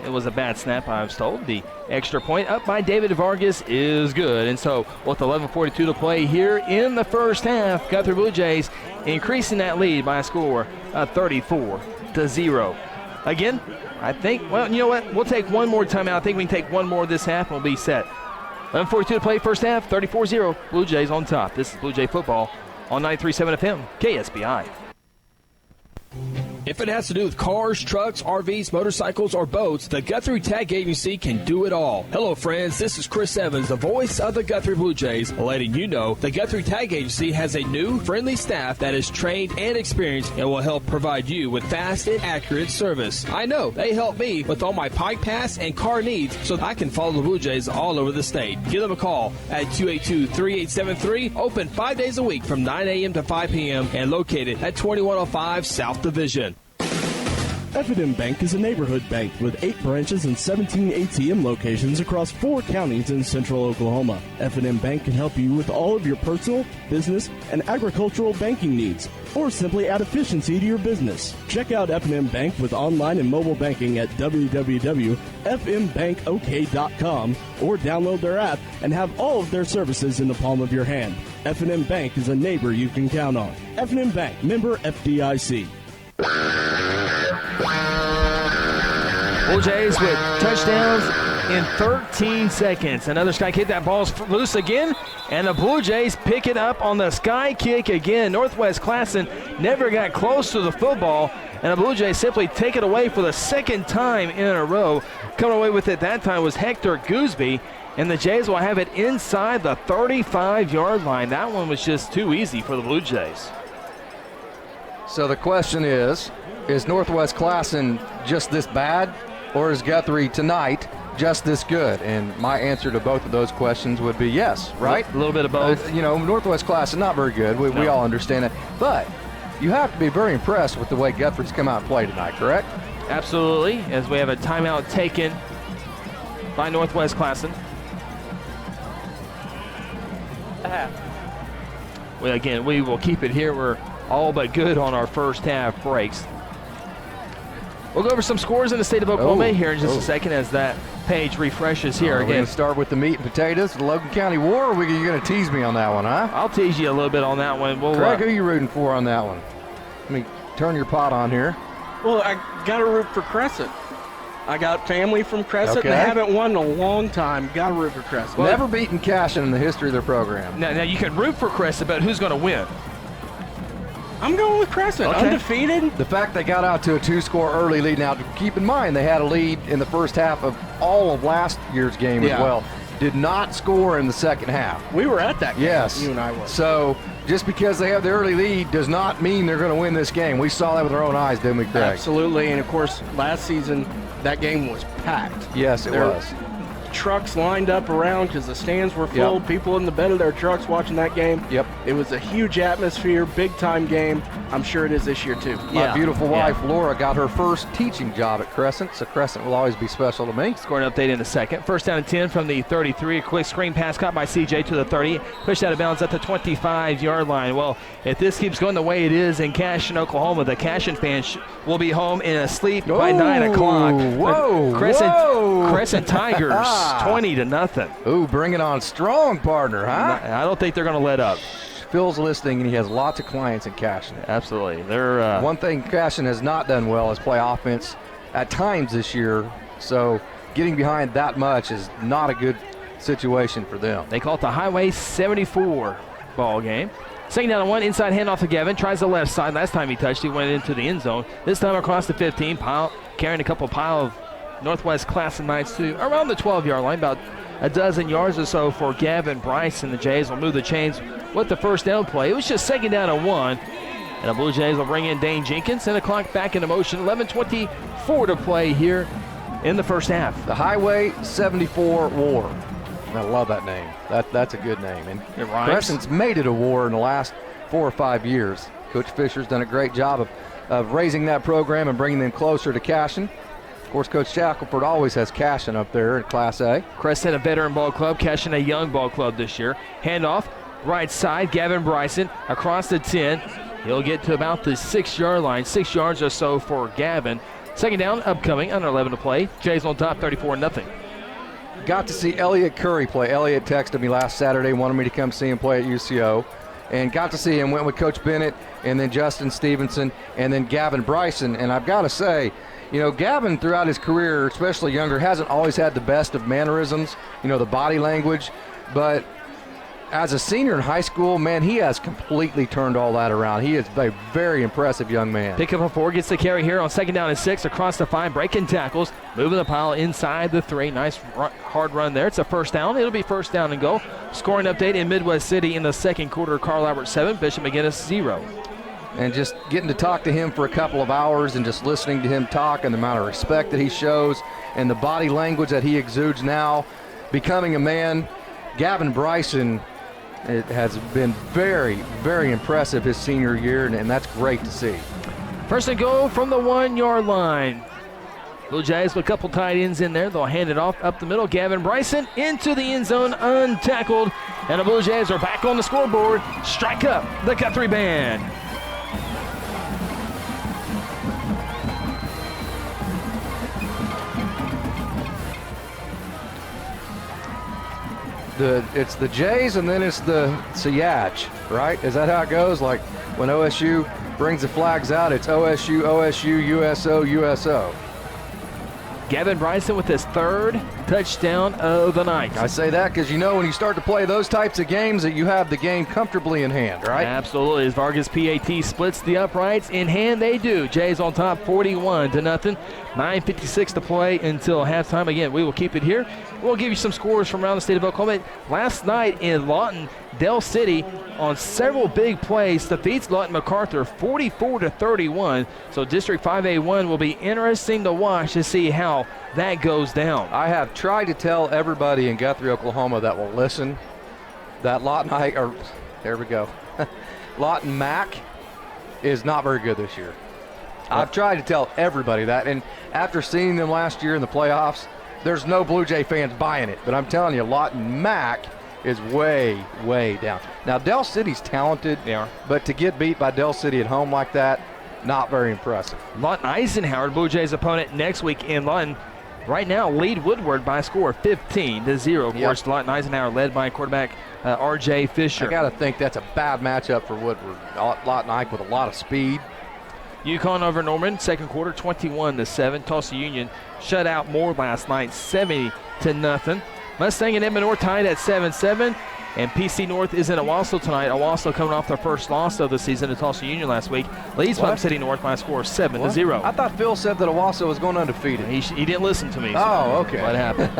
it was a bad snap, I was told. The extra point up by David Vargas is good. And so with 11:42 to play here in the first half, Guthrie Blue Jays increasing that lead by a score of 34-0. Again, I think, well, you know what? We'll take one more timeout. I think we can take one more this half and we'll be set. 11:42 to play, first half, 34-0. Blue Jays on top. This is Blue Jay football on 93.7 FM, KSBI. If it has to do with cars, trucks, RVs, motorcycles, or boats, the Guthrie Tag Agency can do it all. Hello, friends. This is Chris Evans, the voice of the Guthrie Blue Jays, letting you know the Guthrie Tag Agency has a new, friendly staff that is trained and experienced and will help provide you with fast and accurate service. I know they help me with all my Pike Pass and car needs so I can follow the Blue Jays all over the state. Give them a call at 282-3873, open 5 days a week from 9 a.m. to 5 p.m. and located at 2105 South Division. F&M Bank is a neighborhood bank with 8 branches and 17 ATM locations across 4 counties in central Oklahoma. F&M Bank can help you with all of your personal, business, and agricultural banking needs, or simply add efficiency to your business. Check out F&M Bank with online and mobile banking at www.fmbankok.com or download their app and have all of their services in the palm of your hand. F&M Bank is a neighbor you can count on. F&M Bank, member FDIC. Blue Jays with touchdowns in 13 seconds. Another sky kick. That ball's loose again, and the Blue Jays pick it up on the sky kick again. Northwest Classen never got close to the football, and the Blue Jays simply take it away for the second time in a row. Coming away with it that time was Hector Gooseby, and the Jays will have it inside the 35-yard line. That one was just too easy for the Blue Jays. So the question is Northwest Classen just this bad, or is Guthrie tonight just this good? And my answer to both of those questions would be yes, right? A little bit of both. Northwest Classen not very good. We all understand it. But you have to be very impressed with the way Guthrie's come out and played tonight, correct? Absolutely, as we have a timeout taken by Northwest Classen. Well, again, we will keep it here. We're all but good on our first half breaks. We'll go over some scores in the state of Oklahoma here in just a second as that page refreshes here. We're going to start with the meat and potatoes, the Logan County War, or are you going to tease me on that one, huh? I'll tease you a little bit on that one. Craig, who are you rooting for on that one? Let me turn your pot on here. Well, I got to root for Crescent. I got family from Crescent. Okay. They haven't won in a long time. Got to root for Crescent. Never beaten Cashin in the history of their program. Now you can root for Crescent, but who's going to win? I'm going with Crescent. Okay. Undefeated. The fact they got out to a 2-score early lead. Now, keep in mind, they had a lead in the first half of all of last year's game as well. Did not score in the second half. We were at that game. Yes. You and I were. So, just because they have the early lead does not mean they're going to win this game. We saw that with our own eyes, didn't we, Craig? Absolutely. And, of course, last season, that game was packed. Yes, it was. Trucks lined up around because the stands were full. Yep. People in the bed of their trucks watching that game. Yep. It was a huge atmosphere, big-time game. I'm sure it is this year, too. My beautiful wife, Laura, got her first teaching job at Crescent, so Crescent will always be special to me. Scoring update in a second. First down and 10 from the 33. A quick screen pass caught by CJ to the 30. Pushed out of bounds at the 25-yard line. Well, if this keeps going the way it is in Cashin, Oklahoma, the Cashin fans will be home and asleep by 9 o'clock. Crescent Tigers, 20-0. Ooh, bring it on strong, partner, huh? I don't think they're going to let up. Phil's listening, and he has lots of clients in Cashin. Absolutely. They're one thing Cashin has not done well is play offense at times this year, so getting behind that much is not a good situation for them. They call it the Highway 74 ball game. Second down and 1, inside handoff to Gavin. Tries the left side. Last time he touched, he went into the end zone. This time across the 15, carrying a couple pile of Northwest Classen Knights to around the 12-yard line, about a dozen yards or so for Gavin Bryce, and the Jays will move the chains with the first down play. It was just second down and 1, and the Blue Jays will bring in Dane Jenkins, and the clock back into motion. 11:24 to play here in the first half. The Highway 74 War. I love that name. That's a good name. And it rhymes. Crescent's made it a war in the last 4 or 5 years. Coach Fisher's done a great job of raising that program and bringing them closer to Cashin. Of course, Coach Shackelford always has Cashin up there in Class A. Crescent, a veteran ball club. Cashin, a young ball club this year. Handoff, right side, Gavin Bryson across the 10. He'll get to about the 6-yard line, 6 yards or so for Gavin. Second down, upcoming, under 11 to play. Jays on top, 34-0. Got to see Elliot Curry play. Elliot texted me last Saturday, wanted me to come see him play at UCO. and got to see him. Went with Coach Bennett and then Justin Stevenson and then Gavin Bryson. And I've got to say, Gavin throughout his career, especially younger, hasn't always had the best of mannerisms, the body language. But as a senior in high school, man, he has completely turned all that around. He is a very impressive young man. Pick up a 4, gets the carry here on 2nd down and 6 across the 5, breaking tackles, moving the pile inside the 3. Nice hard run there. It's a first down. It'll be first down and goal. Scoring update in Midwest City in the second quarter. Carl Albert 7, Bishop McGinnis 0. And just getting to talk to him for a couple of hours and just listening to him talk and the amount of respect that he shows and the body language that he exudes now, becoming a man. Gavin Bryson, it has been very, very impressive his senior year, and that's great to see. First and goal from the 1-yard line. Blue Jays with a couple tight ends in there. They'll hand it off up the middle. Gavin Bryson into the end zone untackled. And the Blue Jays are back on the scoreboard. Strike up the Guthrie Band. It's the Jays and then it's the Sayach, right? Is that how it goes? Like when OSU brings the flags out, it's OSU, OSU, USO, USO. Gavin Bryson with his 3rd touchdown of the night. I say that because when you start to play those types of games that you have the game comfortably in hand, right? Absolutely. As Vargas PAT splits the uprights in hand, they do. Jays on top 41-0. 9:56 to play until halftime. Again, we will keep it here. We'll give you some scores from around the state of Oklahoma. Last night in Lawton, Dell City on several big plays defeats Lawton MacArthur 44-31. So District 5A1 will be interesting to watch to see how that goes down. I have tried to tell everybody in Guthrie, Oklahoma that will listen that Lawton Lawton Mac is not very good this year. I've tried to tell everybody that, and after seeing them last year in the playoffs, there's no Blue Jay fans buying it. But I'm telling you, Lawton Mac is way, way down. Now, Dell City's talented, but to get beat by Dell City at home like that, not very impressive. Lawton Eisenhower, Blue Jays opponent next week in Lawton, right now lead Woodward by a score of 15-0. Of course, Lawton Eisenhower led by quarterback R.J. Fisher. I got to think that's a bad matchup for Woodward. Lawton Ike with a lot of speed. UConn over Norman, second quarter, 21-7. Tulsa Union shut out Moore last night, 70-0. Mustang and Edmond North tied at 7-7. And PC North is in Owasso tonight. Owasso coming off their first loss of the season to Tulsa Union last week. Leads Plum City North by a score of 7-0. I thought Phil said that Owasso was going undefeated. He didn't listen to me. So oh, okay. What happened?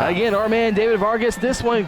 Again, our man David Vargas, this one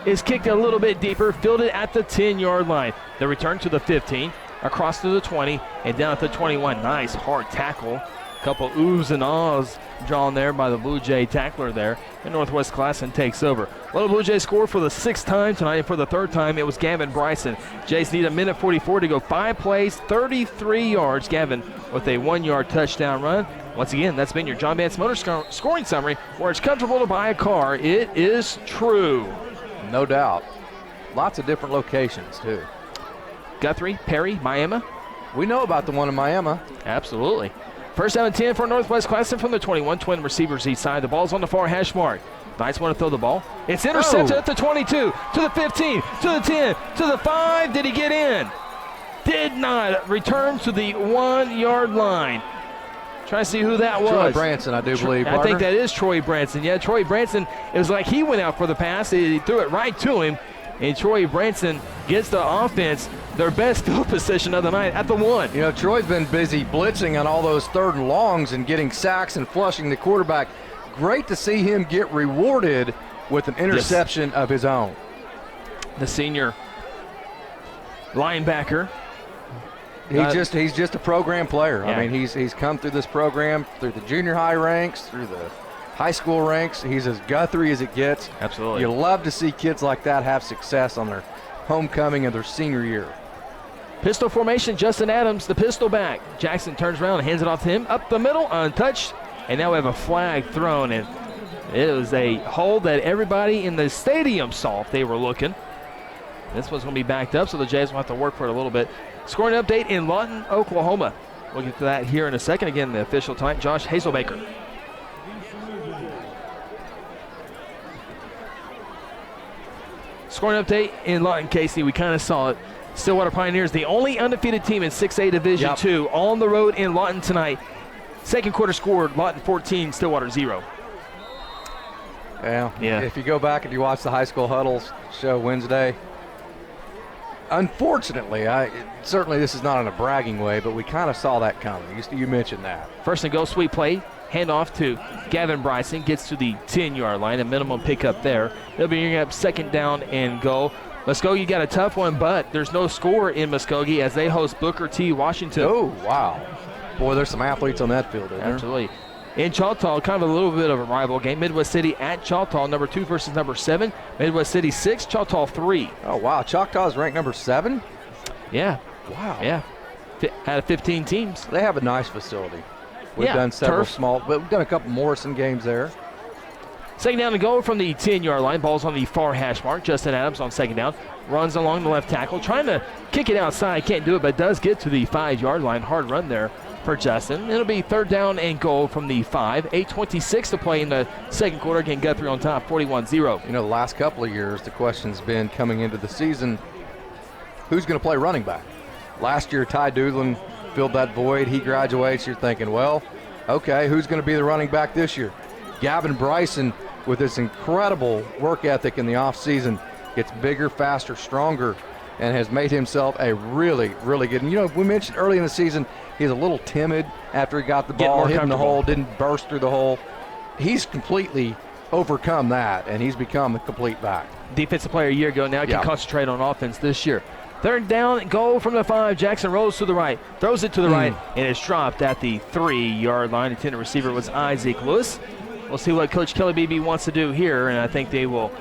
is kicked a little bit deeper, fielded at the 10-yard line. The return to the 15, across to the 20, and down at the 21. Nice hard tackle. Couple oohs and ahs drawn there by the Blue Jay tackler there. And Northwest Classen takes over. Little Blue Jay score for the 6th time tonight, and for the 3rd time it was Gavin Bryson. Jays need a minute 44 to go. 5 plays, 33 yards. Gavin with a 1-yard touchdown run. Once again, that's been your John Vance Motor scoring summary, where it's comfortable to buy a car. It is true. No doubt. Lots of different locations, too. Guthrie, Perry, Miami. We know about the one in Miami. Absolutely. First down and 10 for Northwest Classen from the 21. Twin receivers each side. The ball's on the far hash mark. Nice one to throw the ball. It's intercepted at the 22, to the 15, to the 10, to the 5. Did he get in? Did not. Return to the 1-yard line. Trying to see who that was. Troy Branson, I do believe. I think that is Troy Branson. Yeah, Troy Branson, it was like he went out for the pass. He threw it right to him. And Troy Branson gets the offense their best field position of the night at the 1. Troy's been busy blitzing on all those 3rd and longs and getting sacks and flushing the quarterback. Great to see him get rewarded with an interception of his own. The senior linebacker. He's just a program player. Yeah. I mean, he's come through this program, through the junior high ranks, through the high school ranks. He's as Guthrie as it gets. Absolutely. You love to see kids like that have success on their homecoming of their senior year. Pistol formation, Justin Adams, the pistol back. Jackson turns around and hands it off to him. Up the middle, untouched. And now we have a flag thrown. And it was a hold that everybody in the stadium saw if they were looking. This one's going to be backed up, so the Jays will have to work for it a little bit. Scoring update in Lawton, Oklahoma. We'll get to that here in a second. Again, the official tonight, Josh Hazelbaker. Scoring update in Lawton, Casey. We kind of saw it. Stillwater Pioneers, the only undefeated team in 6A Division II, on the road in Lawton tonight. Second quarter scored, Lawton 14, Stillwater 0. Yeah. Yeah. If you go back and you watch the high school huddles show Wednesday, unfortunately, certainly this is not in a bragging way, but we kind of saw that coming. You mentioned that. First and goal, sweep play. Handoff to Gavin Bryson. Gets to the 10-yard line. A minimum pickup there. They'll be bringing up second down and goal. Muskogee got a tough one, but there's no score in Muskogee as they host Booker T. Washington. Oh, wow. Boy, there's some athletes on that field. Absolutely. In Choctaw, kind of a little bit of a rival game. Midwest City at Choctaw, number 2 versus number 7. Midwest City 6, Choctaw 3. Oh, wow. Choctaw is ranked number 7? Yeah. Wow. Yeah. Out of 15 teams. They have a nice facility. We've done several small, but we've done a couple Morrison games there. Second down to go from the 10-yard line. Ball's on the far hash mark. Justin Adams on second down. Runs along the left tackle. Trying to kick it outside. Can't do it, but does get to the 5-yard line. Hard run there for Justin. It'll be third down and goal from the 5. 8:26 to play in the second quarter. Again, Guthrie on top, 41-0. You know, the last couple of years, the question's been coming into the season, who's going to play running back? Last year, Ty Doodlin filled that void. He graduates. You're thinking, well, okay, who's going to be the running back this year? Gavin Bryson, with this incredible work ethic in the offseason, gets bigger, faster, stronger, and has made himself a really, really good. And, you know, we mentioned early in the season, he's a little timid after he got the ball, hit in the hole, didn't burst through the hole. He's completely overcome that, and he's become a complete back. Defensive player a year ago, now can concentrate on offense this year. Third down, goal from the 5. Jackson rolls to the right, throws it to the right, and it's dropped at the 3-yard line. Intended receiver was Isaac Lewis. We'll see what Coach Kelly Beebe wants to do here, and I think they will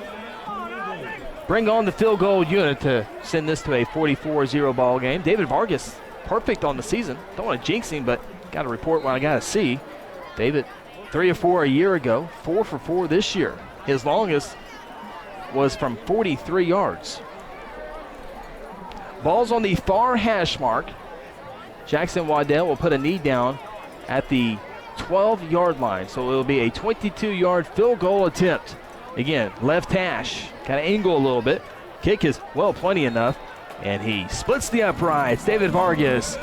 bring on the field goal unit to send this to a 44-0 ball game. David Vargas, perfect on the season. Don't want to jinx him, but got to report what I got to see. David, 3 of 4 a year ago, 4 for 4 this year. His longest was from 43 yards. Ball's on the far hash mark. Jackson Waddell will put a knee down at the 12-yard line, so it will be a 22-yard field goal attempt. Again, left hash, kind of angle a little bit. Kick is, well, plenty enough, and he splits the uprights. David Vargas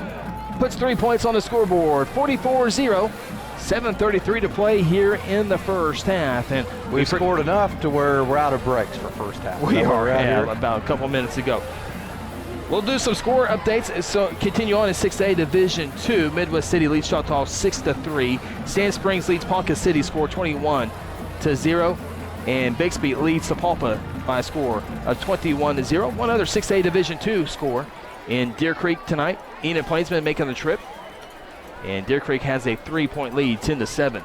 puts 3 points on the scoreboard, 44-0. 7:33 to play here in the first half, and we've scored enough to where we're out of breaks for first half. We are about a couple minutes ago. We'll do some score updates. So continue on in 6A Division II. Midwest City leads Choctaw 6-3. Sand Springs leads Ponca City, score 21-0. And Bixby leads Sapulpa by a score of 21-0. One other 6A Division II score in Deer Creek tonight. Enid Plainsman making the trip. And Deer Creek has a 3-point lead, 10-7.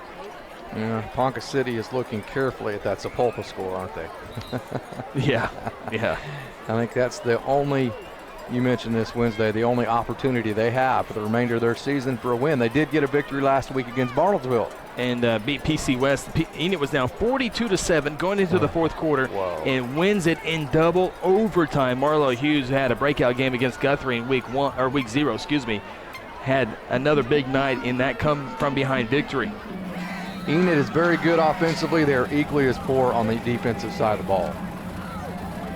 Yeah, Ponca City is looking carefully at that Sapulpa score, aren't they? Yeah. I think that's the only, you mentioned this Wednesday, the only opportunity they have for the remainder of their season for a win. They did get a victory last week against Barnoldsville. And beat PC West. Enid was now 42-7 going into the fourth quarter. And wins it in double overtime. Marlo Hughes had a breakout game against Guthrie in week 0, had another big night in that come from behind victory. Enid is very good offensively. They're equally as poor on the defensive side of the ball.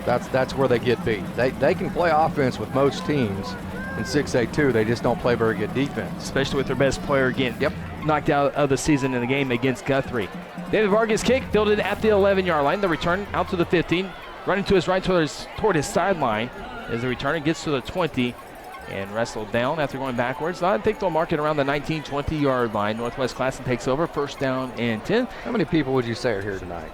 That's where they get beat. They can play offense with most teams in 6A2. They just don't play very good defense. Especially with their best player getting knocked out of the season in the game against Guthrie. David Vargas kick fielded at the 11-yard line. The return out to the 15. Running to his right toward his sideline as the returner gets to the 20 and wrestled down after going backwards. I think they'll mark it around the 19-20-yard line. Northwest Classen takes over, first down and 10. How many people would you say are here tonight?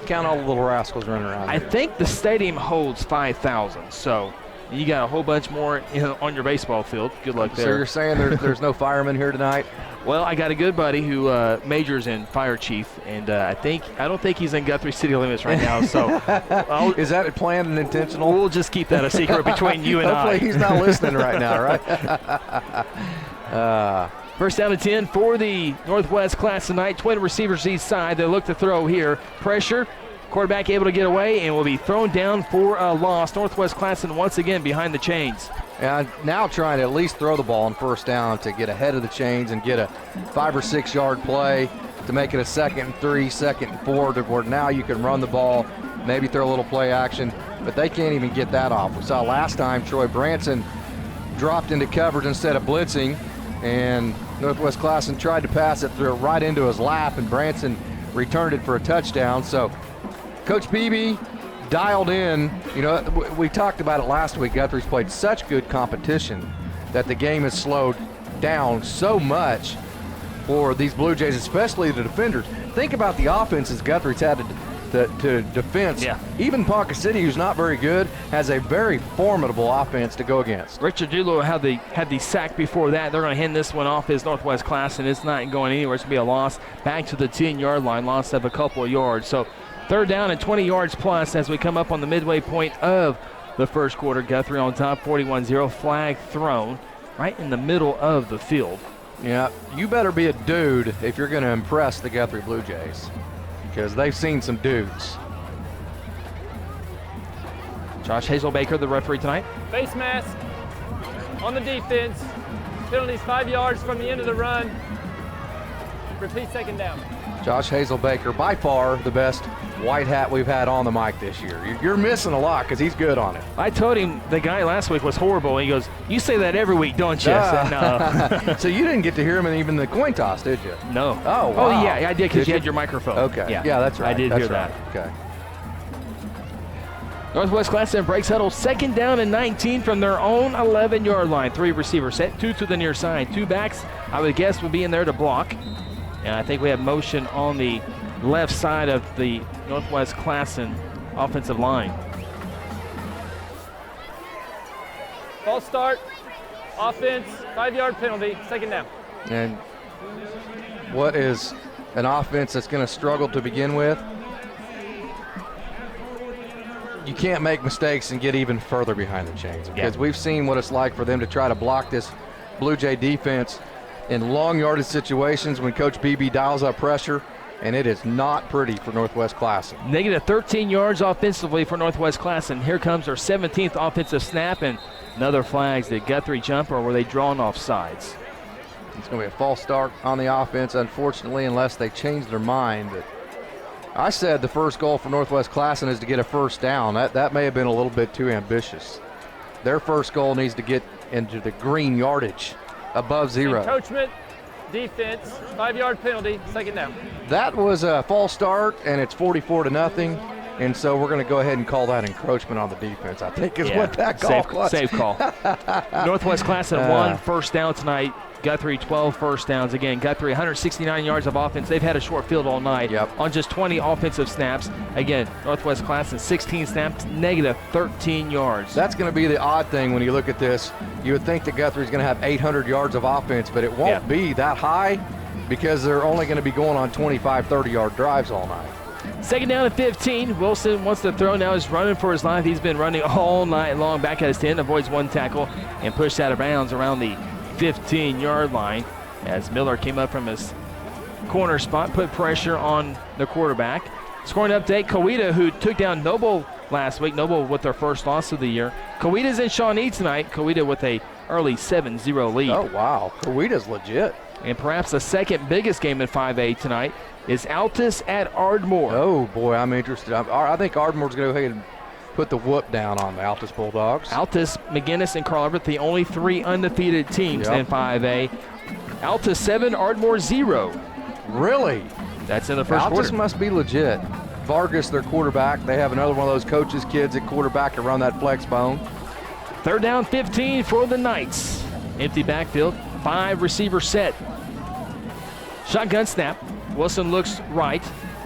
Count all the little rascals running around I think the stadium holds 5,000, so you got a whole bunch more on your baseball field. Good luck there. So you're saying there's no firemen here tonight? Well, I got a good buddy who majors in fire chief, and I don't think he's in Guthrie city limits right now. So, is that planned and intentional? We'll just keep that a secret between you and Hopefully he's not listening right now, right? First down and 10 for the Northwest class tonight. Twin receivers each side. They look to throw here. Pressure. Quarterback able to get away and will be thrown down for a loss. Northwest Classen once again behind the chains. And now trying to at least throw the ball on first down to get ahead of the chains and get a 5 or 6 yard play to make it a 2nd and 3, 2nd and 4, to where now you can run the ball maybe throw a little play action, but they can't even get that off. We saw last time Troy Branson dropped into coverage instead of blitzing, and Northwest Classen tried to pass it, threw it right into his lap, and Branson returned it for a touchdown. So Coach Beebe dialed in. You know, we talked about it last week. Guthrie's played such good competition that the game has slowed down so much for these Blue Jays, especially the defenders. Think about the offenses Guthrie's had to defense. Yeah. Even Ponca City, who's not very good, has a very formidable offense to go against. Richard Dulo had the sack before that. They're going to hand this one off as Northwest Classen. It's not going anywhere. It's going to be a loss back to the 10-yard line, loss of a couple of yards. So third down and 20 yards plus as we come up on the midway point of the first quarter. Guthrie on top, 41-0. Flag thrown right in the middle of the field. Yeah, you better be a dude if you're going to impress the Guthrie Blue Jays, because they've seen some dudes. Josh Hazelbaker, the referee tonight. Face mask on the defense. Penalties 5 yards from the end of the run. Repeat second down. Josh Hazelbaker, by far the best white hat we've had on the mic this year. You're missing a lot because he's good on it. I told him the guy last week was horrible. He goes, "You say that every week, don't you?" I said, no. So you didn't get to hear him in even the coin toss, did you? No. Oh, wow. Oh, yeah, I did because you had your microphone. Okay. Yeah, that's right. I did hear that. Okay. Northwest Classen breaks huddle, second down and 19 from their own 11-yard line. 3 receivers set, 2 to the near side. 2 backs, I would guess, would be in there to block. And I think we have motion on the left side of the Northwest Classen offensive line. False start, offense, 5-yard penalty, second down. And what is an offense that's going to struggle to begin with? You can't make mistakes and get even further behind the chains, because we've seen what it's like for them to try to block this Blue Jay defense in long yardage situations when Coach Beebe dials up pressure, and it is not pretty for Northwest Classen. Negative 13 yards offensively for Northwest Classen. Here comes their 17th offensive snap, and another flags. The Guthrie jumper, were they drawn off sides? It's going to be a false start on the offense, unfortunately, unless they change their mind. But I said the first goal for Northwest Classen is to get a first down. That may have been a little bit too ambitious. Their first goal needs to get into the green yardage above 0. Encroachment, defense, 5-yard penalty, second down. That was a false start, and it's 44-0. And so we're going to go ahead and call that encroachment on the defense, I think, is what that call was. Safe call. Northwest Classen 1 first down tonight. Guthrie 12 first downs. Again, Guthrie 169 yards of offense. They've had a short field all night on just 20 offensive snaps. Again, Northwest Classen 16 snaps, negative 13 yards. That's going to be the odd thing when you look at this. You would think that Guthrie's going to have 800 yards of offense, but it won't be that high because they're only going to be going on 25, 30-yard drives all night. Second down and 15. Wilson wants to throw now. He's running for his life. He's been running all night long. Back at his 10, avoids one tackle and pushed out of bounds around the 15-yard line as Miller came up from his corner spot, put pressure on the quarterback. Scoring update, Coweta, who took down Noble last week. Noble with their first loss of the year. Coweta's in Shawnee tonight. Coweta with a early 7-0 lead. Oh, wow. Coweta's legit. And perhaps the second biggest game in 5A tonight is Altus at Ardmore. Oh, boy, I'm interested. I think Ardmore's going to go ahead and put the whoop down on the Altus Bulldogs. Altus, McGinnis, and Carl Everett, the only 3 undefeated teams in 5A. Altus 7, Ardmore 0. Really? That's in the first Altus quarter. must be legit. Vargas, their quarterback. They have another one of those coaches' kids at quarterback around that flex bone. Third down, 15 for the Knights. Empty backfield, 5 receivers set. Shotgun snap. Wilson looks right,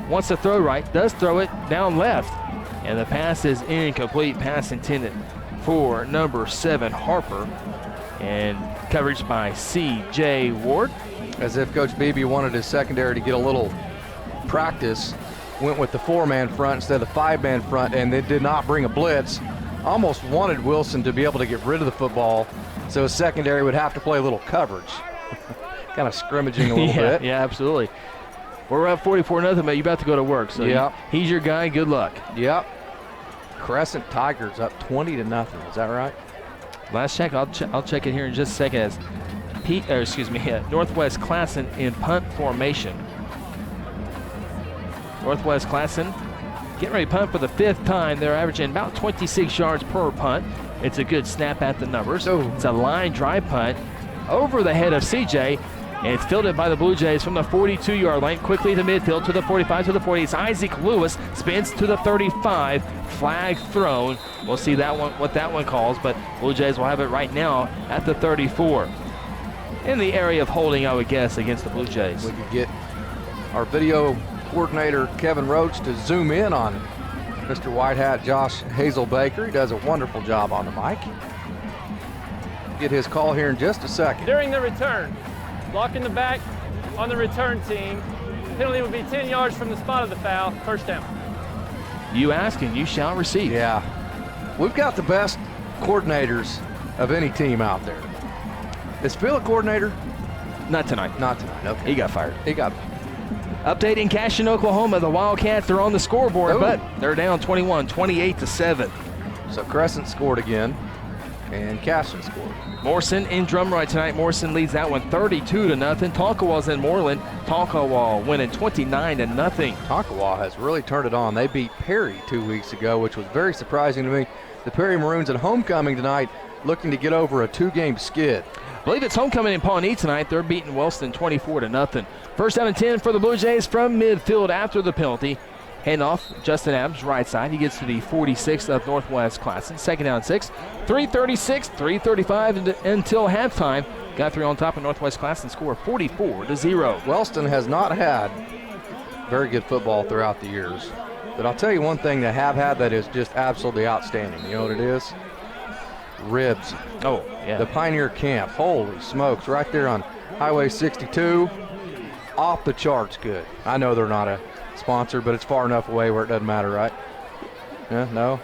wants to throw right, does throw it down left. And the pass is incomplete. Pass intended for number 7, Harper. And coverage by C.J. Ward. As if Coach Beebe wanted his secondary to get a little practice, went with the 4-man front instead of the 5-man front, and they did not bring a blitz. Almost wanted Wilson to be able to get rid of the football, so his secondary would have to play a little coverage. Kind of scrimmaging a little bit. Yeah, absolutely. We're up 44-0, but you're about to go to work. So he's your guy. Good luck. Yep. Crescent Tigers up 20-0. Is that right? Last check. I'll check it here in just a second. As Northwest Classen in punt formation. Northwest Classen getting ready to punt for the 5th time. They're averaging about 26 yards per punt. It's a good snap at the numbers. It's a line drive punt over the head of CJ. And it's fielded by the Blue Jays from the 42-yard line, quickly to midfield, to the 45, to the 40. It's Isaac Lewis, spins to the 35, flag thrown. We'll see that one, what that one calls, but Blue Jays will have it right now at the 34. In the area of holding, I would guess, against the Blue Jays. We could get our video coordinator, Kevin Roach, to zoom in on Mr. White Hat Josh Hazelbaker. He does a wonderful job on the mic. Get his call here in just a second. During the return, blocking the back on the return team. Penalty would be 10 yards from the spot of the foul. First down. You ask and you shall receive. Yeah. We've got the best coordinators of any team out there. Is Phil a coordinator? Not tonight. Not tonight. Okay. He got fired. He got Update in Cashin, Oklahoma. The Wildcats are on the scoreboard, but they're down 21, 28-7. So Crescent scored again, and Cashin scored. Morrison in Drumroy tonight. Morrison leads that one 32-0. Tonkawa's in Moreland. Tonkawa winning 29-0. Tonkawa has really turned it on. They beat Perry 2 weeks ago, which was very surprising to me. The Perry Maroons at homecoming tonight, looking to get over a 2-game skid. I believe it's homecoming in Pawnee tonight. They're beating Wellston 24-0. First down and 10 for the Blue Jays from midfield after the penalty. Handoff, Justin Adams, right side. He gets to the 46 of Northwest Classen. Second down 6. 3:36, 3:35 until halftime. Guthrie on top of Northwest Classen, score 44-0. Wellston has not had very good football throughout the years. But I'll tell you one thing they have had that is just absolutely outstanding. You know what it is? Ribs. Oh, yeah. The Pioneer Camp. Holy smokes. Right there on Highway 62. Off the charts good. I know they're not a sponsor, but it's far enough away where it doesn't matter, right? Yeah, no?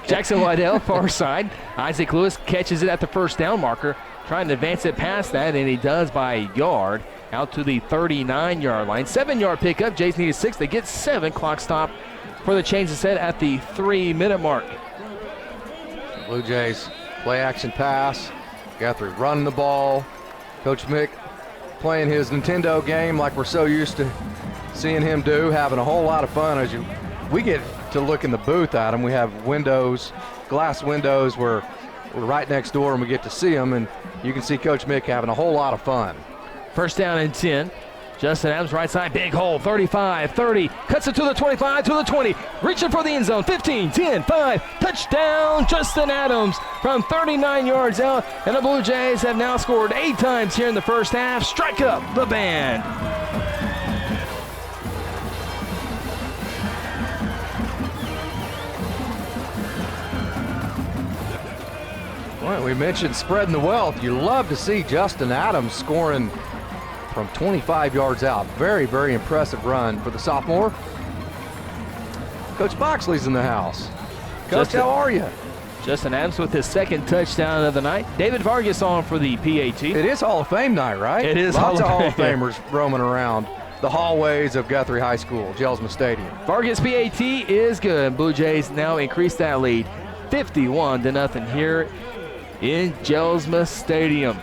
Jackson Waddell, far side. Isaac Lewis catches it at the first down marker, trying to advance it past that, and he does by a yard out to the 39-yard line. 7-yard pickup. Jays needed 6. They get 7. Clock stop for the change of set at the 3-minute mark. Blue Jays play action pass. Guthrie running the ball. Coach Mick playing his Nintendo game like we're so used to seeing him do, having a whole lot of fun. As we get to look in the booth at him, we have windows, glass windows where we're right next door and we get to see them, and you can see Coach Mick having a whole lot of fun. First down and 10. Justin Adams, right side, big hole, 35, 30, cuts it to the 25, to the 20, reaching for the end zone, 15, 10, 5, touchdown, Justin Adams from 39 yards out, and the Blue Jays have now scored 8 times here in the first half. Strike up the band. Well, we mentioned spreading the wealth. You love to see Justin Adams scoring from 25 yards out. Very, very impressive run for the sophomore. Coach Boxley's in the house. Coach, how are you? Justin Adams with his second touchdown of the night. David Vargas on for the PAT. It is Hall of Fame night, right? It is. Lots of Hall of Famers roaming around the hallways of Guthrie High School, Jelsma Stadium. Vargas PAT is good. Blue Jays now increase that lead 51-0 here in Jelsma Stadium.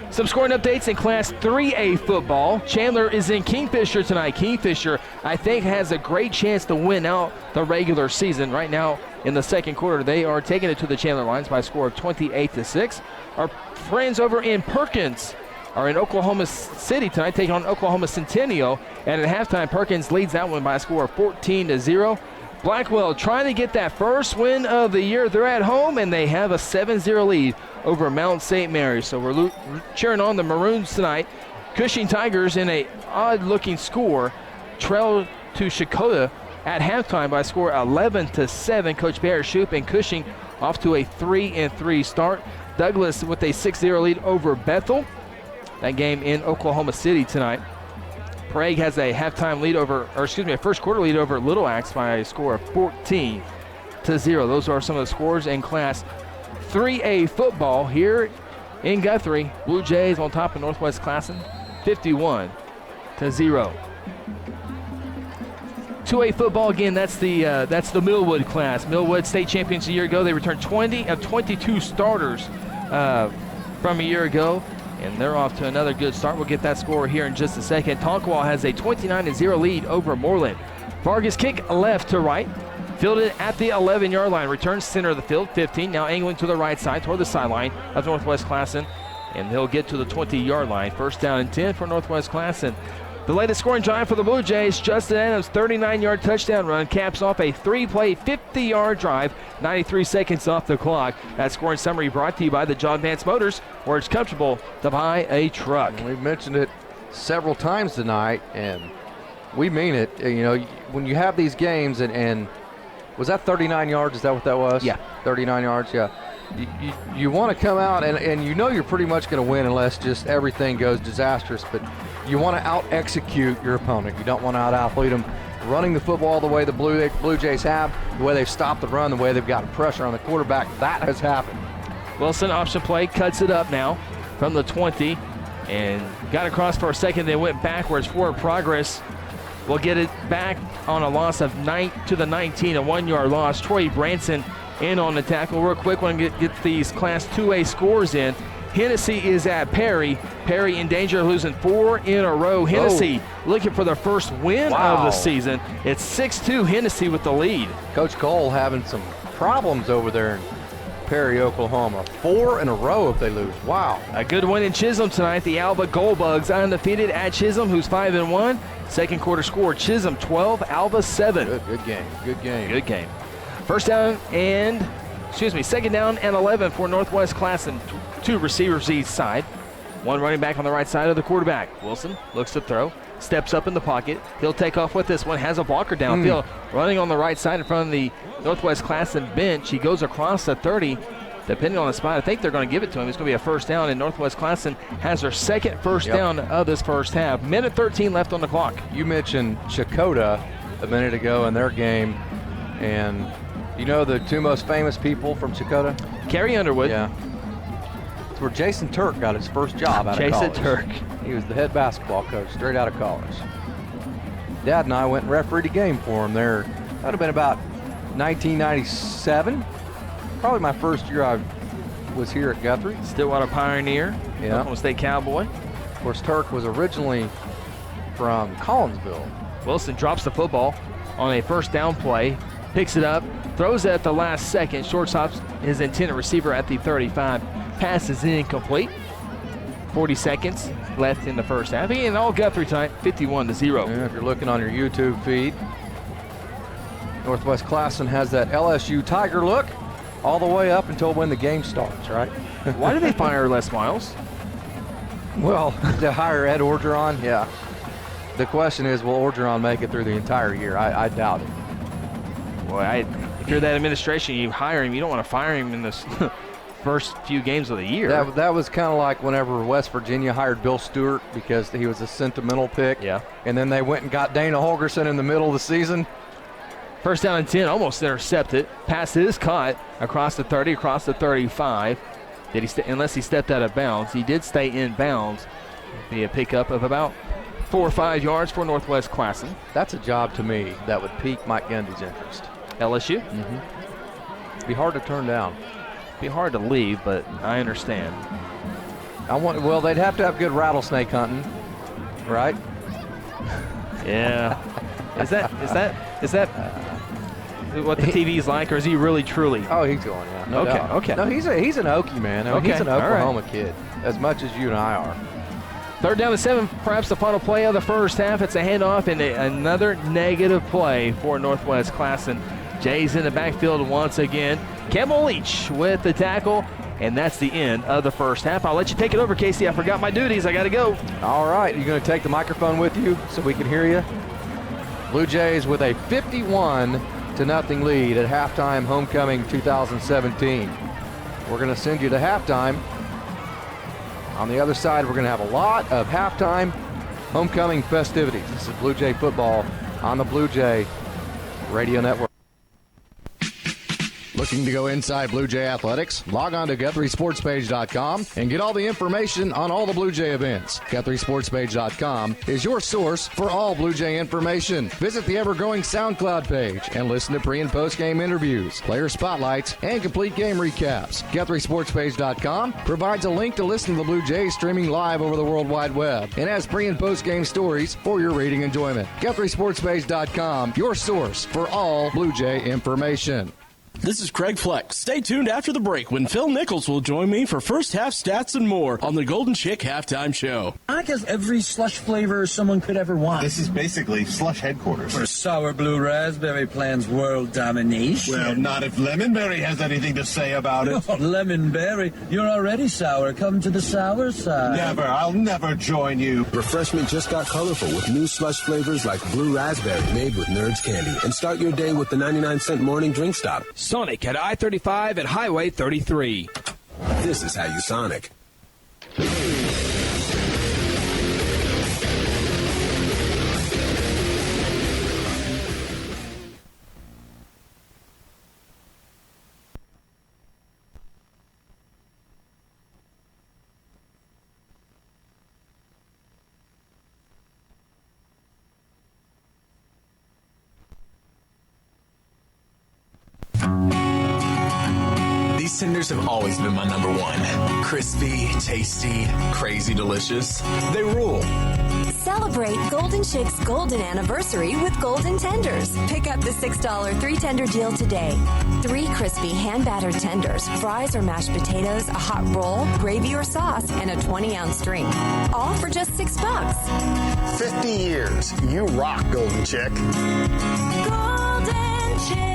Some scoring updates in Class 3A football. Chandler is in Kingfisher tonight. Kingfisher, I think, has a great chance to win out the regular season. Right now, in the second quarter, they are taking it to the Chandler Lions by a score of 28-6. Our friends over in Perkins are in Oklahoma City tonight, taking on Oklahoma Centennial. And at halftime, Perkins leads that one by a score of 14-0. Blackwell trying to get that first win of the year. They're at home, and they have a 7-0 lead over Mount St. Mary. So we're cheering on the Maroons tonight. Cushing Tigers in a odd-looking score trail to Shakota at halftime by a score 11-7. Coach Parachute and Cushing off to a 3-3 start. Douglas with a 6-0 lead over Bethel. That game in Oklahoma City tonight. Prague has a halftime lead a first quarter lead over Little Axe by a score of 14-0. Those are some of the scores in Class 3A football here in Guthrie. Blue Jays on top of Northwest Classen, 51-0. 2A football again. That's the Millwood class. Millwood state champions a year ago. They returned 20 of 22 starters from a year ago. And they're off to another good start. We'll get that score here in just a second. Tonkawa has a 29-0 lead over Moreland. Vargas kick left to right. Fielded at the 11-yard line. Returns center of the field, 15. Now angling to the right side toward the sideline of Northwest Classen. And he'll get to the 20-yard line. First down and 10 for Northwest Classen. The latest scoring drive for the Blue Jays, Justin Adams' 39-yard touchdown run caps off a 3-play, 50-yard drive, 93 seconds off the clock. That scoring summary brought to you by the John Vance Motors, where it's comfortable to buy a truck. And we've mentioned it several times tonight, and we mean it. You know, when you have these games, and was that 39 yards? Is that what that was? Yeah. 39 yards, yeah. You want to come out, and you know you're pretty much going to win unless just everything goes disastrous, but you want to out-execute your opponent. You don't want to out-athlete them. Running the football the way the Blue Jays have, the way they've stopped the run, the way they've gotten pressure on the quarterback, that has happened. Wilson option play, cuts it up now from the 20 and got across for a second, then went backwards. Forward progress will get it back on a loss of 9 to the 19, a 1-yard loss. Troy Branson in on the tackle. Real quick, want to get these Class 2A scores in. Hennessy is at Perry. Perry in danger of losing 4 in a row. Hennessy looking for their first win of the season. It's 6-2 Hennessy with the lead. Coach Cole having some problems over there in Perry, Oklahoma. 4 in a row if they lose. Wow. A good win in Chisholm tonight. The Alba Goldbugs undefeated at Chisholm, who's 5-1. Second quarter score, Chisholm 12, Alba 7. Good game. Good game. Good game. Second down and 11 for Northwest Classen. 2 receivers each side. 1 running back on the right side of the quarterback. Wilson looks to throw, steps up in the pocket. He'll take off with this one, has a blocker downfield. Running on the right side in front of the Northwest Classen bench. He goes across the 30. Depending on the spot, I think they're going to give it to him. It's going to be a first down, and Northwest Classen has their second first down of this first half. Minute 13 left on the clock. You mentioned Chakotah a minute ago in their game, and you know the 2 most famous people from Chakotah? Carrie Underwood. Yeah. It's where Jason Turk got his first job out of college. Jason Turk. He was the head basketball coach straight out of college. Dad and I went and refereed a game for him there. That would have been about 1997. Probably my first year I was here at Guthrie. Stillwater Pioneer, Oklahoma State Cowboy. Of course, Turk was originally from Collinsville. Wilson drops the football on a first down play, picks it up, throws it at the last second, shortstops his intended receiver at the 35. Pass is incomplete. 40 seconds left in the first half. Again, all Guthrie tonight, 51-0. Yeah, if you're looking on your YouTube feed, Northwest Classen has that LSU Tiger look all the way up until when the game starts, right? Why did they fire Les Miles? Well, to hire Ed Orgeron, yeah. The question is, will Orgeron make it through the entire year? I doubt it. Well, if you're that administration, you hire him. You don't want to fire him in this first few games of the year. That was kind of like whenever West Virginia hired Bill Stewart because he was a sentimental pick. Yeah. And then they went and got Dana Holgerson in the middle of the season. First down and 10, almost intercepted. Pass is caught across the 30, across the 35. Unless he stepped out of bounds. He did stay in bounds. Be a pickup of about 4 or 5 yards for Northwest Classen. That's a job to me that would pique Mike Gundy's interest. LSU? Be hard to turn down. Be hard to leave, but I understand. Well, they'd have to have good rattlesnake hunting, right? Yeah. Is that what the TV's like, or is he really truly? Oh, he's going, yeah. No doubt. Okay. No, he's an Okie man. He's an Oklahoma kid, as much as you and I are. Third down and 7, perhaps the final play of the first half. It's a handoff and another negative play for Northwest Classen. Jay's in the backfield once again. Campbell Leach with the tackle, and that's the end of the first half. I'll let you take it over, Casey. I forgot my duties. I got to go. All right. You're going to take the microphone with you so we can hear you? Blue Jays with a 51-0 lead at halftime, homecoming 2017. We're going to send you to halftime. On the other side, we're going to have a lot of halftime homecoming festivities. This is Blue Jay football on the Blue Jay Radio Network. Looking to go inside Blue Jay Athletics? Log on to GuthrieSportsPage.com and get all the information on all the Blue Jay events. GuthrieSportsPage.com is your source for all Blue Jay information. Visit the ever-growing SoundCloud page and listen to pre- and post-game interviews, player spotlights, and complete game recaps. GuthrieSportsPage.com provides a link to listen to the Blue Jays streaming live over the World Wide Web and has pre- and post-game stories for your reading enjoyment. GuthrieSportsPage.com, your source for all Blue Jay information. This is Craig Fleck. Stay tuned after the break when Phil Nichols will join me for first half stats and more on the Golden Chick Halftime Show. I guess every slush flavor someone could ever want. This is basically slush headquarters. Where sour blue raspberry plans world domination. Well, not if Lemonberry has anything to say about it. Oh, Lemonberry, you're already sour. Come to the sour side. Never. I'll never join you. Refreshment just got colorful with new slush flavors like blue raspberry made with Nerds candy. And start your day with the 99-cent morning drink stop. Sonic at I-35 and Highway 33. This is how you Sonic. These tenders have always been my number one. Crispy, tasty, crazy delicious. They rule. Celebrate Golden Chick's golden anniversary with Golden Tenders. Pick up the $6 3-tender deal today. 3 crispy hand-battered tenders, fries or mashed potatoes, a hot roll, gravy or sauce, and a 20-ounce drink. All for just $6. 50 years. You rock, Golden Chick. Golden Chick.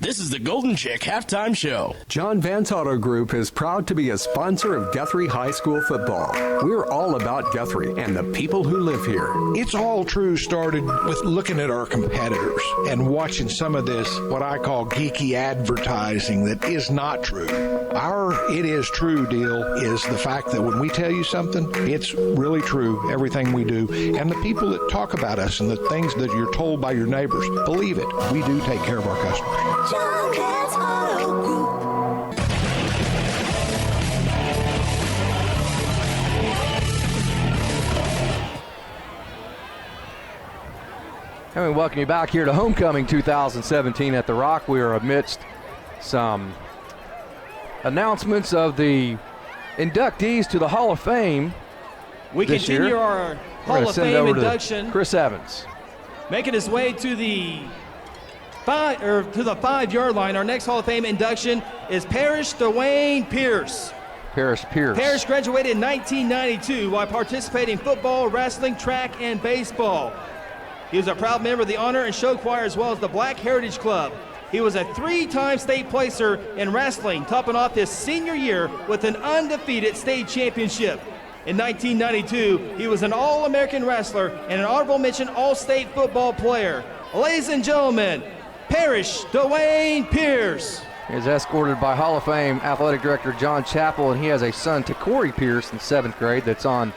This is the Golden Chick Halftime Show. John Vance Auto Group is proud to be a sponsor of Guthrie High School football. We're all about Guthrie and the people who live here. It's all true started with looking at our competitors and watching some of this, what I call geeky advertising that is not true. Our it is true deal is the fact that when we tell you something, it's really true, everything we do. And the people that talk about us and the things that you're told by your neighbors, believe it, we do take care of our customers. John Vance Auto Group. And we welcome you back here to Homecoming 2017 at The Rock. We are amidst some announcements of the inductees to the Hall of Fame. We this continue year. our We're Hall gonna of send it Fame over to induction. Chris Evans. Making his way to the 5-yard line. Our next Hall of Fame induction is Parrish Dwayne Pierce. Parrish graduated in 1992 while participating in football, wrestling, track, and baseball. He was a proud member of the Honor and Show Choir as well as the Black Heritage Club. He was a 3-time state placer in wrestling, topping off his senior year with an undefeated state championship. In 1992, he was an All-American wrestler and an honorable mention All-State football player. Ladies and gentlemen, Parrish Dwayne Pierce. He is escorted by Hall of Fame Athletic Director John Chappell, and he has a son, Takori Pierce, in 7th grade, that's on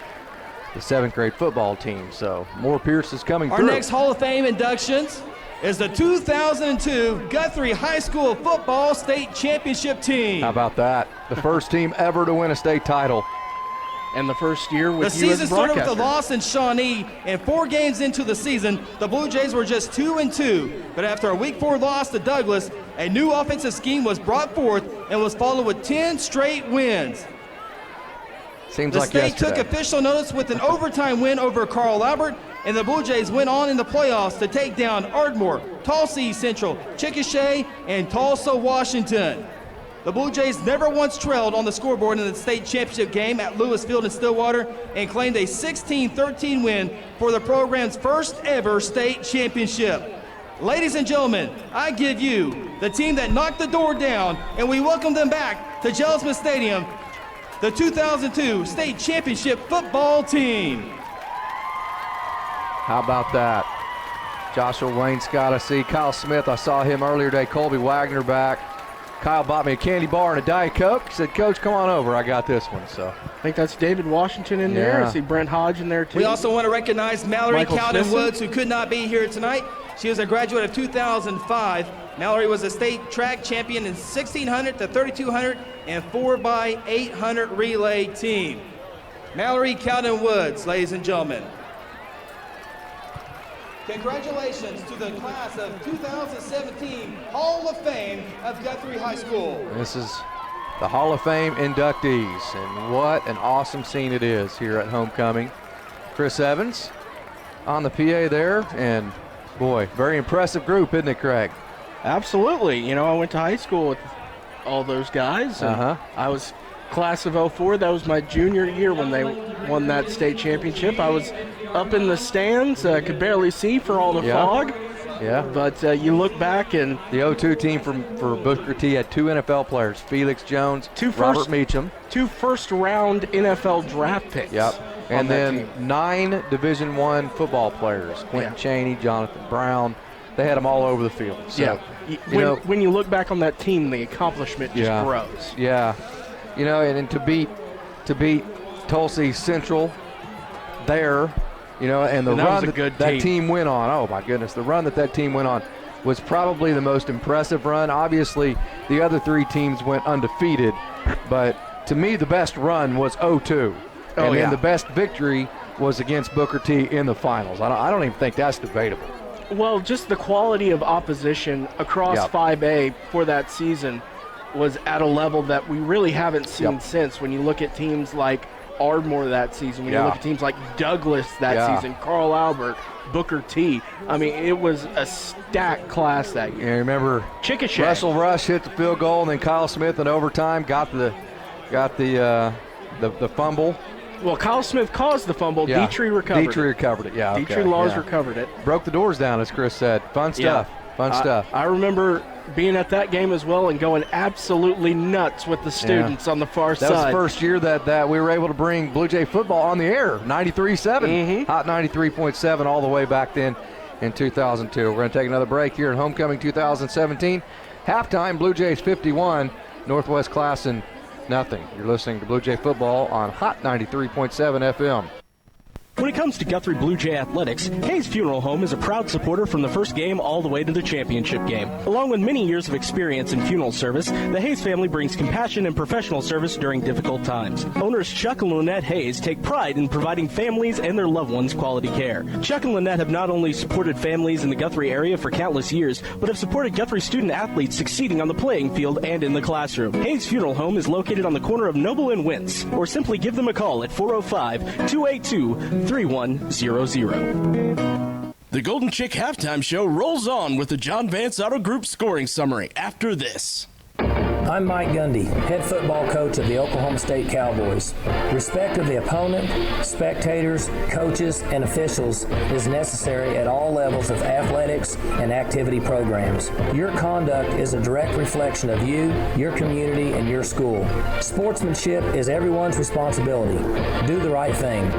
the 7th grade football team. So more Pierces coming through. Our next Hall of Fame inductions is the 2002 Guthrie High School Football State Championship team. How about that? The first team ever to win a state title. And the first year The with you as season a started with broadcaster. a loss in Shawnee, and 4 games into the season, the Blue Jays were just 2-2. But after a Week 4 loss to Douglas, a new offensive scheme was brought forth and was followed with 10 straight wins. Seems The like state took yesterday. official notice with an overtime win over Carl Albert, and the Blue Jays went on in the playoffs to take down Ardmore, Tulsa East Central, Chickasha, and Tulsa, Washington. The Blue Jays never once trailed on the scoreboard in the state championship game at Lewis Field in Stillwater and claimed a 16-13 win for the program's first ever state championship. Ladies and gentlemen, I give you the team that knocked the door down, and we welcome them back to Gelsman Stadium, the 2002 state championship football team. How about that? Joshua Wayne Scott, I see. Kyle Smith, I saw him earlier today. Colby Wagner back. Kyle bought me a candy bar and a Diet Coke. He said, Coach, come on over. I got this one. So I think that's David Washington in there. I see Brent Hodge in there, too. We also want to recognize Mallory Michael Cowden Smithson. Woods, who could not be here tonight. She was a graduate of 2005 Mallory was a state track champion in 1600 to 3200 and 4x800 relay team. Mallory Cowden Woods, ladies and gentlemen. Congratulations to the class of 2017 Hall of Fame of Guthrie High School. This is the Hall of Fame inductees, and what an awesome scene it is here at homecoming. Chris Evans on the PA there, and boy, very impressive group, isn't it, Craig? Absolutely. You know, I went to high school with all those guys. And I was class of 04. That was my junior year when they won that state championship. I was up in the stands, could barely see for all the fog. Yeah. But you look back and the 02 team for Booker T had 2 NFL players, Felix Jones, Robert Meacham. 2 first-round NFL draft picks. Yep. And then 9 Division I football players, Quentin Chaney, Jonathan Brown. They had them all over the field. So, when you look back on that team, the accomplishment just grows. Yeah. You know, and to beat Tulsa Central there, you know, and the run that team went on, oh my goodness, the run that team went on was probably the most impressive run. Obviously, the other 3 teams went undefeated, but to me the best run was 02. And then the best victory was against Booker T in the finals. I don't even think that's debatable. Well, just the quality of opposition across 5A for that season was at a level that we really haven't seen since. When you look at teams like Ardmore that season, when you look at teams like Douglas that season, Carl Albert, Booker T. I mean, it was a stacked class that year. Yeah, remember Chickasha. Russell Rush hit the field goal, and then Kyle Smith in overtime got the fumble. Well, Kyle Smith caused the fumble. Yeah. Dietrich recovered it. Dietrich recovered it, yeah. Dietrich Laws recovered it. Broke the doors down, as Chris said. Fun stuff. Fun stuff. I remember being at that game as well and going absolutely nuts with the students on the far side. That was the first year that we were able to bring Blue Jay football on the air, 93.7. Hot 93.7 all the way back then in 2002. We're going to take another break here in Homecoming 2017. Halftime, Blue Jays 51, Northwest Classen nothing. You're listening to Blue Jay football on Hot 93.7 FM. When it comes to Guthrie Blue Jay athletics, Hayes Funeral Home is a proud supporter from the first game all the way to the championship game. Along with many years of experience in funeral service, the Hayes family brings compassion and professional service during difficult times. Owners Chuck and Lynette Hayes take pride in providing families and their loved ones quality care. Chuck and Lynette have not only supported families in the Guthrie area for countless years, but have supported Guthrie student athletes succeeding on the playing field and in the classroom. Hayes Funeral Home is located on the corner of Noble and Wentz, or simply give them a call at 405-282-3100. The Golden Chick Halftime Show rolls on with the John Vance Auto Group scoring summary after this. I'm Mike Gundy, head football coach of the Oklahoma State Cowboys. Respect of the opponent, spectators, coaches, and officials is necessary at all levels of athletics and activity programs. Your conduct is a direct reflection of you, your community, and your school. Sportsmanship is everyone's responsibility. Do the right thing.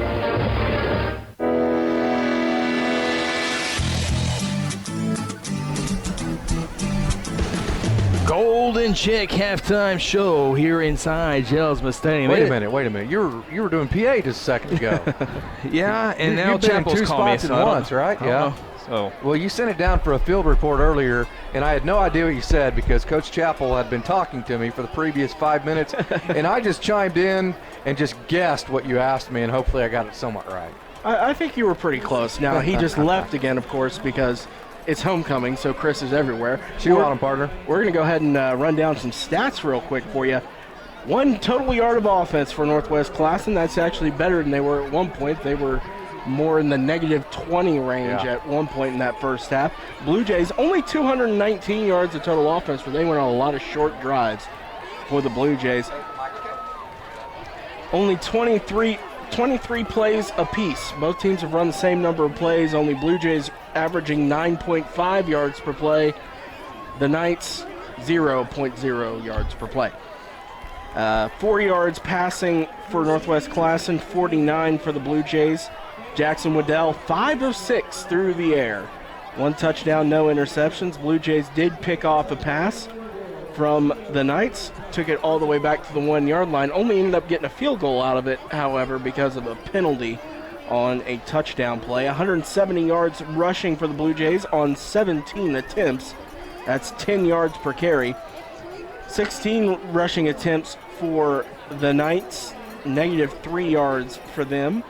Golden Chick halftime show here inside Jelsma Stadium. Wait a minute. You were doing PA just a second ago. Yeah, and now you've been in Chapel's 2 called me, spots so at once, right? Yeah. So well, you sent it down for a field report earlier, and I had no idea what you said because Coach Chappell had been talking to me for the previous 5 minutes, and I just chimed in and just guessed what you asked me, and hopefully I got it somewhat right. I think you were pretty close. Now, he just left again, of course, because it's homecoming, so Chris is everywhere. Shoot on him, partner. We're going to go ahead and run down some stats real quick for you. 1 total yard of offense for Northwest Classen. That's actually better than they were at one point. They were more in the negative 20 range at one point in that first half. Blue Jays only 219 yards of total offense, but they went on a lot of short drives for the Blue Jays. Only 23 plays apiece. Both teams have run the same number of plays, only Blue Jays averaging 9.5 yards per play. The Knights, 0.0 yards per play. 4 yards passing for Northwest Classen, 49 for the Blue Jays. Jackson Waddell, 5 of 6 through the air. 1 touchdown, no interceptions. Blue Jays did pick off a pass from the Knights, took it all the way back to the 1 yard line. Only ended up getting a field goal out of it, however, because of a penalty on a touchdown play. 170 yards rushing for the Blue Jays on 17 attempts. That's 10 yards per carry. 16 rushing attempts for the Knights, -3 yards for them.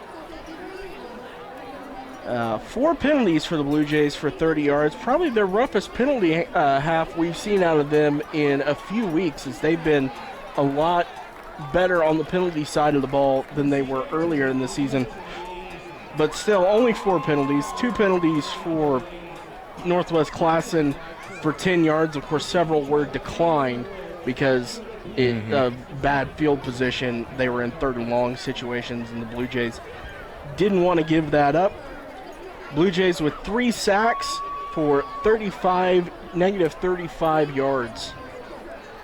4 penalties for the Blue Jays for 30 yards. Probably their roughest penalty half we've seen out of them in a few weeks, as they've been a lot better on the penalty side of the ball than they were earlier in the season. But still, only 4 penalties. 2 penalties for Northwest Classen for 10 yards. Of course, several were declined because of bad field position. They were in 3rd and long situations, and the Blue Jays didn't want to give that up. Blue Jays with 3 sacks for -35 yards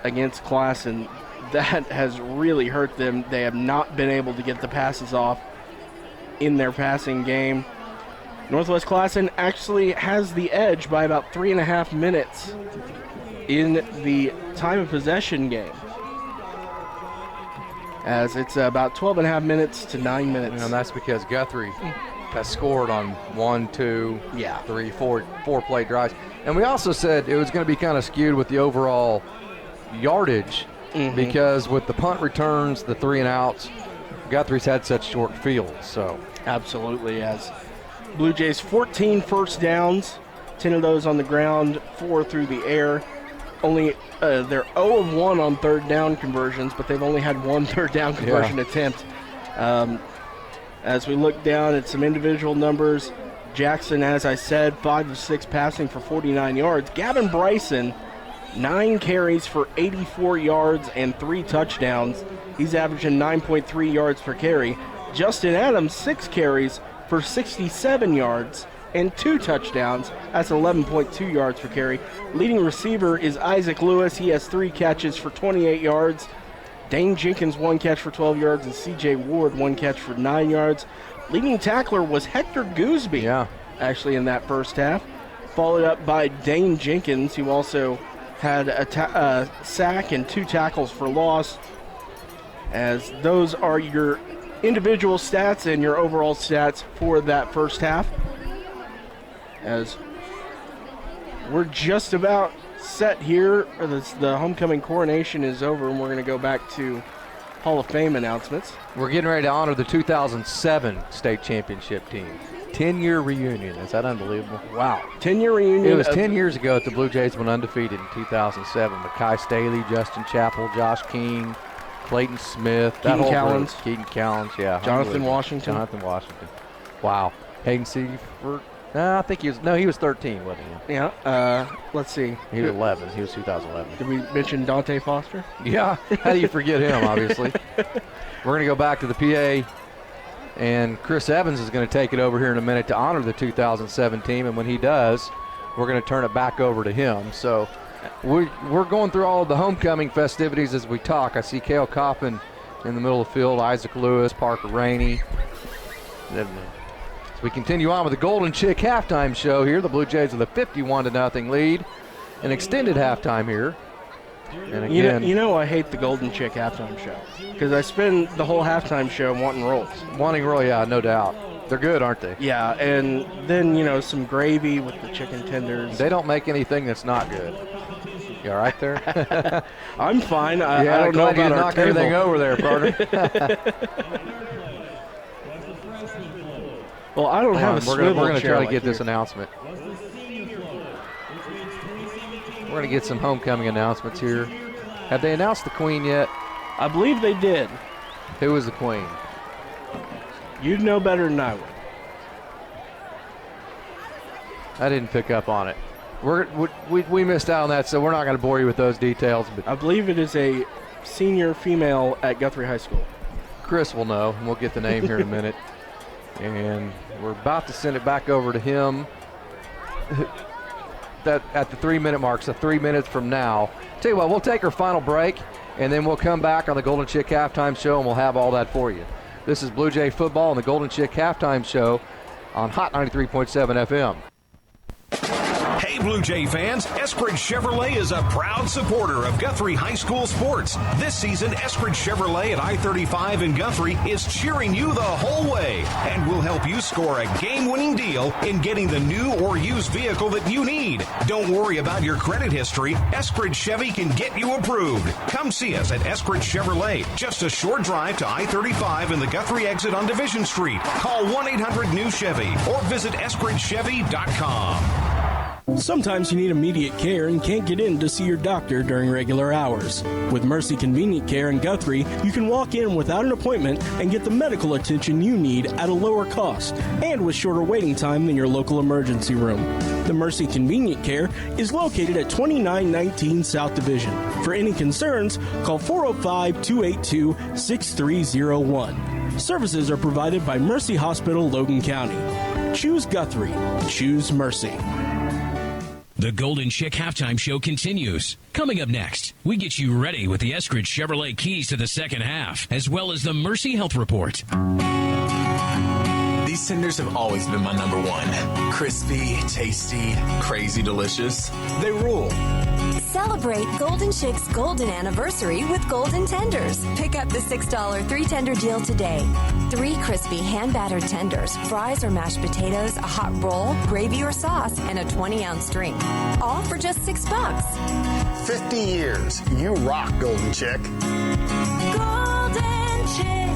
against Classen. That has really hurt them. They have not been able to get the passes off in their passing game. Northwest Classen actually has the edge by about 3.5 minutes in the time of possession game, as it's about 12.5 minutes to 9 minutes. And that's because Guthrie has scored on 1, 2, 3, 4 play drives. And we also said it was going to be kind of skewed with the overall yardage because with the punt returns, the 3 and outs, Guthrie's had such short fields. So absolutely, as Blue Jays 14 first downs, 10 of those on the ground, 4 through the air. Only they're 0 of 1 on 3rd down conversions, but they've only had 1 3rd down conversion attempt. As we look down at some individual numbers, Jackson, as I said, 5 of 6 passing for 49 yards. Gavin Bryson, 9 carries for 84 yards and 3 touchdowns. He's averaging 9.3 yards per carry. Justin Adams, 6 carries for 67 yards and 2 touchdowns. That's 11.2 yards per carry. Leading receiver is Isaac Lewis. He has 3 catches for 28 yards. Dane Jenkins, 1 catch for 12 yards, and C.J. Ward, 1 catch for 9 yards. Leading tackler was Hector Gooseby, actually, in that first half, followed up by Dane Jenkins, who also had a sack and 2 tackles for loss. As those are your individual stats and your overall stats for that first half. As we're just about set here, the homecoming coronation is over, and we're going to go back to Hall of Fame announcements. We're getting ready to honor the 2007 state championship team. 10-year reunion. Is that unbelievable? Wow. 10-year reunion. It was 10 years ago that the Blue Jays went undefeated in 2007. Mackay Staley, Justin Chappell, Josh King, Clayton Smith, Keaton Callens. Keaton Callens, Jonathan Washington. Wow. Hayden Seifert. No, I think he was 13, wasn't he? Yeah. Let's see. He was 11. He was 2011. Did we mention Dante Foster? Yeah. How do you forget him, obviously? We're going to go back to the PA, and Chris Evans is going to take it over here in a minute to honor the 2007 team, and when he does, we're going to turn it back over to him. So we're going through all of the homecoming festivities as we talk. I see Cale Coppin in the middle of the field, Isaac Lewis, Parker Rainey. We continue on with the Golden Chick halftime show here. The Blue Jays with a 51-0 lead. An extended halftime here. And again, you know I hate the Golden Chick halftime show because I spend the whole halftime show wanting rolls. Wanting roll, yeah, no doubt. They're good, aren't they? Yeah, and then, some gravy with the chicken tenders. They don't make anything that's not good. You all right there? I'm fine. I don't know about you our knock table. everything over there, partner. Well, I don't have a swivel chair. We're going to try to get this announcement. We're going to get some homecoming announcements here. Have they announced the queen yet? I believe they did. Who was the queen? You'd know better than I would. I didn't pick up on it. We missed out on that, so we're not going to bore you with those details. But I believe it is a senior female at Guthrie High School. Chris will know, and we'll get the name here in a minute. And we're about to send it back over to him that at the 3-minute mark, so 3 minutes from now. Tell you what, we'll take our final break, and then we'll come back on the Golden Chick Halftime Show, and we'll have all that for you. This is Blue Jay Football and the Golden Chick Halftime Show on Hot 93.7 FM. Hey, Blue Jay fans, Eskridge Chevrolet is a proud supporter of Guthrie High School sports. This season, Eskridge Chevrolet at I-35 in Guthrie is cheering you the whole way and will help you score a game-winning deal in getting the new or used vehicle that you need. Don't worry about your credit history. Eskridge Chevy can get you approved. Come see us at Eskridge Chevrolet, just a short drive to I-35 in the Guthrie exit on Division Street. Call 1-800-NEW-CHEVY or visit EskridgeChevy.com. Sometimes you need immediate care and can't get in to see your doctor during regular hours. With Mercy Convenient Care in Guthrie, you can walk in without an appointment and get the medical attention you need at a lower cost and with shorter waiting time than your local emergency room. The Mercy Convenient Care is located at 2919 South Division. For any concerns, call 405-282-6301. Services are provided by Mercy Hospital, Logan County. Choose Guthrie. Choose Mercy. The Golden Chick Halftime Show continues. Coming up next, we get you ready with the Eskridge Chevrolet keys to the second half, as well as the Mercy Health Report. These tenders have always been my number one. Crispy, tasty, crazy delicious. They rule. Celebrate Golden Chick's golden anniversary with Golden Tenders. Pick up the $6 3-tender deal today. 3 crispy hand-battered tenders, fries or mashed potatoes, a hot roll, gravy or sauce, and a 20-ounce drink. All for just $6. 50 years. You rock, Golden Chick. Golden Chick.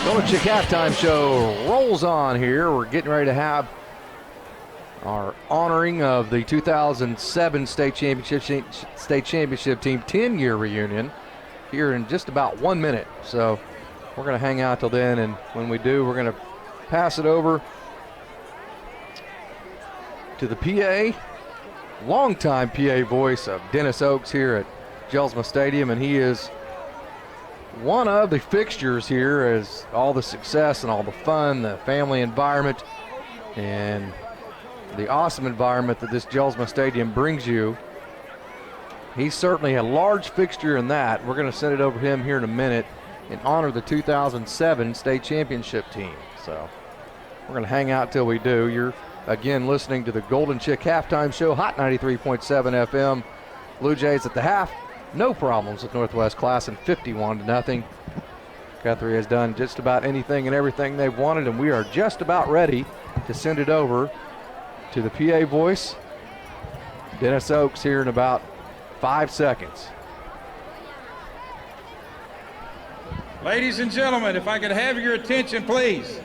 Golden Chick Halftime Show rolls on here. We're getting ready to have our honoring of the 2007 State Championship Team 10-year reunion here in just about 1 minute. So we're going to hang out till then, and when we do, we're going to pass it over to the PA, longtime PA voice of Dennis Oaks here at Jelsma Stadium, and he is one of the fixtures here as all the success and all the fun, the family environment, and the awesome environment that this Jelsma Stadium brings you. He's certainly a large fixture in that. We're going to send it over to him here in a minute and honor the 2007 State Championship team. So we're going to hang out till we do. You're, again, listening to the Golden Chick Halftime Show, Hot 93.7 FM. Blue Jays at the half. No problems with Northwest Classen, 51-0. Guthrie has done just about anything and everything they've wanted, and we are just about ready to send it over to the PA voice, Dennis Oaks, here in about 5 seconds. Ladies and gentlemen, if I could have your attention, please.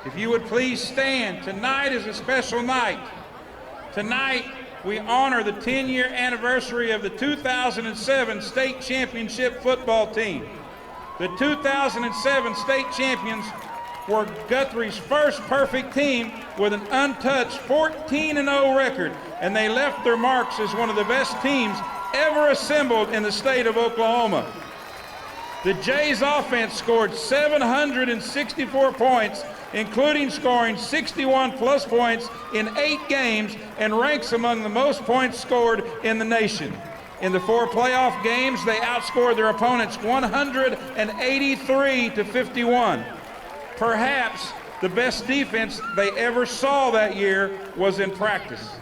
If you would please stand. Tonight is a special night. Tonight, we honor the 10-year anniversary of the 2007 State Championship football team. The 2007 state champions were Guthrie's first perfect team with an untouched 14-0 record, and they left their marks as one of the best teams ever assembled in the state of Oklahoma. The Jays offense scored 764 points, including scoring 61 plus points in 8 games, and ranks among the most points scored in the nation. In the 4 playoff games, they outscored their opponents 183-51. Perhaps the best defense they ever saw that year was in practice.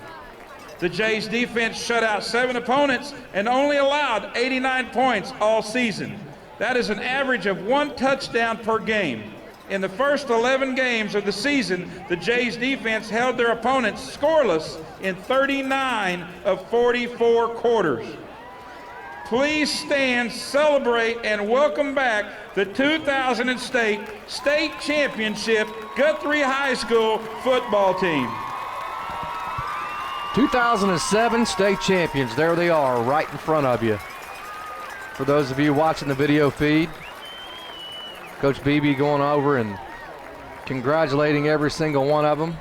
The Jays defense shut out 7 opponents and only allowed 89 points all season. That is an average of 1 touchdown per game. In the first 11 games of the season, the Jays defense held their opponents scoreless in 39 of 44 quarters. Please stand, celebrate, and welcome back the 2000 State Championship Guthrie High School football team. 2007 state champions, there they are right in front of you. For those of you watching the video feed, Coach Beebe going over and congratulating every single one of them.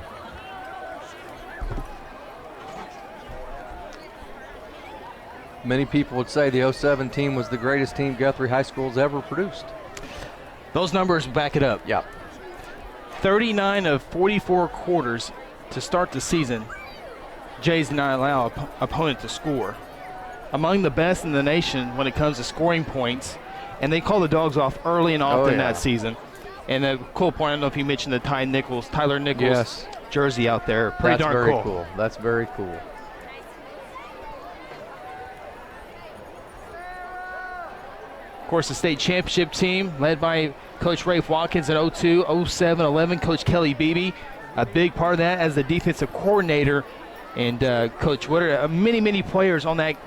Many people would say the 07 team was the greatest team Guthrie High School's ever produced. Those numbers back it up. Yeah. 39 of 44 quarters to start the season. Jays did not allow opponent to score. Among the best in the nation when it comes to scoring points, and they call the Dogs off early and often that season. And the cool point, I don't know if you mentioned the Tyler Nichols jersey out there. Pretty That's darn very cool. That's very cool. Of course, the state championship team led by Coach Rafe Watkins in 02, 07, 11. Coach Kelly Beebe, a big part of that as the defensive coordinator. And Coach Woodard, many players on that,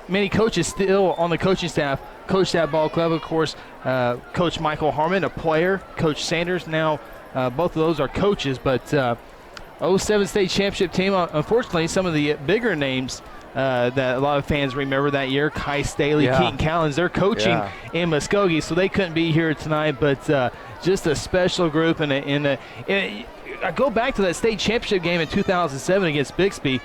many coaches still on the coaching staff. Coach that ball club, of course, Coach Michael Harmon, a player. Coach Sanders, now both of those are coaches. But 07 state championship team, unfortunately, some of the bigger names that a lot of fans remember that year, Kai Staley, Keaton Callens, they're coaching in Muskogee, so they couldn't be here tonight. But just a special group. And I go back to that state championship game in 2007 against Bixby.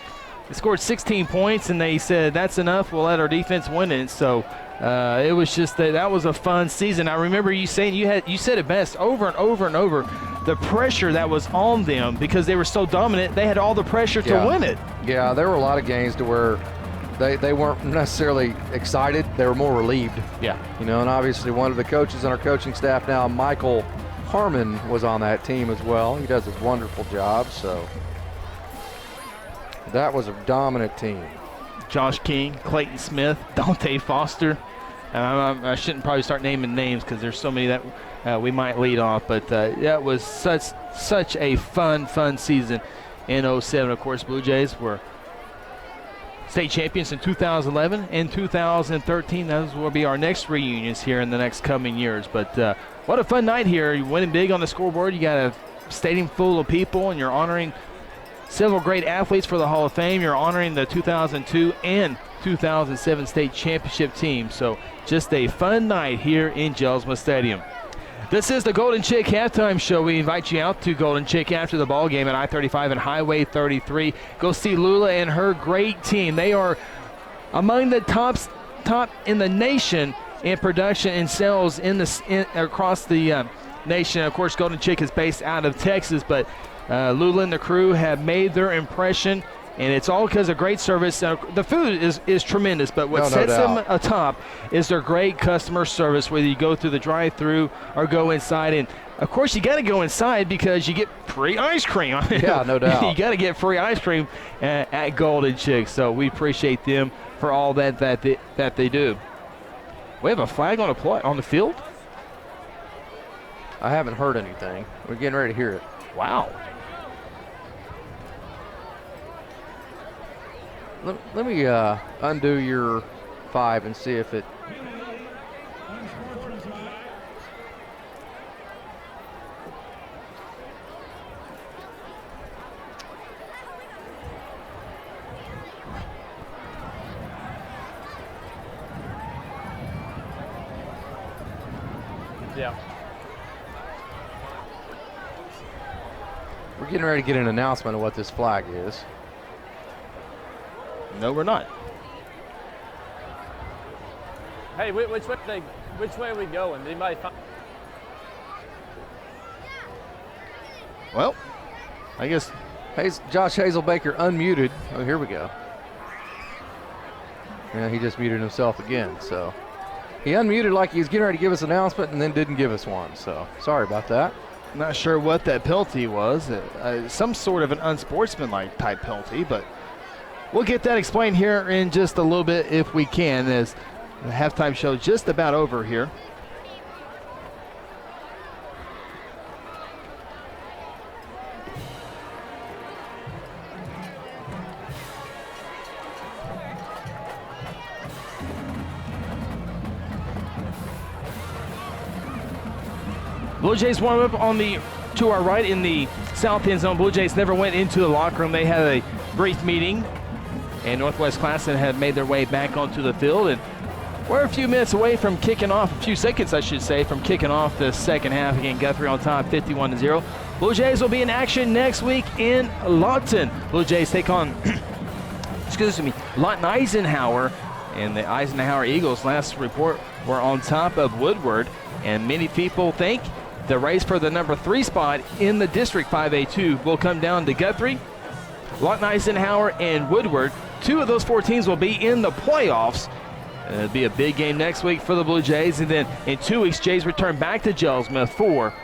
They scored 16 points, and they said, that's enough, we'll let our defense win it. So it was just that was a fun season. I remember you saying, you said it best over and over and over, the pressure that was on them because they were so dominant, they had all the pressure to win it. Yeah, there were a lot of games to where they weren't necessarily excited, they were more relieved. Yeah. And obviously one of the coaches on our coaching staff now, Michael Harmon, was on that team as well. He does a wonderful job, so that was a dominant team. Josh King, Clayton Smith, Dante Foster. I shouldn't probably start naming names because there's so many that we might lead off, but that was such a fun season in 07. Of course, Blue Jays were state champions in 2011 and 2013. Those will be our next reunions here in the next coming years. But what a fun night here. You're winning big on the scoreboard. You got a stadium full of people, and you're honoring several great athletes for the Hall of Fame. You're honoring the 2002 and 2007 state championship team. So just a fun night here in Jelsma Stadium. This is the Golden Chick Halftime Show. We invite you out to Golden Chick after the ball game at I-35 and Highway 33. Go see Lula and her great team. They are among the top in the nation in production and sales across the nation. Of course, Golden Chick is based out of Texas, but Lula and the crew have made their impression, and it's all because of great service. The food is tremendous, but what sets them atop is their great customer service, whether you go through the drive-thru or go inside. And, of course, you got to go inside because you get free ice cream. Yeah, no doubt. You got to get free ice cream at Golden Chick, so we appreciate them for all that they do. We have a flag on the field? I haven't heard anything. We're getting ready to hear it. Wow. Let me undo your 5 and see if it. Yeah. We're getting ready to get an announcement of what this flag is. No, we're not. Hey, which way are we going? Did anybody find? Well, I guess Josh Hazelbaker unmuted. Oh, here we go. Yeah, he just muted himself again. So he unmuted like he was getting ready to give us an announcement and then didn't give us one. So sorry about that. Not sure what that penalty was. Some sort of an unsportsmanlike type penalty, but we'll get that explained here in just a little bit if we can, as the halftime show just about over here. Blue Jays warm up to our right in the south end zone. Blue Jays never went into the locker room. They had a brief meeting, and Northwest Classen had made their way back onto the field. And we're a few minutes away from kicking off, a few seconds, I should say, from kicking off the second half. Again, Guthrie on top, 51-0. Blue Jays will be in action next week in Lawton. Blue Jays take on, Lawton Eisenhower. And the Eisenhower Eagles, last report, were on top of Woodward. And many people think the race for the number 3 spot in the District 5A2 will come down to Guthrie, Lawton Eisenhower, and Woodward. 2 of those 4 teams will be in the playoffs. It'll be a big game next week for the Blue Jays, and then in 2 weeks, Jays return back to Jellsmith for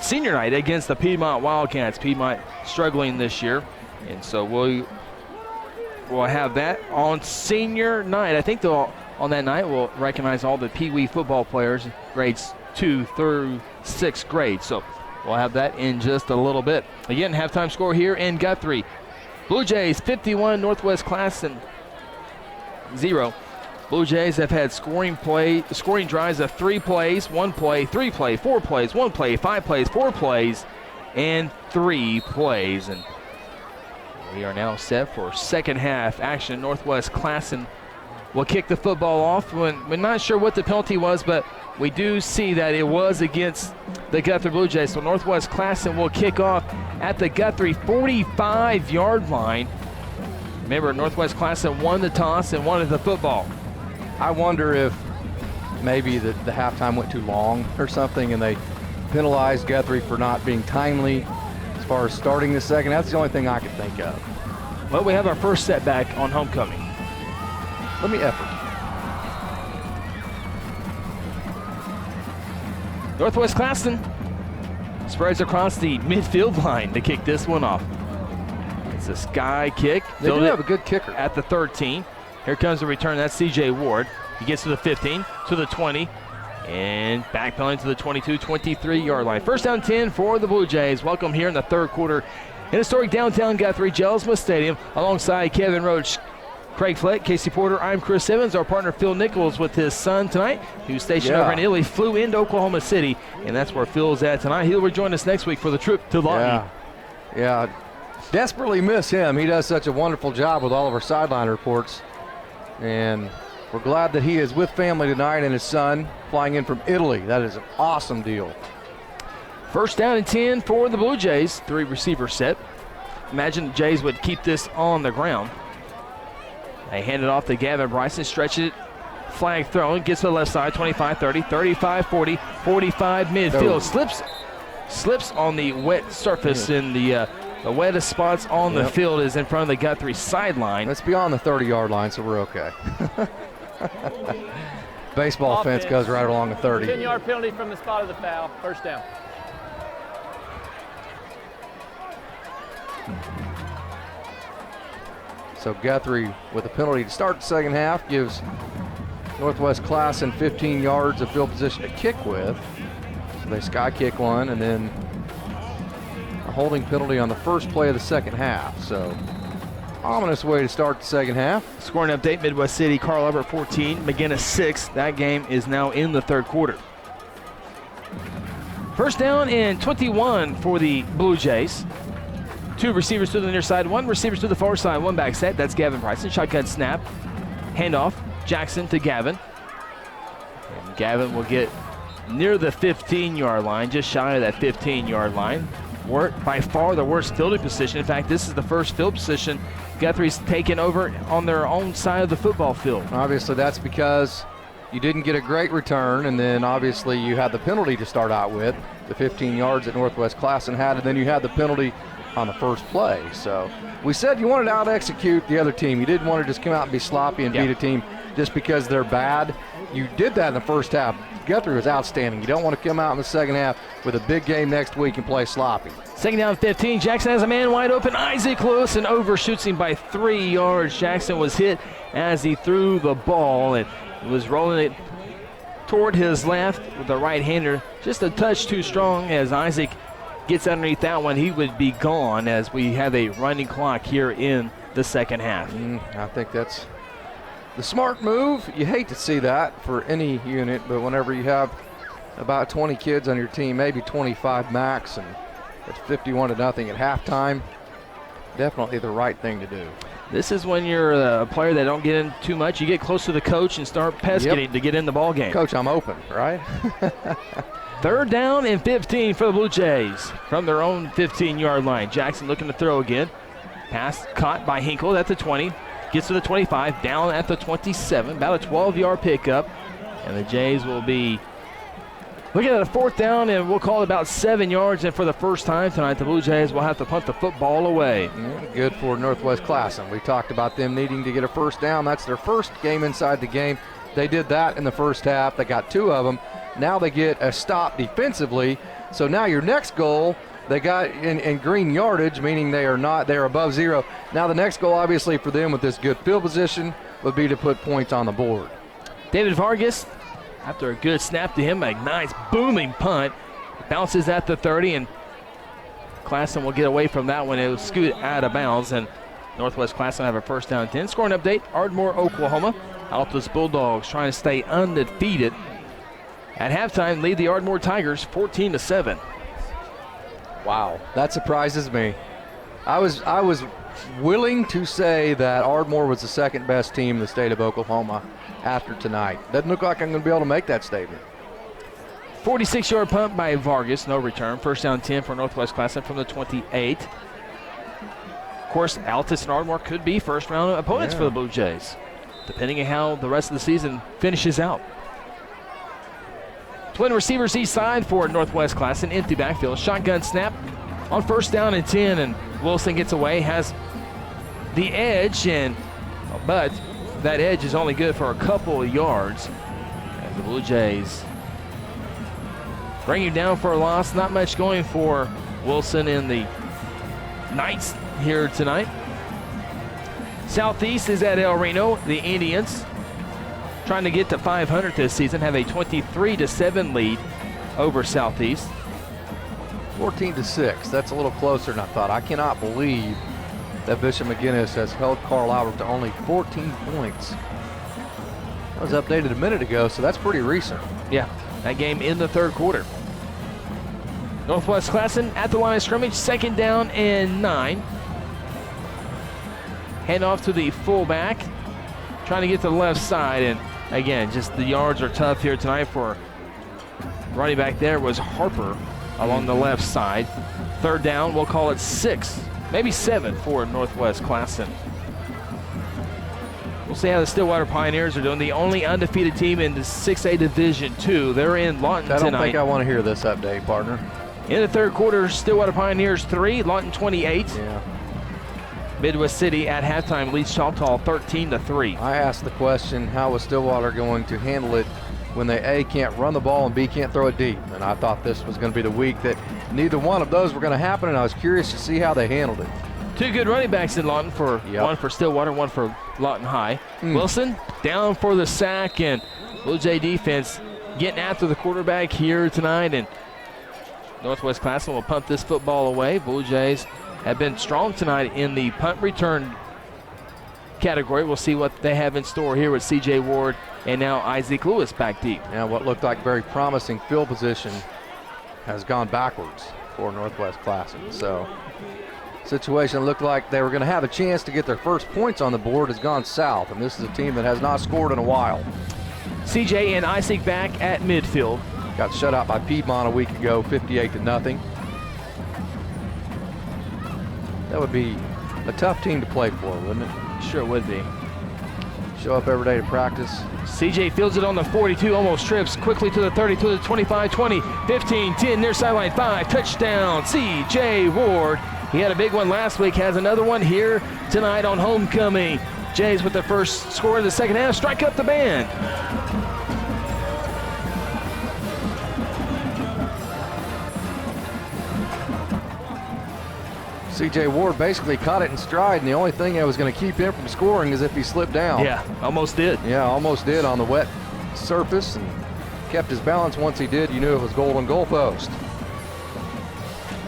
senior night against the Piedmont Wildcats. Piedmont struggling this year, and so we'll have that on senior night. I think on that night we'll recognize all the Pee Wee football players, grades 2 through 6th grade. So we'll have that in just a little bit. Again, halftime score here in Guthrie. Blue Jays 51, Northwest Classen 0. Blue Jays have had scoring drives of 3 plays, 1 play, 3 play, 4 plays, 1 play, 5 plays, 4 plays, and 3 plays. And we are now set for second half action. Northwest Classen will kick the football off. We're not sure what the penalty was, but we do see that it was against the Guthrie Blue Jays. So Northwest Classen will kick off at the Guthrie 45-yard line. Remember, Northwest Classen won the toss and wanted the football. I wonder if maybe the halftime went too long or something, and they penalized Guthrie for not being timely as far as starting the second. That's the only thing I could think of. Well, we have our first setback on homecoming. Let me effort. Northwest Classen spreads across the midfield line to kick this one off. It's a sky kick. They do have a good kicker. At the 13. Here comes the return. That's C.J. Ward. He gets to the 15, to the 20, and backpedaling to the 22, 23-yard line. First down 10 for the Blue Jays. Welcome here in the third quarter in historic downtown Guthrie, Jellsmith Stadium, alongside Kevin Roach, Craig Fleck, Casey Porter. I'm Chris Evans. Our partner Phil Nichols with his son tonight, who's stationed over in Italy, flew into Oklahoma City, and that's where Phil's at tonight. He'll rejoin us next week for the trip to Lawton. Yeah. Desperately miss him. He does such a wonderful job with all of our sideline reports. And we're glad that he is with family tonight and his son flying in from Italy. That is an awesome deal. First down and 10 for the Blue Jays. 3 receiver set. Imagine the Jays would keep this on the ground. They hand it off to Gavin Bryson, stretch it, flag thrown, gets to the left side, 25-30, 35-40, 45 midfield. Slips on the wet surface in the wettest spots on the field is in front of the Guthrie sideline. It's beyond the 30-yard line, so we're okay. Baseball fence goes right along the 30. 10-yard penalty from the spot of the foul. First down. So Guthrie, with a penalty to start the second half, gives Northwest Classen 15 yards of field position to kick with. So they sky kick one, and then a holding penalty on the first play of the second half. So ominous way to start the second half. Scoring update, Midwest City, Carl Albert 14, McGinnis 6. That game is now in the third quarter. First down and 21 for the Blue Jays. 2 receivers to the near side, 1 receivers to the far side, 1 back set. That's Gavin Bryson. Shotgun snap. Handoff. Jackson to Gavin. And Gavin will get near the 15-yard line, just shy of that 15-yard line. By far the worst fielding position. In fact, this is the first field position Guthrie's taken over on their own side of the football field. Obviously, that's because you didn't get a great return, and then obviously you had the penalty to start out with, the 15 yards that Northwest Classen had, and then you had the penalty on the first play. So we said you wanted to out-execute the other team. You didn't want to just come out and be sloppy and beat a team just because they're bad. You did that in the first half. Guthrie was outstanding. You don't want to come out in the second half with a big game next week and play sloppy. Second down 15. Jackson has a man wide open. Isaac Lewis, and overshoots him by 3 yards. Jackson was hit as he threw the ball and was rolling it toward his left with the right-hander. Just a touch too strong. As Isaac gets underneath that one, he would be gone as we have a running clock here in the second half. I think that's the smart move. You hate to see that for any unit, but whenever you have about 20 kids on your team, maybe 25 max, and it's 51-0 at halftime, definitely the right thing to do. This is when you're a player that don't get in too much. You get close to the coach and start pesking to get in the ball game. Coach, I'm open, right? Third down and 15 for the Blue Jays from their own 15-yard line. Jackson looking to throw again. Pass caught by Hinkle at the 20. Gets to the 25, down at the 27. About a 12-yard pickup. And the Jays will be Looking at a fourth down, and we'll call it about 7 yards. And for the first time tonight, the Blue Jays will have to punt the football away. Good for Northwest Classen. We talked about them needing to get a first down. That's their first game inside the game. They did that in the first half. They got 2 of them. Now they get a stop defensively. So now your next goal, they got in green yardage, meaning they're above 0. Now the next goal, obviously, for them with this good field position would be to put points on the board. David Vargas, after a good snap to him, a nice booming punt, bounces at the 30, and Classen will get away from that one. It was scooted out of bounds, and Northwest Classen have a first down 10. Scoring update, Ardmore, Oklahoma. Altus Bulldogs trying to stay undefeated. At halftime, lead the Ardmore Tigers 14-7. Wow, that surprises me. I was willing to say that Ardmore was the second best team in the state of Oklahoma after tonight. Doesn't look like I'm going to be able to make that statement. 46-yard punt by Vargas, no return. First down 10 for Northwest Classen from the 28. Of course, Altus and Ardmore could be first-round opponents for the Blue Jays, depending on how the rest of the season finishes out. Twin receivers each side for Northwest Classen. Empty backfield. Shotgun snap on first down and 10, and Wilson gets away, has the edge, but that edge is only good for a couple of yards. And the Blue Jays bring him down for a loss. Not much going for Wilson in the Knights here tonight. Southeast is at El Reno. The Indians, trying to get to 500 this season, have a 23-7 lead over Southeast. 14-6. That's a little closer than I thought. I cannot believe that Bishop McGinnis has held Carl Albert to only 14 points. That was updated a minute ago, so that's pretty recent. Yeah, that game in the third quarter. Northwest Classen at the line of scrimmage, second down and 9. Hand off to the fullback, trying to get to the left side, and again, just the yards are tough here tonight for running back. There was Harper along the left side. Third down, we'll call it 6, maybe 7 for Northwest Classen. We'll see how the Stillwater Pioneers are doing. The only undefeated team in the 6A Division II. They're in Lawton tonight. I don't think I want to hear this update, partner. In the third quarter, Stillwater Pioneers 3, Lawton 28. Yeah. Midwest City at halftime leads Choctaw 13-3. I asked the question, how was Stillwater going to handle it when they A, can't run the ball and B, can't throw it deep? And I thought this was going to be the week that neither one of those were going to happen, and I was curious to see how they handled it. 2 good running backs in Lawton, one for Stillwater, one for Lawton High. Wilson down for the sack, and Blue Jay defense getting after the quarterback here tonight, and Northwest Classen will punt this football away. Blue Jays have been strong tonight in the punt return category. We'll see what they have in store here with C.J. Ward and now Isaac Lewis back deep. Now what looked like very promising field position has gone backwards for Northwest Classen. So situation looked like they were going to have a chance to get their first points on the board has gone south, and this is a team that has not scored in a while. C.J. and Isaac back at midfield. Got shut out by Piedmont a week ago, 58-0. That would be a tough team to play for, wouldn't it? Sure would be. Show up every day to practice. CJ fields it on the 42, almost trips quickly to the 30, to the 25, 20, 15, 10, near sideline 5, touchdown, CJ Ward. He had a big one last week, has another one here tonight on homecoming. Jays with the first score in the second half, strike up the band. C.J. Ward basically caught it in stride, and the only thing that was going to keep him from scoring is if he slipped down. Yeah, almost did. Yeah, almost did on the wet surface, and kept his balance. Once he did, you knew it was golden goalpost.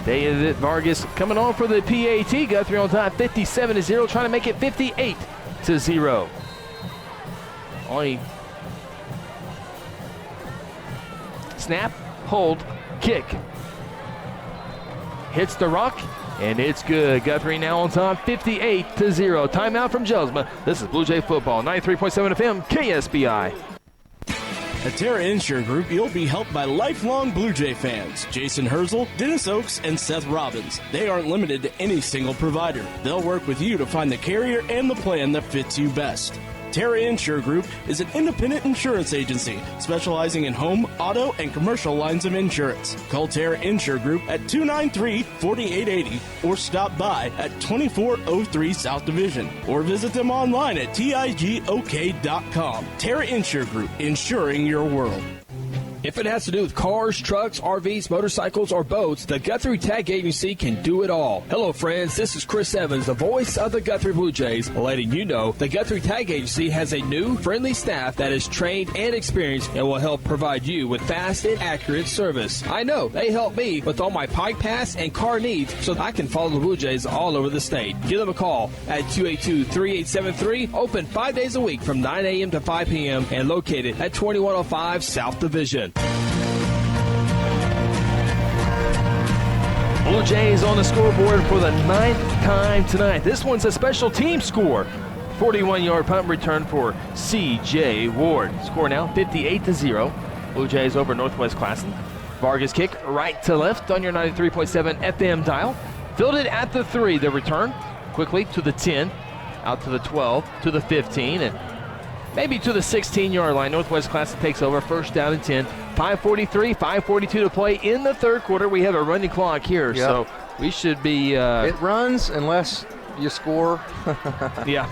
David Vargas coming on for the PAT. Guthrie on top, 57-0, trying to make it 58-0. Only snap, hold, kick. Hits the rock, and it's good. Guthrie now on top, 58-0. Timeout from Jelsma. This is Blue Jay Football, 93.7 FM, KSBI. At Terra Insure Group, you'll be helped by lifelong Blue Jay fans. Jason Herzl, Dennis Oakes, and Seth Robbins. They aren't limited to any single provider. They'll work with you to find the carrier and the plan that fits you best. Terra Insure Group is an independent insurance agency specializing in home, auto, and commercial lines of insurance. Call Terra Insure Group at 293-4880 or stop by at 2403 South Division or visit them online at tigok.com. Terra Insure Group, insuring your world. If it has to do with cars, trucks, RVs, motorcycles, or boats, the Guthrie Tag Agency can do it all. Hello, friends. This is Chris Evans, the voice of the Guthrie Blue Jays, letting you know the Guthrie Tag Agency has a new, friendly staff that is trained and experienced and will help provide you with fast and accurate service. I know they help me with all my Pike Pass and car needs so I can follow the Blue Jays all over the state. Give them a call at 282-3873, open 5 days a week from 9 a.m. to 5 p.m. and located at 2105 South Division. Blue Jays on the scoreboard for the 9th time tonight. This one's a special team score. 41-yard punt return for C.J. Ward. Score now 58-0. Blue Jays over Northwest Classen. Vargas kick right to left on your 93.7 FM dial. Fielded at the 3. The return quickly to the 10, out to the 12, to the 15, and maybe to the 16-yard line. Northwest Classen takes over, first down and 10. 5:43, 5:42 to play in the third quarter. We have a running clock here, so we should be... it runs unless you score. Yeah.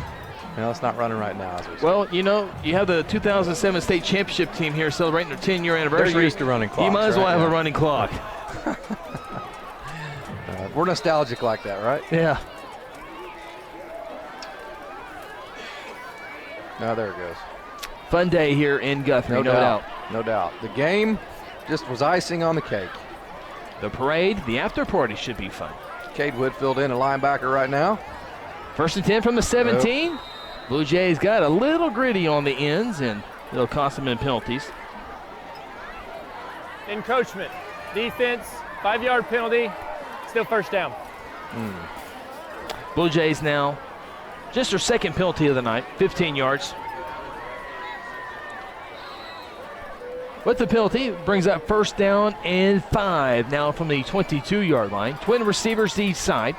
No, it's not running right now. Well, you know, you have the 2007 state championship team here celebrating their 10-year anniversary. They're used to running clocks. You might as well have a running clock. We're nostalgic like that, right? Yeah. Now there it goes. Fun day here in Guthrie, no doubt. No doubt. The game just was icing on the cake. The parade, the after party should be fun. Cade Whitfield in a linebacker right now. First and 10 from the 17. Blue Jays got a little gritty on the ends, and it'll cost them in penalties. Encroachment, defense, 5-yard penalty, still first down. Blue Jays now, just their second penalty of the night, 15 yards. With the penalty, brings up first down and 5 now from the 22-yard line. Twin receivers to each side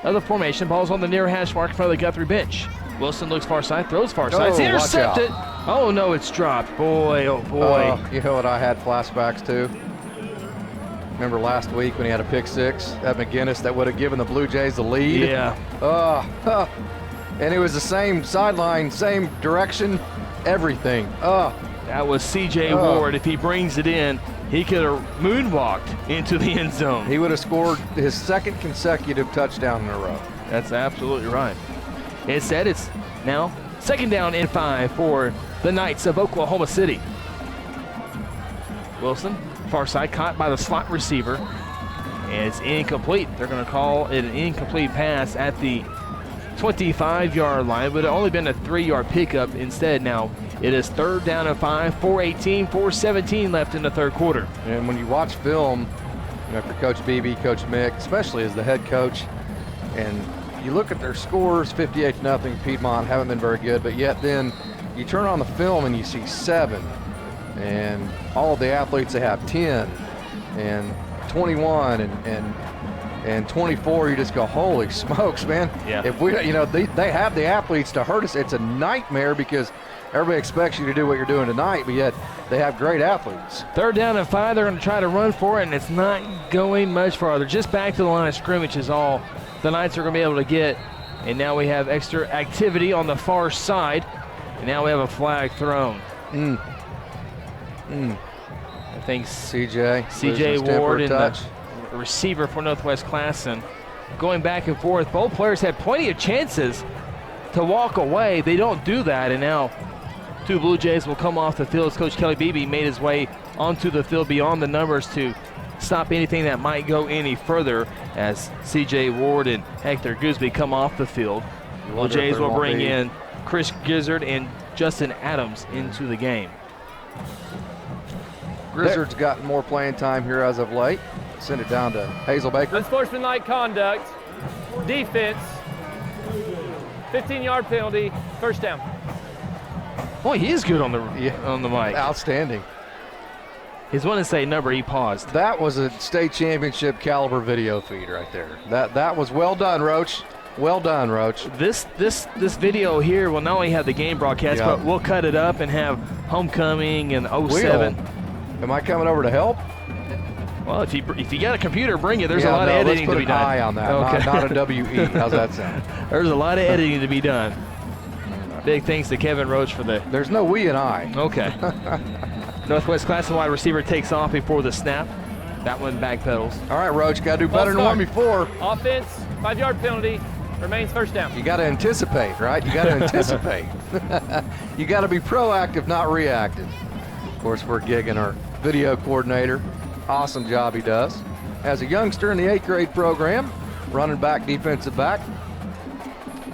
of the formation. Ball's on the near hash mark in front of the Guthrie bench. Wilson looks far side, throws far side. It's intercepted. Oh, no, it's dropped. Boy, oh, boy. You know what I had flashbacks to? Remember last week when he had a pick six at McGinnis that would have given the Blue Jays the lead? Yeah. And it was the same sideline, same direction, everything. That was C.J. Ward. If he brings it in, he could have moonwalked into the end zone. He would have scored his second consecutive touchdown in a row. That's absolutely right. Instead, it's now second down and 5 for the Knights of Oklahoma City. Wilson, far side, caught by the slot receiver, and it's incomplete. They're going to call it an incomplete pass at the 25-yard line. It would have only been a 3-yard pickup instead. Now it is third down and 5, 4:18, 4:17 left in the third quarter. And when you watch film, you know, for Coach Beebe, Coach Mick, especially as the head coach, and you look at their scores, 58-0, Piedmont haven't been very good, but yet then you turn on the film and you see 7, and all of the athletes, they have 10 and 21 and 24. You just go, holy smokes, man. Yeah. If we, you know, they have the athletes to hurt us. It's a nightmare because everybody expects you to do what you're doing tonight, but yet they have great athletes. Third down and 5, they're going to try to run for it, and it's not going much farther. Just back to the line of scrimmage is all the Knights are going to be able to get. And now we have extra activity on the far side, and now we have a flag thrown. I think C.J. Ward and the receiver for Northwest Classen going back and forth. Both players had plenty of chances to walk away. They don't do that, and now two Blue Jays will come off the field as Coach Kelly Beebe made his way onto the field beyond the numbers to stop anything that might go any further as C.J. Ward and Hector Gooseby come off the field. Blue Jays will bring in Chris Gizzard and Justin Adams into the game. Grizzard's gotten more playing time here as of late. Send it down to Hazelbaker. Unsportsmanlike conduct, defense, 15-yard penalty, first down. Boy, he is good on the mic. Outstanding. He's one to say number, he paused. That was a state championship caliber video feed right there. That was well done, Roach. Well done, Roach. This video here will not only have the game broadcast, but we'll cut it up and have homecoming and 07. Am I coming over to help? Well, if you got a computer, bring it. There's a lot of editing to be done. Let's put an I on that, okay. not a W-E. How's that sound? There's a lot of editing to be done. Big thanks to Kevin Roach for the... There's no we and I. Okay. Northwest Classen wide receiver takes off before the snap. That one backpedals. All right, Roach, got to do better than one before. Offense, 5-yard penalty, remains first down. You got to anticipate, right? You got to anticipate. You got to be proactive, not reactive. Of course, we're gigging our video coordinator. Awesome job he does. As a youngster in the 8th grade program, running back, defensive back,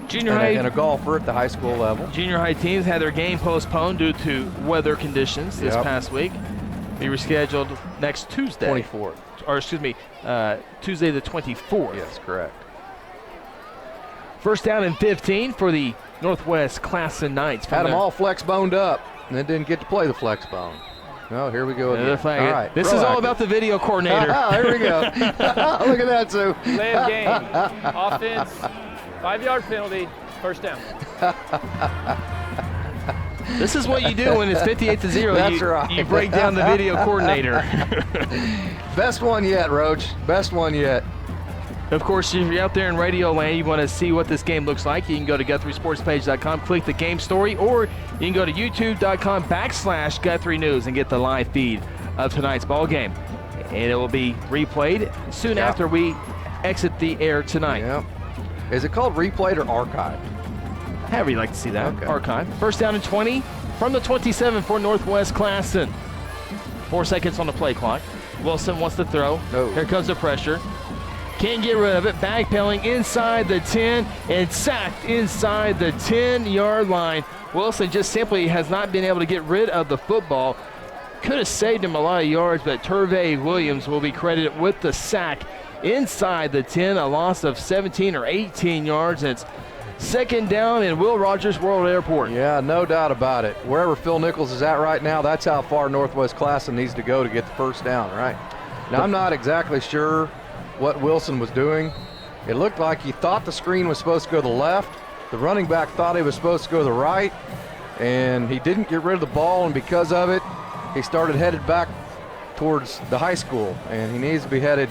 junior high, and a golfer at the high school level. Junior high teams had their game postponed due to weather conditions this past week. Be rescheduled next Tuesday. 24th. Or excuse me, Tuesday the 24th. Yes, correct. First down and 15 for the Northwest Classen Knights. Had them all flex boned up and then didn't get to play the flex bone. No, here we go again. All right. This is all about the video coordinator. Here we go. Look at that, Sue. Play of game. Offense, 5-yard penalty, first down. This is what you do when it's 58-0. That's right. You break down the video coordinator. Best one yet, Roach. Best one yet. Of course, if you're out there in radio land, you want to see what this game looks like, you can go to GuthrieSportsPage.com, click the game story, or you can go to YouTube.com/Guthrie News and get the live feed of tonight's ball game. And it will be replayed soon after we exit the air tonight. Yeah. Is it called replayed or archived? However you like to see that. Okay. Archive. First down and 20 from the 27 for Northwest Classen. 4 seconds on the play clock. Wilson wants to throw. No. Here comes the pressure. Can't get rid of it. Backpedaling inside the 10 and sacked inside the 10-yard line. Wilson just simply has not been able to get rid of the football. Could have saved him a lot of yards, but Turvey Williams will be credited with the sack inside the 10, a loss of 17 or 18 yards. And it's second down in Will Rogers World Airport. Yeah, no doubt about it. Wherever Phil Nichols is at right now, that's how far Northwest Classen needs to go to get the first down, right? Now, I'm not exactly sure what Wilson was doing. It looked like he thought the screen was supposed to go to the left. The running back thought he was supposed to go to the right, and he didn't get rid of the ball, and because of it, he started headed back towards the high school, and he needs to be headed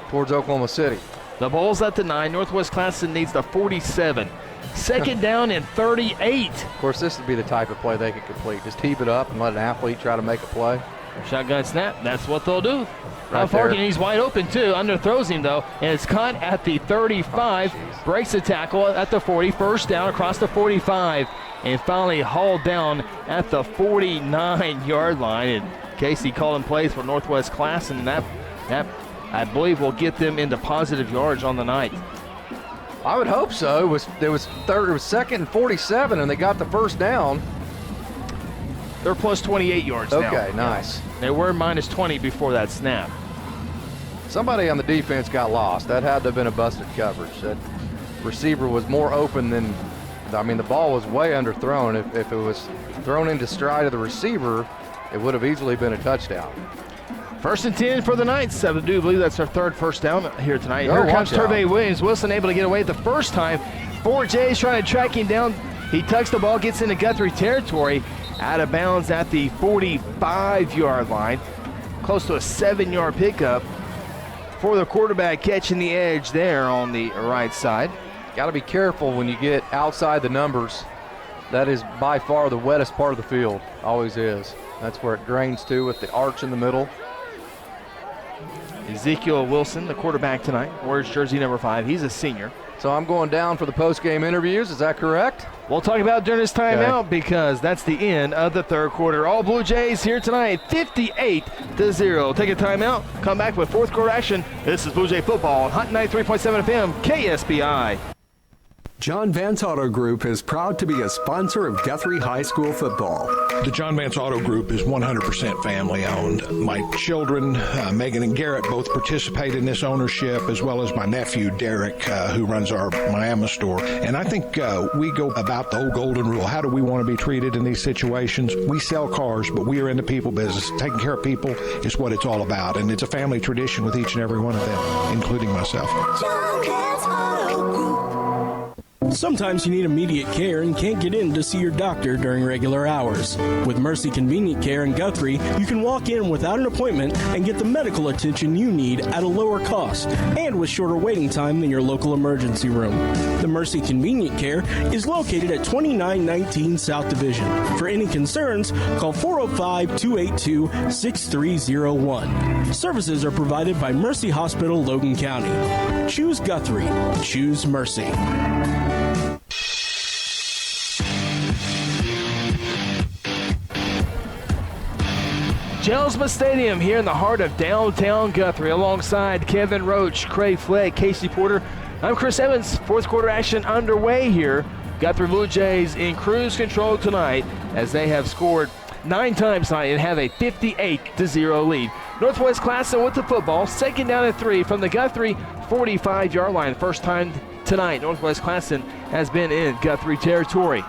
towards Oklahoma City. The ball's at the 9. Northwest Classen needs the 47. Second down and 38. Of course, this would be the type of play they could complete. Just heave it up and let an athlete try to make a play. Shotgun snap, that's what they'll do. Right Farkin, he's wide open too, underthrows him though, and it's caught at the 35, breaks the tackle at the 40, first down across the 45, and finally hauled down at the 49-yard line. And Casey calling plays for Northwest Classen, and that I believe will get them into positive yards on the night. I would hope so. It was second and 47, and they got the first down. They're plus 28 yards now. Okay, nice. They were minus 20 before that snap. Somebody on the defense got lost. That had to have been a busted coverage. That receiver was more open than, I mean, the ball was way underthrown. If it was thrown into stride of the receiver, it would have easily been a touchdown. First and 10 for the Knights. I do believe that's their third first down here tonight. Oh, here comes Turvey Williams. Wilson able to get away the first time. 4J's trying to track him down. He tucks the ball, gets into Guthrie territory. Out of bounds at the 45-yard line. Close to a 7-yard pickup for the quarterback, catching the edge there on the right side. Got to be careful when you get outside the numbers. That is by far the wettest part of the field. Always is. That's where it drains to with the arch in the middle. Ezekiel Wilson, the quarterback tonight, wears jersey number 5. He's a senior. So I'm going down for the post-game interviews. Is that correct? We'll talk about during this timeout because that's the end of the third quarter. All Blue Jays here tonight, 58-0. Take a timeout. Come back with fourth quarter action. This is Blue Jay football on Hot 93.7 FM, KSBI. John Vance Auto Group is proud to be a sponsor of Guthrie High School football. The John Vance Auto Group is 100% family owned. My children, Megan and Garrett, both participate in this ownership, as well as my nephew, Derek, who runs our Miami store. And I think we go about the old golden rule. How do we want to be treated in these situations? We sell cars, but we are in the people business. Taking care of people is what it's all about. And it's a family tradition with each and every one of them, including myself. John Vance Auto Group. Sometimes you need immediate care and can't get in to see your doctor during regular hours. With Mercy Convenient Care in Guthrie, you can walk in without an appointment and get the medical attention you need at a lower cost and with shorter waiting time than your local emergency room. The Mercy Convenient Care is located at 2919 South Division. For any concerns, call 405-282-6301. Services are provided by Mercy Hospital, Logan County. Choose Guthrie. Choose Mercy. Gelsma Stadium here in the heart of downtown Guthrie. Alongside Kevin Roach, Craig Flett, Casey Porter, I'm Chris Evans. Fourth quarter action underway here. Guthrie Blue Jays in cruise control tonight as they have scored 9 times tonight and have a 58-0 lead. Northwest Classen with the football, second down and 3 from the Guthrie 45-yard line. First time tonight Northwest Classen has been in Guthrie territory.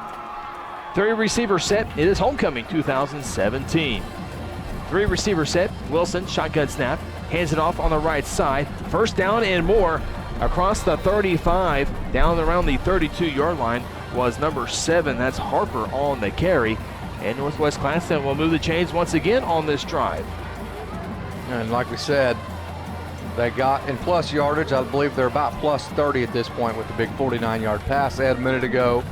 3 receiver set. It is homecoming 2017. 3 receiver set. Wilson, shotgun snap, hands it off on the right side. First down and more across the 35, down around the 32-yard line was number 7. That's Harper on the carry. And Northwest Classen will move the chains once again on this drive. And like we said, they got in plus yardage. I believe they're about plus 30 at this point with the big 49-yard pass they had a minute ago.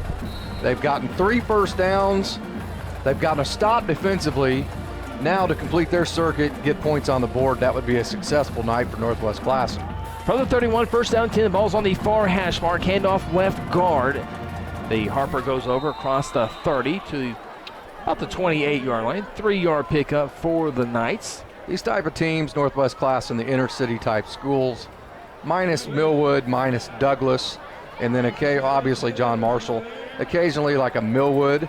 They've gotten 3 first downs. They've gotten a stop defensively. Now to complete their circuit, get points on the board, that would be a successful night for Northwest Classen. From the 31, first down, 10, ball's on the far hash mark, handoff left guard. The Harper goes over across the 30 to about the 28-yard line. 3-yard pickup for the Knights. These type of teams, Northwest Classen, the inner city type schools, minus Millwood, minus Douglas, and then obviously John Marshall, occasionally like a Millwood,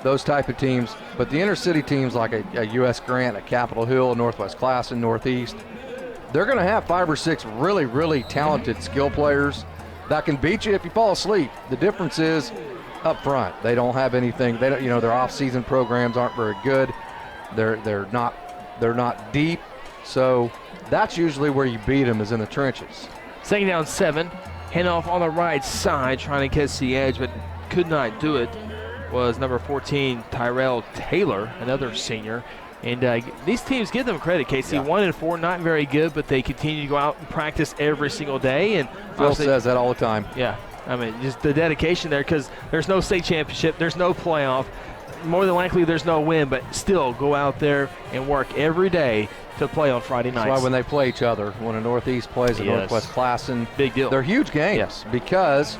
those type of teams. But the inner city teams like a U.S. Grant, a Capitol Hill, a Northwest Classen, Northeast, they're going to have 5 or 6 really, really talented skill players that can beat you if you fall asleep. The difference is up front. They don't have anything. They don't, their off-season programs aren't very good. They're not deep. So that's usually where you beat them, is in the trenches. Second down 7, handoff on the right side, trying to catch the edge, but could not do it. Was number 14, Tyrell Taylor, another senior. And these teams, give them credit, Casey. Yeah. 1 and 4, not very good, but they continue to go out and practice every single day. And Phil says that all the time. Yeah, I mean, just the dedication there, because there's no state championship, there's no playoff. More than likely, there's no win, but still go out there and work every day to play on Friday nights. That's why when they play each other, when a Northeast plays a Northwest Classen, big deal. They're huge games because,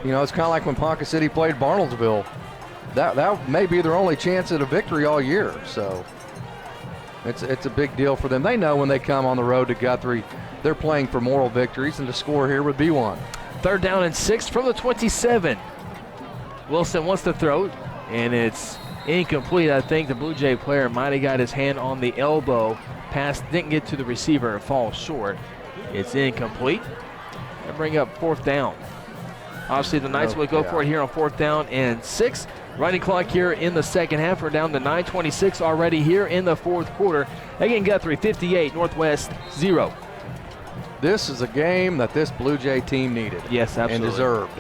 it's kind of like when Ponca City played Barnoldsville. That may be their only chance at a victory all year. So it's a big deal for them. They know when they come on the road to Guthrie, they're playing for moral victories, and to score here would be one. Third down and 6 from the 27. Wilson wants to throw it, and it's incomplete. I think the Blue Jay player might have got his hand on the elbow. Pass didn't get to the receiver and falls short. It's incomplete. And bring up 4th down. Obviously, the Knights will go for it here on 4th down and 6. Running clock here in the second half. We're down to 9:26 already here in the 4th quarter. Again, Guthrie 58, Northwest 0. This is a game that this Blue Jay team needed. Yes, absolutely. And deserved.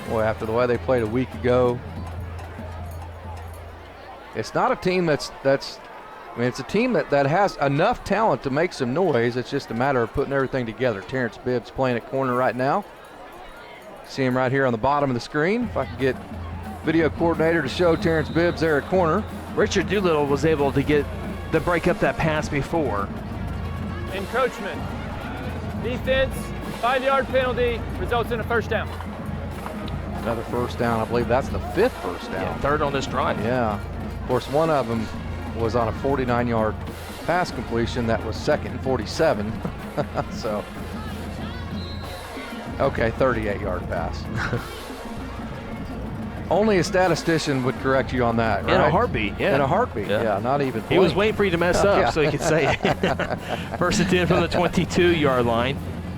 Boy, after the way they played a week ago, it's not a team it's a team that has enough talent to make some noise. It's just a matter of putting everything together. Terrence Bibbs playing at corner right now. See him right here on the bottom of the screen. If I could get video coordinator to show Terrence Bibbs there at corner. Richard Doolittle was able to break up that pass before. Encroachment. Defense, 5-yard penalty, results in a first down. Another first down. I believe that's the 5th first down. Yeah, 3rd on this drive. Yeah. Of course, one of them was on a 49-yard pass completion that was 2nd and 47. So, okay, 38-yard pass. Only a statistician would correct you on that, right? In a heartbeat, yeah. In a heartbeat, yeah, not even. He was waiting for you to mess up so he could say it. First and 10 from the 22-yard line.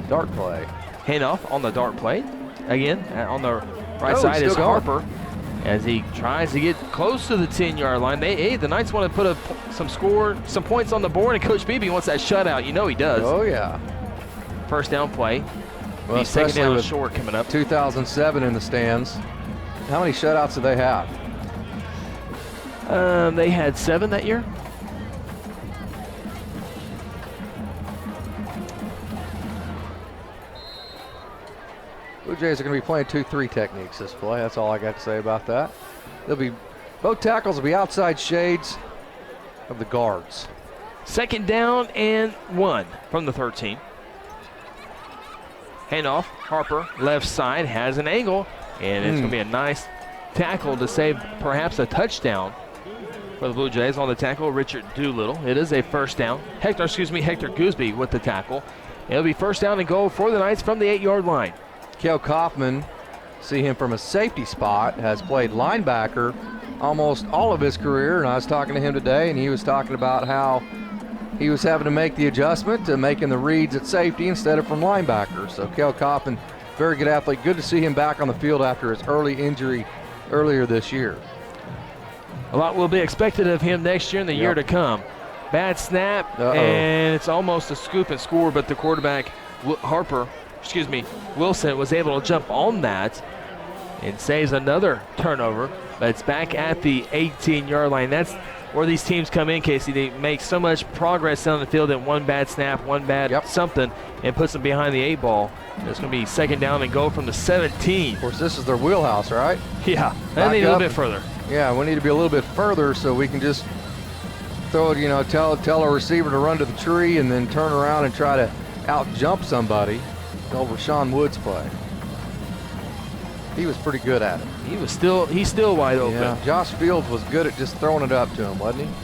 Dart play. Handoff on the dart play. Again, on the right side is Harper as he tries to get close to the 10-yard line. The Knights want to put some points on the board, and Coach Beebe wants that shutout. You know he does. Oh, yeah. First down play. Well, second down and short coming up. 2007 in the stands. How many shutouts did they have? They had 7 that year. Blue Jays are going to be playing 2-3 techniques this play. That's all I got to say about that. Both tackles will be outside shades of the guards. Second down and 1 from the 13. Handoff, Harper, left side, has an angle, and it's going to be a nice tackle to save perhaps a touchdown for the Blue Jays. On the tackle, Richard Doolittle. It is a first down. Hector Gooseby with the tackle. It'll be first down and goal for the Knights from the 8-yard line. Kel Kaufman, see him from a safety spot, has played linebacker almost all of his career, and I was talking to him today, and he was talking about how he was having to make the adjustment to making the reads at safety instead of from linebacker. So Kel Kaufman, very good athlete. Good to see him back on the field after his early injury earlier this year. A lot will be expected of him next year and the year to come. Bad snap, and it's almost a scoop and score, but the quarterback, Wilson, was able to jump on that and saves another turnover, but it's back at the 18-yard line. That's where these teams come in, Casey. They make so much progress down the field in one bad snap, one bad something, and puts them behind the 8-ball. It's going to be second down and go from the 17. Of course, this is their wheelhouse, right? Yeah, they need a little bit further. Yeah, we need to be a little bit further so we can just throw it, tell our receiver to run to the tree and then turn around and try to out-jump somebody. Over Sean Wood's play. He was pretty good at it. He's still wide open. Yeah, Josh Fields was good at just throwing it up to him, wasn't he?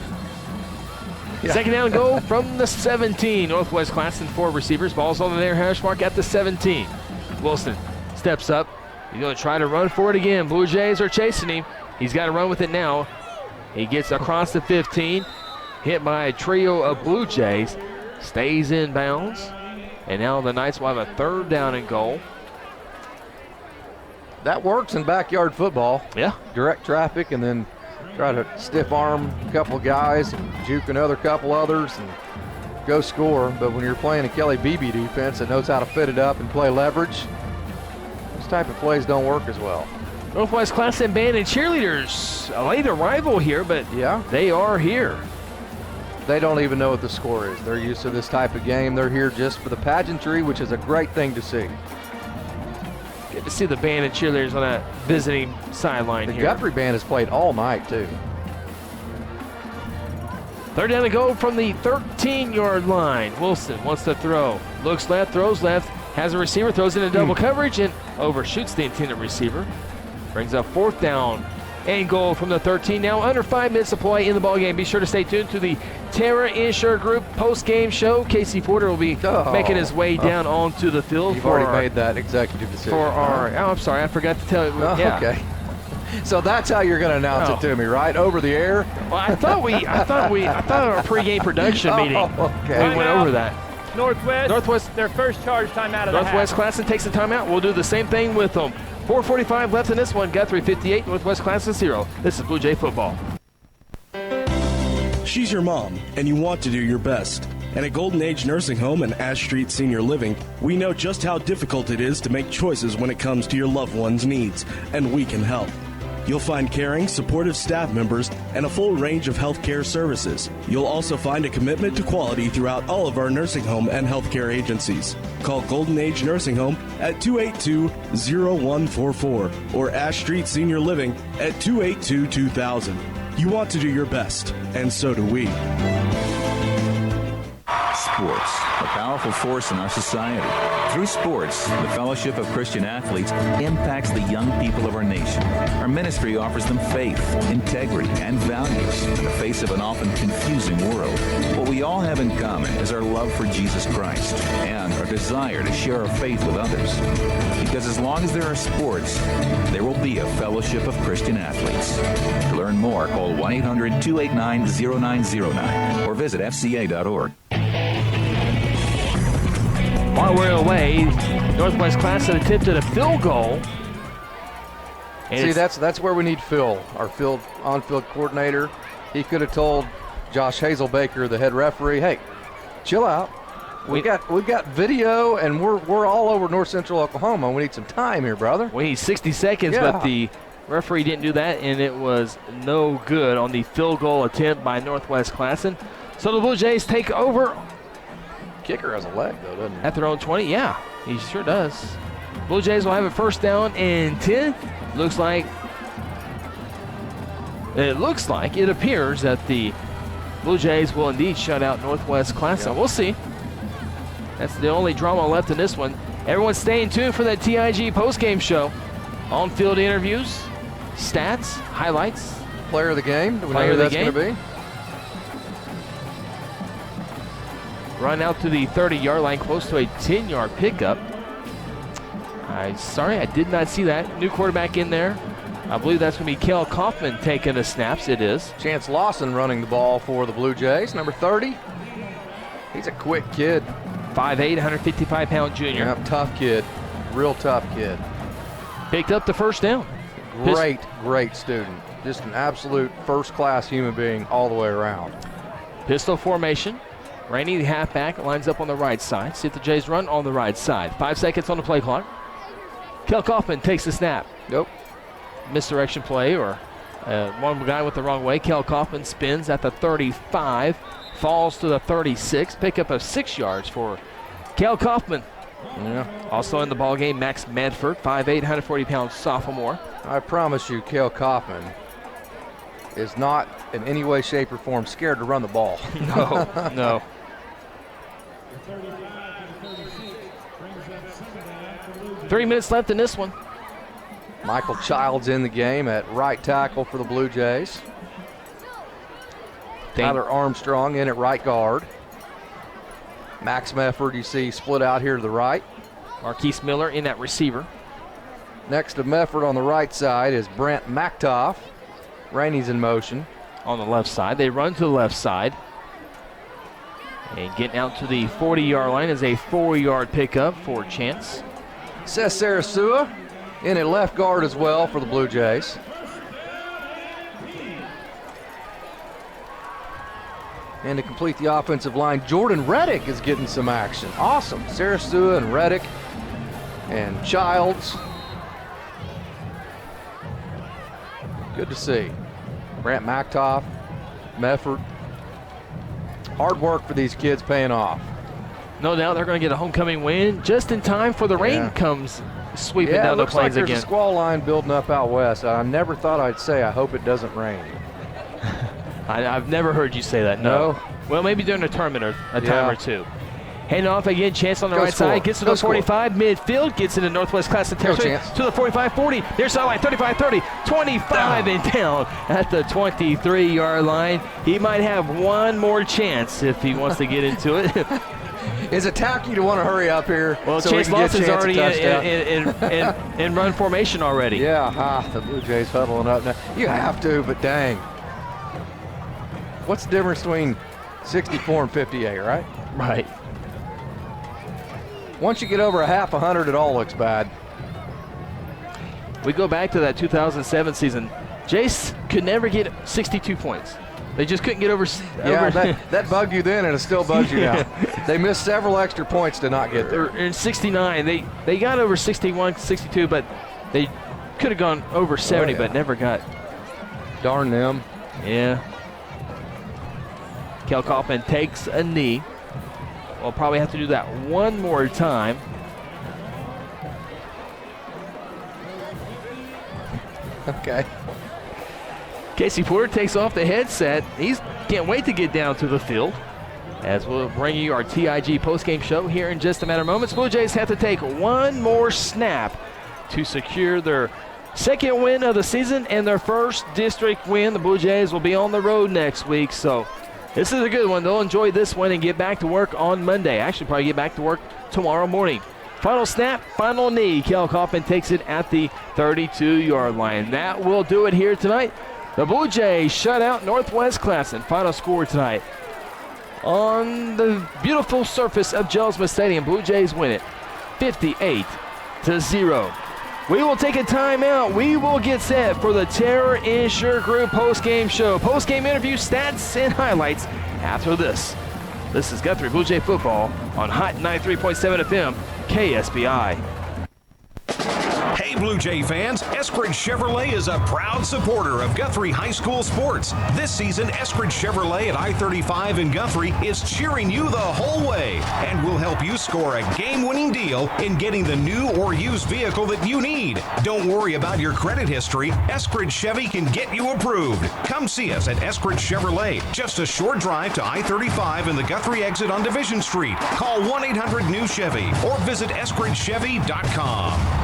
Yeah. Second down goal from the 17. Northwest Classen, 4 receivers. Ball's on their hash mark at the 17. Wilson steps up. He's going to try to run for it again. Blue Jays are chasing him. He's got to run with it now. He gets across the 15. Hit by a trio of Blue Jays. Stays in bounds. And now the Knights will have a third down and goal. That works in backyard football. Yeah. Direct traffic and then try to stiff arm a couple guys and juke another couple others and go score. But when you're playing a Kelly Beebe defense that knows how to fit it up and play leverage, those type of plays don't work as well. Northwest Classen band and cheerleaders, a late arrival here, but they are here. They don't even know what the score is. They're used to this type of game. They're here just for the pageantry, which is a great thing to see. Good to see the band and cheerleaders on that visiting sideline here. The Guthrie band has played all night, too. Third down to go from the 13-yard line. Wilson wants to throw. Looks left, throws left, has a receiver, throws into double coverage, and overshoots the intended receiver. Brings up fourth down and goal from the 13. Now under 5 minutes to play in the ballgame. Be sure to stay tuned to the Terra Insure Group post-game show. Casey Porter will be making his way down onto the field. You've already made that executive decision. I'm sorry, I forgot to tell you. Okay. So that's how you're going to announce it to me, right? Over the air? Well, I thought our pregame production meeting. Okay. We went over that. Northwest, their first charge timeout of the half. Northwest Classen takes the timeout. We'll do the same thing with them. 4:45 left in this one. Guthrie 58, Northwest Classen 0. This is Blue Jay football. She's your mom, and you want to do your best. And at Golden Age Nursing Home and Ash Street Senior Living, we know just how difficult it is to make choices when it comes to your loved one's needs, and we can help. You'll find caring, supportive staff members and a full range of healthcare services. You'll also find a commitment to quality throughout all of our nursing home and healthcare agencies. Call Golden Age Nursing Home at 282-0144 or Ash Street Senior Living at 282-2000. You want to do your best, and so do we. Sports, a powerful force in our society. Through sports, the Fellowship of Christian Athletes impacts the young people of our nation. Our ministry offers them faith, integrity, and values in the face of an often confusing world. What we all have in common is our love for Jesus Christ and our desire to share our faith with others. Because as long as there are sports, there will be a Fellowship of Christian Athletes. To learn more, call 1-800-289-0909 or visit fca.org. While we're away, Northwest Classen attempted a field goal. See, that's where we need Phil, our on-field coordinator. He could have told Josh Hazelbaker, the head referee, hey, chill out. We've got video, and we're all over North Central Oklahoma. We need some time here, brother. We need 60 seconds, but the referee didn't do that, and it was no good on the field goal attempt by Northwest Classen. So the Blue Jays take over. Kicker has a leg, though, doesn't he? At their own 20, yeah, he sure does. Blue Jays will have a first down and 10. It appears that the Blue Jays will indeed shut out Northwest Classen. We'll see. That's the only drama left in this one. Everyone staying tuned for that TIG postgame show. On-field interviews, stats, highlights. Player of the game. Do we know who that's going to be? Run out to the 30-yard line, close to a 10-yard pickup. Sorry, I did not see that. New quarterback in there. I believe that's going to be Kel Kaufman taking the snaps. It is. Chance Lawson running the ball for the Blue Jays, number 30. He's a quick kid. 5'8", 155-pound junior. Yep, tough kid. Real tough kid. Picked up the first down. Great student. Just an absolute first-class human being all the way around. Pistol formation. Rainey, the halfback, lines up on the right side. See if the Jays run on the right side. 5 seconds on the play clock. Kel Kaufman takes the snap. Nope. Misdirection play or one guy with the wrong way. Kel Kaufman spins at the 35. Falls to the 36. Pickup of 6 yards for Kel Kaufman. Yeah. Also in the ballgame, Max Medford, 5'8", 140-pound sophomore. I promise you, Kel Kaufman is not in any way, shape, or form scared to run the ball. No. Three minutes left in this one. Michael Childs in the game at right tackle for the Blue Jays. Tyler Armstrong in at right guard. Max Mefford, you see, split out here to the right. Marquise Miller in at receiver. Next to Mefford on the right side is Brent Mactoff. Rainey's in motion. On the left side. They run to the left side. And getting out to the 40-yard line is a 4-yard pickup for Chance. Seth Sarasua in at left guard as well for the Blue Jays. And to complete the offensive line, Jordan Reddick is getting some action. Awesome. Sarasua and Reddick and Childs. Good to see. Brant Mactoff, Mefford. Hard work for these kids paying off. No doubt they're going to get a homecoming win just in time for the rain comes sweeping down the plains there's again. A squall line building up out west. I never thought I'd say I hope it doesn't rain. I've never heard you say that, no. Well, maybe during a tournament or a time or two. Handing off again, Chance on the right side, gets to the 45, midfield, gets into Northwest Classen territory, to the 45-40, near sideline, 35-30, 25 and down at the 23-yard line. He might have one more chance if he wants to get into it. Is it tacky to want to hurry up here? Well, so Chance Lawson's already in run formation already. Yeah, the Blue Jays huddling up now. You have to, but dang. What's the difference between 64 and 58, right? Right. Once you get over a half 100, it all looks bad. We go back to that 2007 season. Jace could never get 62 points. They just couldn't get over. That bugged you then, and it still bugs you now. They missed several extra points to not get there. In 69, they got over 61, 62, but they could have gone over 70, but never got. Darn them. Yeah. Kel Kaufman takes a knee. We'll probably have to do that one more time. Okay. Casey Porter takes off the headset. He can't wait to get down to the field. As we'll bring you our TIG postgame show here in just a matter of moments. Blue Jays have to take one more snap to secure their second win of the season and their first district win. The Blue Jays will be on the road next week, so this is a good one. They'll enjoy this one and get back to work on Monday. Actually, probably get back to work tomorrow morning. Final snap, final knee. Kel Kaufman takes it at the 32-yard line. That will do it here tonight. The Blue Jays shut out Northwest Classen. Final score tonight on the beautiful surface of Jelsma Stadium. Blue Jays win it 58-0. We will take a timeout. We will get set for the Terror Insure Group postgame show. Postgame interview, stats, and highlights after this. This is Guthrie Blue Jay football on Hot 93.7 FM, KSBI. Hey Blue Jay fans, Eskridge Chevrolet is a proud supporter of Guthrie High School sports. This season, Eskridge Chevrolet at I-35 in Guthrie is cheering you the whole way and will help you score a game-winning deal in getting the new or used vehicle that you need. Don't worry about your credit history. Eskridge Chevy can get you approved. Come see us at Eskridge Chevrolet, just a short drive to I-35 and the Guthrie exit on Division Street. Call 1-800-NEW-CHEVY or visit EskridgeChevy.com.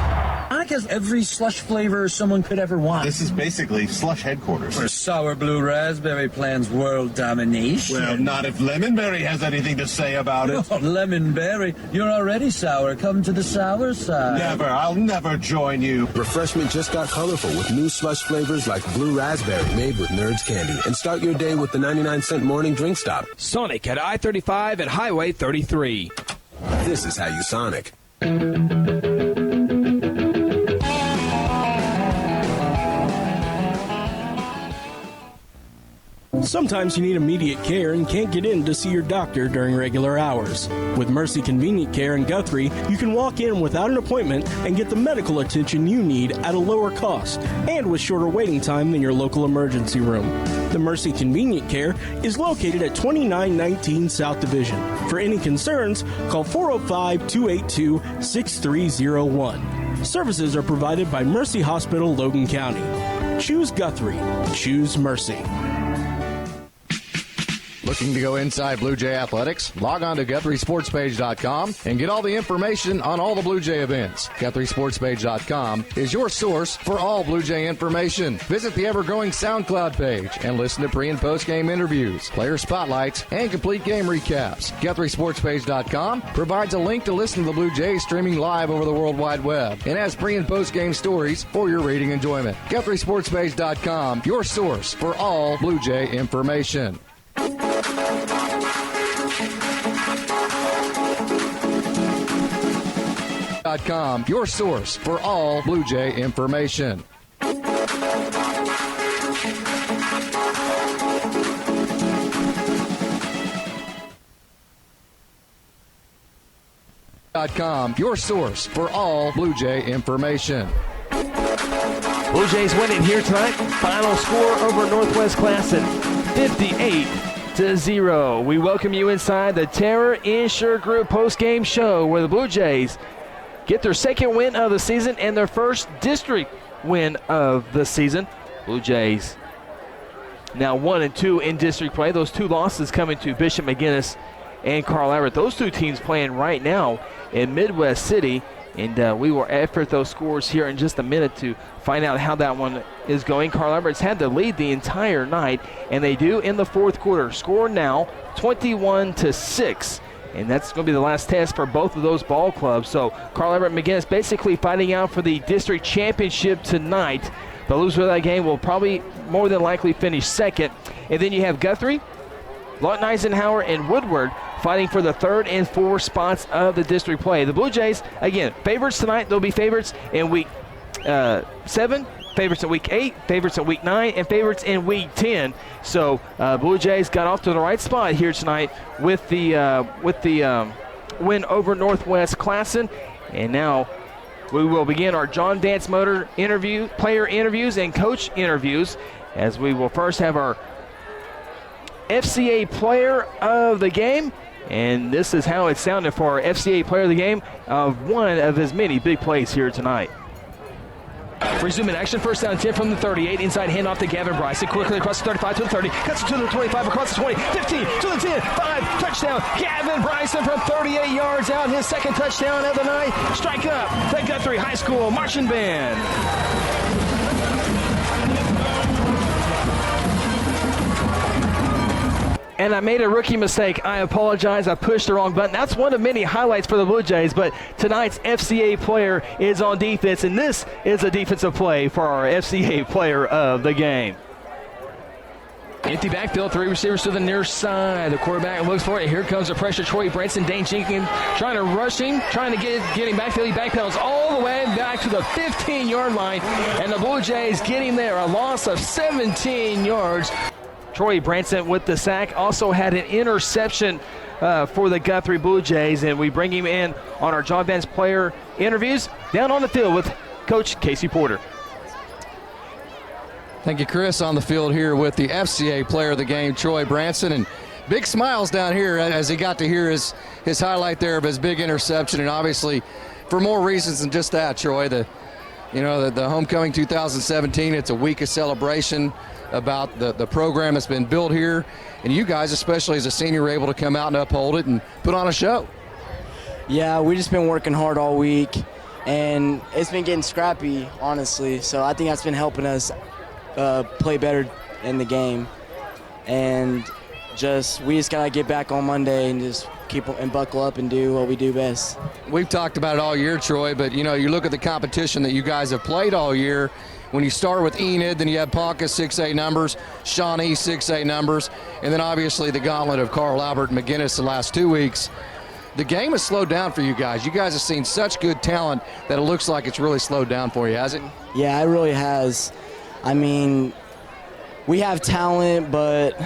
I guess every slush flavor someone could ever want. This is basically slush headquarters. Where sour blue raspberry plans world domination. Well, not if Lemonberry has anything to say about it. Oh, Lemonberry, you're already sour. Come to the sour side. Never. I'll never join you. Refreshment just got colorful with new slush flavors like blue raspberry made with Nerds candy. And start your day with the 99-cent morning drink stop. Sonic at I-35 and Highway 33. This is how you Sonic. Sometimes you need immediate care and can't get in to see your doctor during regular hours. With Mercy Convenient Care in Guthrie, you can walk in without an appointment and get the medical attention you need at a lower cost and with shorter waiting time than your local emergency room. The Mercy Convenient Care is located at 2919 South Division. For any concerns, call 405-282-6301. Services are provided by Mercy Hospital, Logan County. Choose Guthrie. Choose Mercy. Looking to go inside Blue Jay athletics? Log on to GuthrieSportsPage.com and get all the information on all the Blue Jay events. GuthrieSportsPage.com is your source for all Blue Jay information. Visit the ever-growing SoundCloud page and listen to pre- and post-game interviews, player spotlights, and complete game recaps. GuthrieSportsPage.com provides a link to listen to the Blue Jays streaming live over the World Wide Web and has pre- and post-game stories for your reading enjoyment. GuthrieSportsPage.com, your source for all Blue Jay information. Your source for all Blue Jay information. Your source for all Blue Jay information. Blue Jays winning here tonight. Final score over Northwest Classen, 58-0. We welcome you inside the Terra Insure Group post-game show where the Blue Jays get their second win of the season and their first district win of the season. Blue Jays now 1-2 in district play. Those two losses coming to Bishop McGinnis and Carl Albert. Those two teams playing right now in Midwest City, and we will effort those scores here in just a minute to find out how that one is going. Carl Albert's had the lead the entire night, and they do in the fourth quarter. Score now 21-6. And that's going to be the last test for both of those ball clubs. So Carl Albert and McGinnis basically fighting out for the district championship tonight. The loser of that game will probably more than likely finish second. And then you have Guthrie, Lawton Eisenhower, and Woodward fighting for the third and fourth spots of the district play. The Blue Jays, again, favorites tonight. They'll be favorites in week 7. Favorites in week 8, favorites in week 9, and favorites in week 10. So Blue Jays got off to the right spot here tonight with the win over Northwest Classen. And now we will begin our John Dance Motor interview, player interviews, and coach interviews, as we will first have our FCA player of the game. And this is how it sounded for our FCA player of the game of one of his many big plays here tonight. Resuming action, first down 10 from the 38, inside handoff to Gavin Bryson, quickly across the 35 to the 30, cuts it to the 25, across the 20, 15 to the 10, 5, touchdown, Gavin Bryson from 38 yards out, his second touchdown of the night. Strike up the Guthrie High School Marching Band. And I made a rookie mistake. I apologize. I pushed the wrong button. That's one of many highlights for the Blue Jays, but tonight's FCA player is on defense, and this is a defensive play for our FCA player of the game. Empty backfield, 3 receivers to the near side. The quarterback looks for it. Here comes the pressure. Troy Branson, Dane Jenkins trying to rush him, trying to get him backfield. He backpedals all the way back to the 15-yard line, and the Blue Jays getting there. A loss of 17 yards. Troy Branson with the sack. Also had an interception for the Guthrie Blue Jays, and we bring him in on our John Vance player interviews down on the field with Coach Casey Porter. Thank you, Chris. On the field here with the FCA player of the game, Troy Branson, and big smiles down here as he got to hear his highlight there of his big interception, and obviously for more reasons than just that, Troy. The Homecoming 2017, it's a week of celebration about the program that's been built here, and you guys, especially as a senior, were able to come out and uphold it and put on a show. Yeah, we just been working hard all week, and it's been getting scrappy, honestly, so I think that's been helping us play better in the game, and we just gotta get back on Monday and just keep and buckle up and do what we do best. We've talked about it all year, Troy, but you look at the competition that you guys have played all year. When you start with Enid, then you have Ponca 6A numbers, Shawnee 6A numbers, and then obviously the gauntlet of Carl Albert and McGinnis the last 2 weeks. The game has slowed down for you guys. You guys have seen such good talent that it looks like it's really slowed down for you, has it? Yeah, it really has. I mean, we have talent, but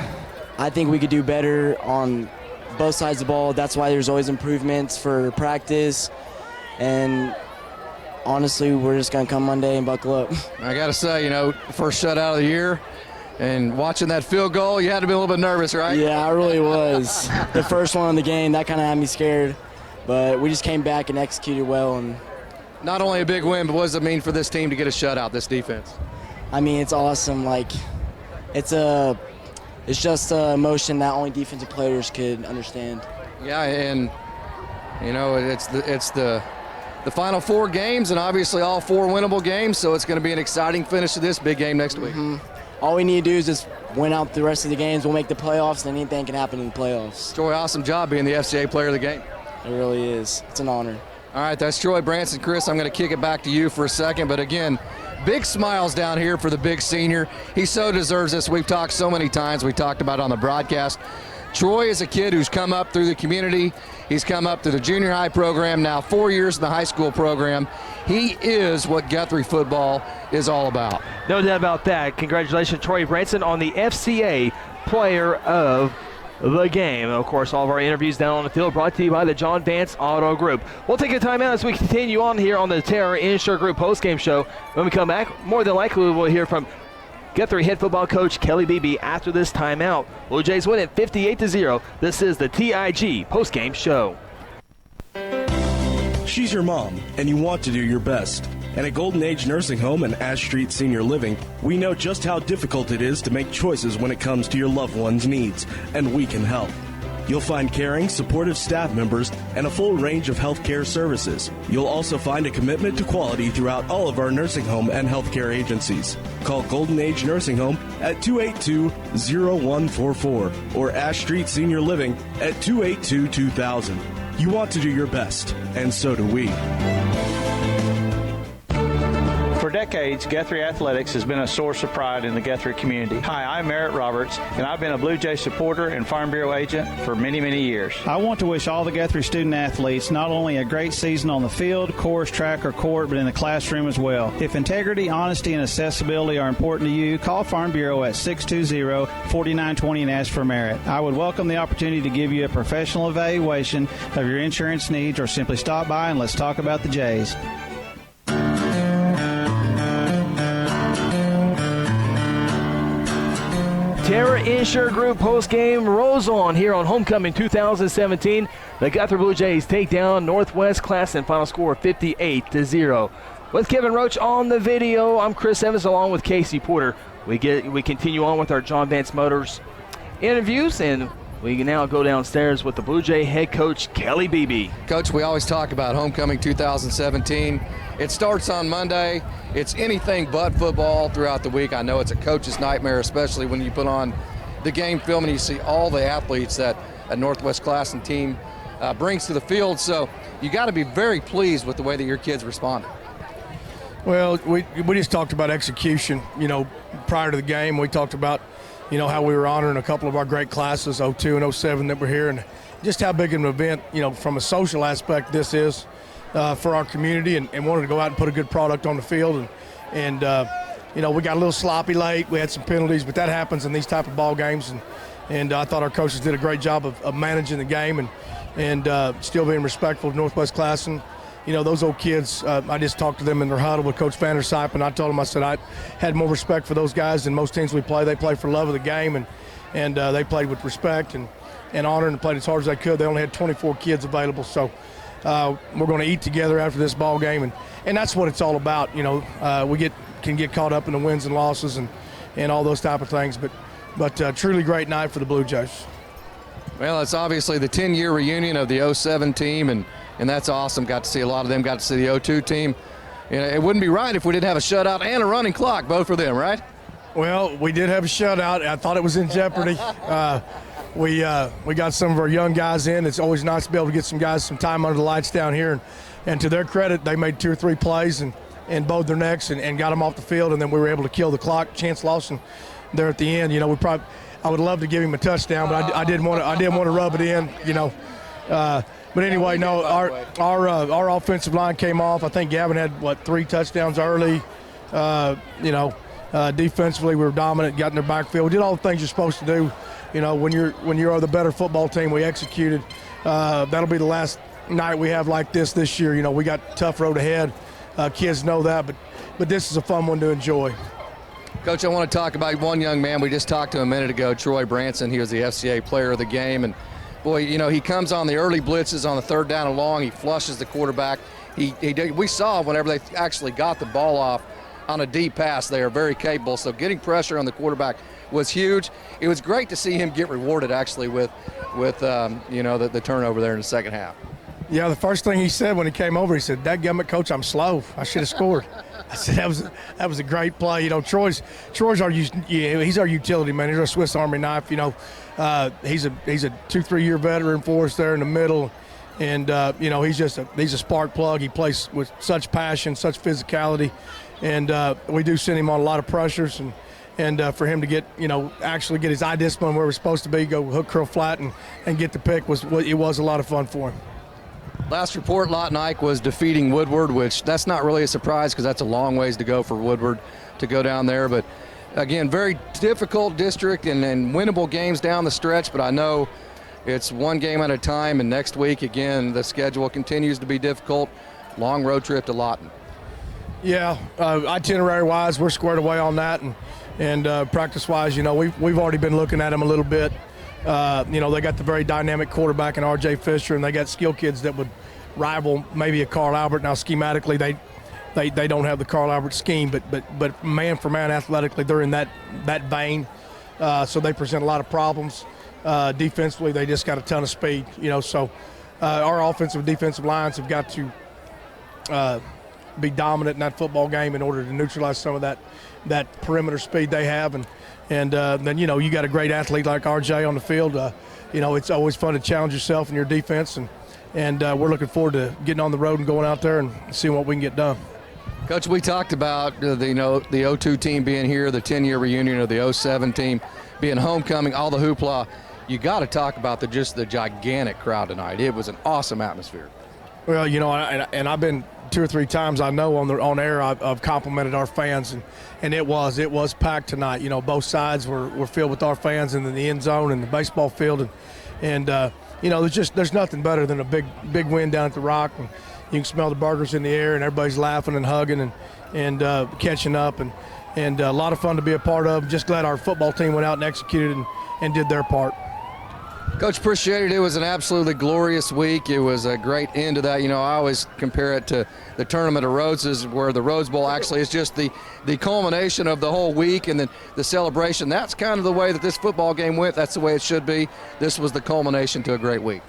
I think we could do better on both sides of the ball. That's why there's always improvements for practice. And honestly, we're just going to come Monday and buckle up. I got to say, first shutout of the year, and watching that field goal, you had to be a little bit nervous, right? Yeah, I really was. The first one in the game, that kind of had me scared. But we just came back and executed well. And not only a big win, but what does it mean for this team to get a shutout, this defense? I mean, it's awesome. It's just an emotion that only defensive players could understand. Yeah, and it's the final 4 games, and obviously all 4 winnable games, so it's going to be an exciting finish to this big game next week. All we need to do is just win out the rest of the games. We'll make the playoffs, and anything can happen in the playoffs. Troy, awesome job being the FCA player of the game. It really is. It's an honor. All right, that's Troy Branson. Chris, I'm going to kick it back to you for a second, but again, big smiles down here for the big senior. He so deserves this. We've talked so many times. We talked about it on the broadcast. Troy is a kid who's come up through the community. He's come up through the junior high program, now 4 years in the high school program. He is what Guthrie football is all about. No doubt about that. Congratulations, Troy Branson, on the FCA player of the game. Of course, all of our interviews down on the field brought to you by the John Vance Auto Group. We'll take a timeout as we continue on here on the Terra Insure Group postgame show. When we come back, more than likely we'll hear from Guthrie head football coach Kelly Beebe after this timeout. Blue Jays win it 58-0. This is the TIG postgame show. She's your mom, and you want to do your best. And at Golden Age Nursing Home and Ash Street Senior Living, we know just how difficult it is to make choices when it comes to your loved one's needs, and we can help. You'll find caring, supportive staff members and a full range of healthcare services. You'll also find a commitment to quality throughout all of our nursing home and healthcare agencies. Call Golden Age Nursing Home at 282-0144 or Ash Street Senior Living at 282-2000. You want to do your best, and so do we. For decades, Guthrie Athletics has been a source of pride in the Guthrie community. Hi, I'm Merritt Roberts, and I've been a Blue Jay supporter and Farm Bureau agent for many, many years. I want to wish all the Guthrie student athletes not only a great season on the field, course, track, or court, but in the classroom as well. If integrity, honesty, and accessibility are important to you, call Farm Bureau at 620-4920 and ask for Merritt. I would welcome the opportunity to give you a professional evaluation of your insurance needs, or simply stop by and let's talk about the Jays. Terra Insure Group postgame rolls on here on Homecoming 2017. The Guthrie Blue Jays take down Northwest Classen, final score 58-0. With Kevin Roach on the video, I'm Chris Evans along with Casey Porter. We continue on with our John Vance Motors interviews, and we can now go downstairs with the Blue Jay head coach, Kelly Beebe. Coach, we always talk about Homecoming 2017. It starts on Monday. It's anything but football throughout the week. I know it's a coach's nightmare, especially when you put on the game film and you see all the athletes that a Northwest Classen team brings to the field. So you got to be very pleased with the way that your kids responded. Well, we just talked about execution. Prior to the game, we talked about how we were honoring a couple of our great classes, 02 and 07, that were here, and just how big of an event, from a social aspect this is for our community, and wanted to go out and put a good product on the field. And we got a little sloppy late. We had some penalties, but that happens in these type of ball games. And I thought our coaches did a great job of managing the game and still being respectful of Northwest Classen. Those old kids, I just talked to them in their huddle with Coach Vandersype, and I told them, I said, I had more respect for those guys than most teams we play. They play for love of the game, and they played with respect and honor and played as hard as they could. They only had 24 kids available, so we're going to eat together after this ball game, and that's what it's all about. We can get caught up in the wins and losses and all those type of things, but truly great night for the Blue Jays. Well, it's obviously the 10-year reunion of the 07 team, and that's awesome. Got to see a lot of them. Got to see the 02 team. It wouldn't be right if we didn't have a shutout and a running clock, both for them, right? Well, we did have a shutout. I thought it was in jeopardy. We got some of our young guys in. It's always nice to be able to get some guys some time under the lights down here. And to their credit, they made 2 or 3 plays and bowed their necks and got them off the field, and then we were able to kill the clock. Chance Lawson there at the end. I would love to give him a touchdown, but I didn't want to rub it in. But anyway, no, our offensive line came off. I think Gavin had 3 touchdowns early. Defensively, we were dominant, got in their backfield. We did all the things you're supposed to do. When you're the better football team, we executed. That'll be the last night we have like this year. We got a tough road ahead. Kids know that, but this is a fun one to enjoy. Coach, I want to talk about one young man. We just talked to him a minute ago, Troy Branson. He was the FCA player of the game, and boy, he comes on the early blitzes on the 3rd down and long. He flushes the quarterback. We saw whenever they actually got the ball off on a deep pass, they are very capable. So getting pressure on the quarterback was huge. It was great to see him get rewarded actually with the turnover there in the second half. Yeah, the first thing he said when he came over, he said, "Dadgummit, Coach, I'm slow. I should have scored." I said, that was a great play. Troy's he's our utility man. He's our Swiss Army knife. He's a 2-3 year veteran for us there in the middle, and he's a spark plug. He plays with such passion, such physicality, and we do send him on a lot of pressures, and for him to get actually get his eye discipline where we're supposed to be, go hook, curl, flat, and get the pick was a lot of fun for him. Last report, Lawton Ike was defeating Woodward, which that's not really a surprise because that's a long ways to go for Woodward to go down there. But, again, very difficult district and winnable games down the stretch. But I know it's one game at a time, and next week, again, the schedule continues to be difficult. Long road trip to Lawton. Yeah, itinerary-wise, we're squared away on that. And practice-wise, we've already been looking at them a little bit. They got the very dynamic quarterback in R.J. Fisher, and they got skill kids that would rival maybe a Carl Albert. Now, schematically, they don't have the Carl Albert scheme, but man for man, athletically, they're in that vein. So they present a lot of problems. Defensively, they just got a ton of speed. So our offensive and defensive lines have got to be dominant in that football game in order to neutralize some of that perimeter speed they have. And then, you got a great athlete like RJ on the field. It's always fun to challenge yourself in your defense, and we're looking forward to getting on the road and going out there and seeing what we can get done. Coach, we talked about the 02 team being here, the 10-year reunion of the 07 team being homecoming, all the hoopla. You got to talk about the gigantic crowd tonight. It was an awesome atmosphere. Well, and I've been 2 or 3 times, I know, on air, I've complimented our fans, and it was packed tonight. Both sides were filled with our fans, and in the end zone and the baseball field, and there's nothing better than a big win down at the Rock. And you can smell the burgers in the air, and everybody's laughing and hugging and catching up, and a lot of fun to be a part of. Just glad our football team went out and executed and did their part. Coach, appreciate it. It was an absolutely glorious week. It was a great end to that. I always compare it to the Tournament of Roses, where the Rose Bowl actually is just the culmination of the whole week, and then the celebration. That's kind of the way that this football game went. That's the way it should be. This was the culmination to a great week.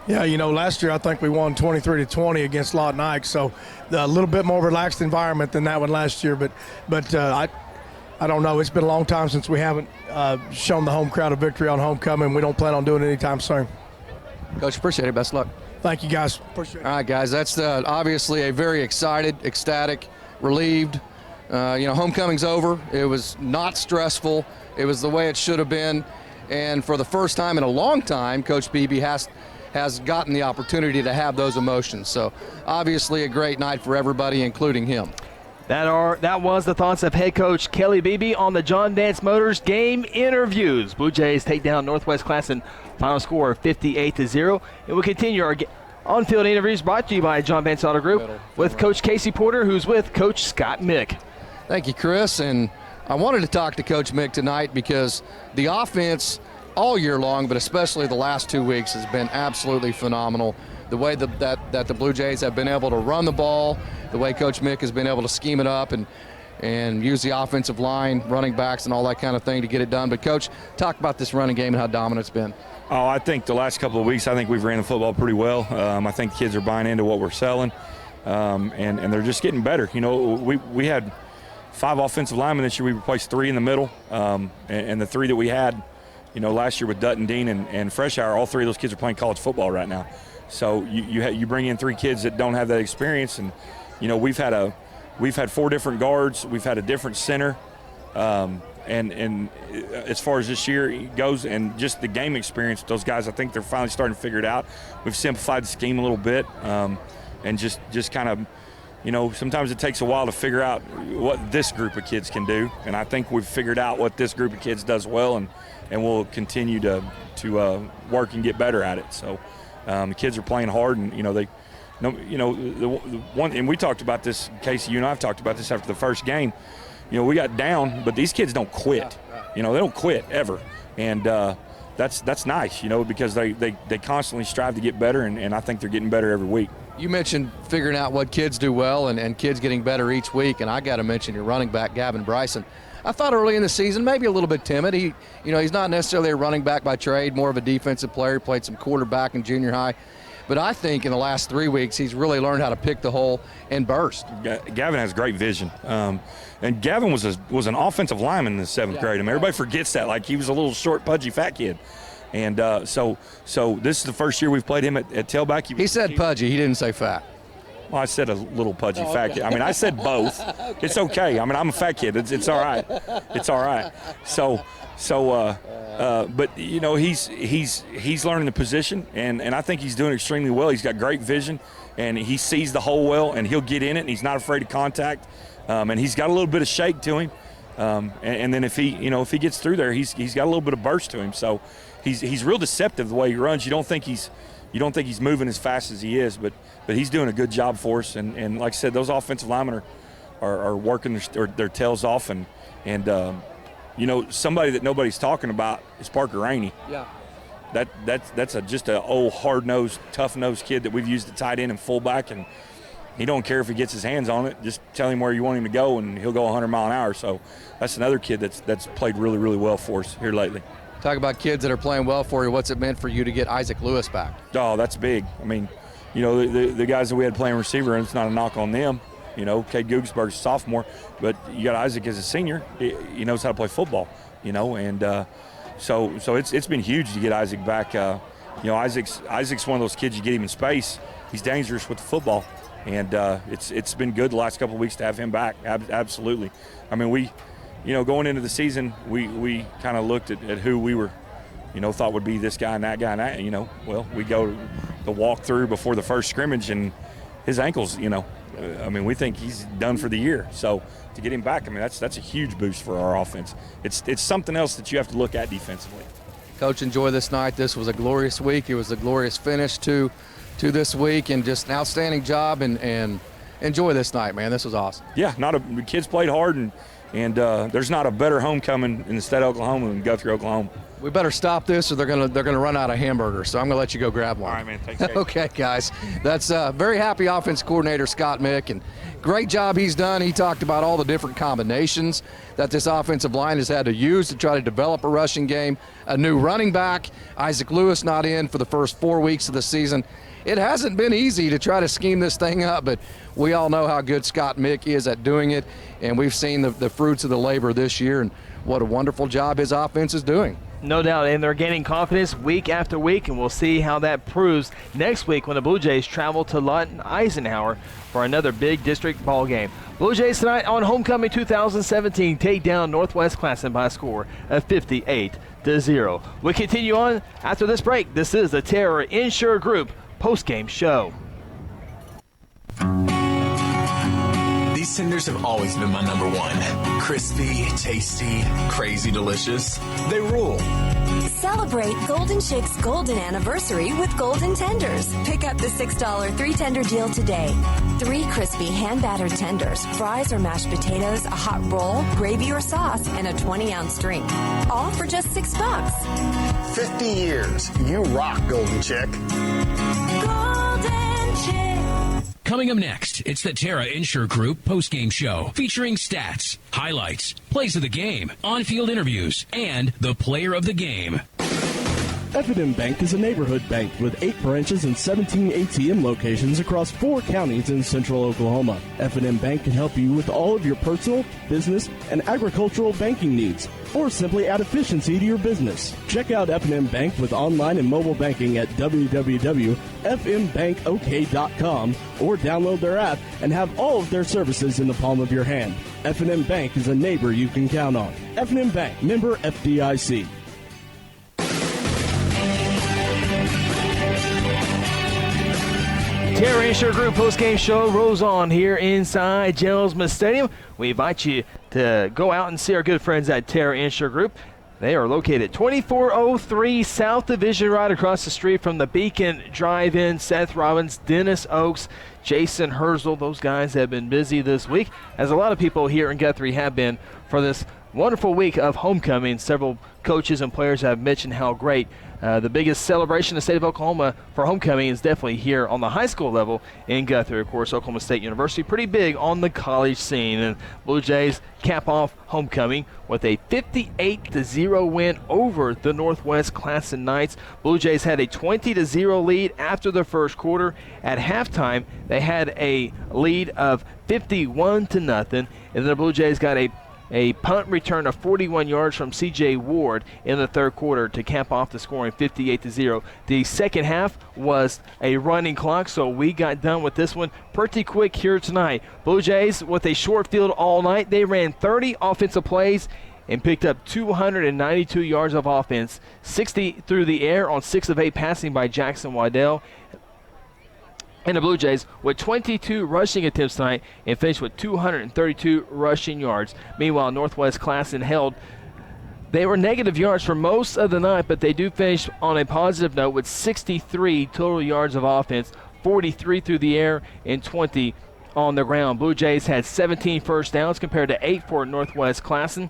Yeah, last year I think we won 23-20 against Lawton Ike, so a little bit more relaxed environment than that one last year. But I don't know. It's been a long time since we haven't shown the home crowd a victory on homecoming. We don't plan on doing it anytime soon. Coach, appreciate it. Best of luck. Thank you, guys. Appreciate it. All right, guys. That's obviously a very excited, ecstatic, relieved. Homecoming's over. It was not stressful. It was the way it should have been. And for the first time in a long time, Coach Beebe has gotten the opportunity to have those emotions. So obviously a great night for everybody, including him. That was the thoughts of head coach Kelly Beebe on the John Dance Motors game interviews. Blue Jays take down Northwest Classen, final score of 58-0. And we'll continue our on-field interviews brought to you by John Dance Auto Group with Coach Casey Porter, who's with Coach Scott Mick. Thank you, Chris. And I wanted to talk to Coach Mick tonight because the offense all year long, but especially the last 2 weeks, has been absolutely phenomenal. The way that the Blue Jays have been able to run the ball, the way Coach Mick has been able to scheme it up and use the offensive line, running backs, and all that kind of thing to get it done. But, Coach, talk about this running game and how dominant it's been. Oh, I think the last couple of weeks, I think we've ran the football pretty well. I think the kids are buying into what we're selling, and they're just getting better. You know, we had 5 offensive linemen this year. We replaced 3 in the middle, and the 3 that we had, you know, last year with Dutton, Dean, and Freshour, all 3 of those kids are playing college football right now. So you bring in 3 kids that don't have that experience, and you know we've had 4 different guards, we've had a different center, and as far as this year goes, and just the game experience, those guys, I think they're finally starting to figure it out. We've simplified the scheme a little bit, and just kind of, you know, sometimes it takes a while to figure out what this group of kids can do, and I think we've figured out what this group of kids does well, and we'll continue to work and get better at it. So. The kids are playing hard, and the one, and we talked about this, Casey, you and I have talked about this after the first game. You know, we got down, but these kids don't quit. You know, they don't quit ever, and that's nice. You know, because they constantly strive to get better, and I think they're getting better every week. You mentioned figuring out what kids do well, and kids getting better each week, and I got to mention your running back, Gavin Bryson. I thought early in the season, maybe a little bit timid. He's not necessarily a running back by trade, more of a defensive player. Played some quarterback in junior high. But I think in the last 3 weeks, he's really learned how to pick the hole and burst. Gavin has great vision. And Gavin was an offensive lineman in the 7th grade. I mean, everybody forgets that. Like, he was a little short, pudgy, fat kid. And so this is the first year we've played him at tailback. He said pudgy. He didn't say fat. Well, I said a little pudgy fat kid. I mean, I said both. Okay. It's okay. I mean, I'm a fat kid. It's all right. It's all right. But you know, he's learning the position, and I think he's doing extremely well. He's got great vision, and he sees the hole well, and he'll get in it, and he's not afraid of contact, and he's got a little bit of shake to him, and then if he gets through there, he's got a little bit of burst to him. So he's real deceptive the way he runs. You don't think he's moving as fast as he is, but he's doing a good job for us. And like I said, those offensive linemen are working their tails off. And somebody that nobody's talking about is Parker Rainey. Yeah. That's just an old, hard-nosed, tough-nosed kid that we've used at tight end and fullback, and he don't care if he gets his hands on it. Just tell him where you want him to go, and he'll go 100 mile an hour. So that's another kid that's played really, really well for us here lately. Talk about kids that are playing well for you. What's it meant for you to get Isaac Lewis back? Oh, that's big. I mean, the guys that we had playing receiver, and it's not a knock on them. Cade Googsburg's a sophomore, but you got Isaac as a senior. He knows how to play football, and so it's been huge to get Isaac back. Isaac's one of those kids, you get him in space, he's dangerous with the football, and it's been good the last couple of weeks to have him back. Absolutely. I mean, going into the season, we kind of looked at who we were, thought would be this guy and that guy and that. Well, we go to the walkthrough before the first scrimmage, and his ankles, we think he's done for the year. So to get him back, that's a huge boost for our offense. It's something else that you have to look at defensively. Coach, enjoy this night. This was a glorious week. It was a glorious finish to this week, and just an outstanding job. And enjoy this night, man. This was awesome. Yeah, the kids played hard, and there's not a better homecoming in the state of Oklahoma than Guthrie, Oklahoma. We better stop this, or they're gonna run out of hamburgers. So I'm gonna let you go grab one. All right, man. Thanks. Okay, guys. That's very happy offense coordinator Scott Mick, and great job he's done. He talked about all the different combinations that this offensive line has had to use to try to develop a rushing game. A new running back, Isaac Lewis, not in for the first 4 weeks of the season. It hasn't been easy to try to scheme this thing up, but we all know how good Scott Mick is at doing it, and we've seen the fruits of the labor this year, and what a wonderful job his offense is doing. No doubt, and they're gaining confidence week after week, and we'll see how that proves next week when the Blue Jays travel to Lawton Eisenhower for another big district ball game. Blue Jays tonight on Homecoming 2017 take down Northwest Classen by a score of 58-0. We continue on after this break. This is the Terror Insure Group postgame show. These Chicks tenders have always been my number one. Crispy, tasty, crazy delicious. They rule. Celebrate Golden Chicks' golden anniversary with Golden Tenders. Pick up the $6 3-tender deal today. 3 crispy hand-battered tenders, fries or mashed potatoes, a hot roll, gravy or sauce, and a 20-ounce drink. All for just $6. 50 years. You rock, Golden Chick. Golden Chick. Coming up next, it's the Terra Insure Group postgame show featuring stats, highlights, plays of the game, on-field interviews, and the player of the game. F&M Bank is a neighborhood bank with 8 branches and 17 ATM locations across 4 counties in central Oklahoma. F&M Bank can help you with all of your personal, business, and agricultural banking needs, or simply add efficiency to your business. Check out F&M Bank with online and mobile banking at www.fmbankok.com or download their app and have all of their services in the palm of your hand. F&M Bank is a neighbor you can count on. F&M Bank, member FDIC. Terra Insure Group postgame show rolls on here inside Gelsman Stadium. We invite you to go out and see our good friends at Terra Insure Group. They are located at 2403 South Division, right across the street from the Beacon Drive-In. Seth Robbins, Dennis Oakes, Jason Herzl, those guys have been busy this week, as a lot of people here in Guthrie have been for this wonderful week of homecoming. Several coaches and players have mentioned how great the biggest celebration in the state of Oklahoma for homecoming is definitely here on the high school level in Guthrie. Of course, Oklahoma State University pretty big on the college scene. And Blue Jays cap off homecoming with a 58-0 win over the Northwest Classen Knights. Blue Jays had a 20-0 lead after the first quarter. At halftime, they had a lead of 51-0, and then the Blue Jays got a punt return of 41 yards from C.J. Ward in the third quarter to cap off the scoring 58-0. The second half was a running clock, so we got done with this one pretty quick here tonight. Blue Jays with a short field all night. They ran 30 offensive plays and picked up 292 yards of offense, 60 through the air on 6 of 8 passing by Jackson Waddell. And the Blue Jays with 22 rushing attempts tonight and finished with 232 rushing yards. Meanwhile, Northwest Classen held. They were negative yards for most of the night, but they do finish on a positive note with 63 total yards of offense, 43 through the air and 20 on the ground. Blue Jays had 17 first downs compared to 8 for Northwest Classen.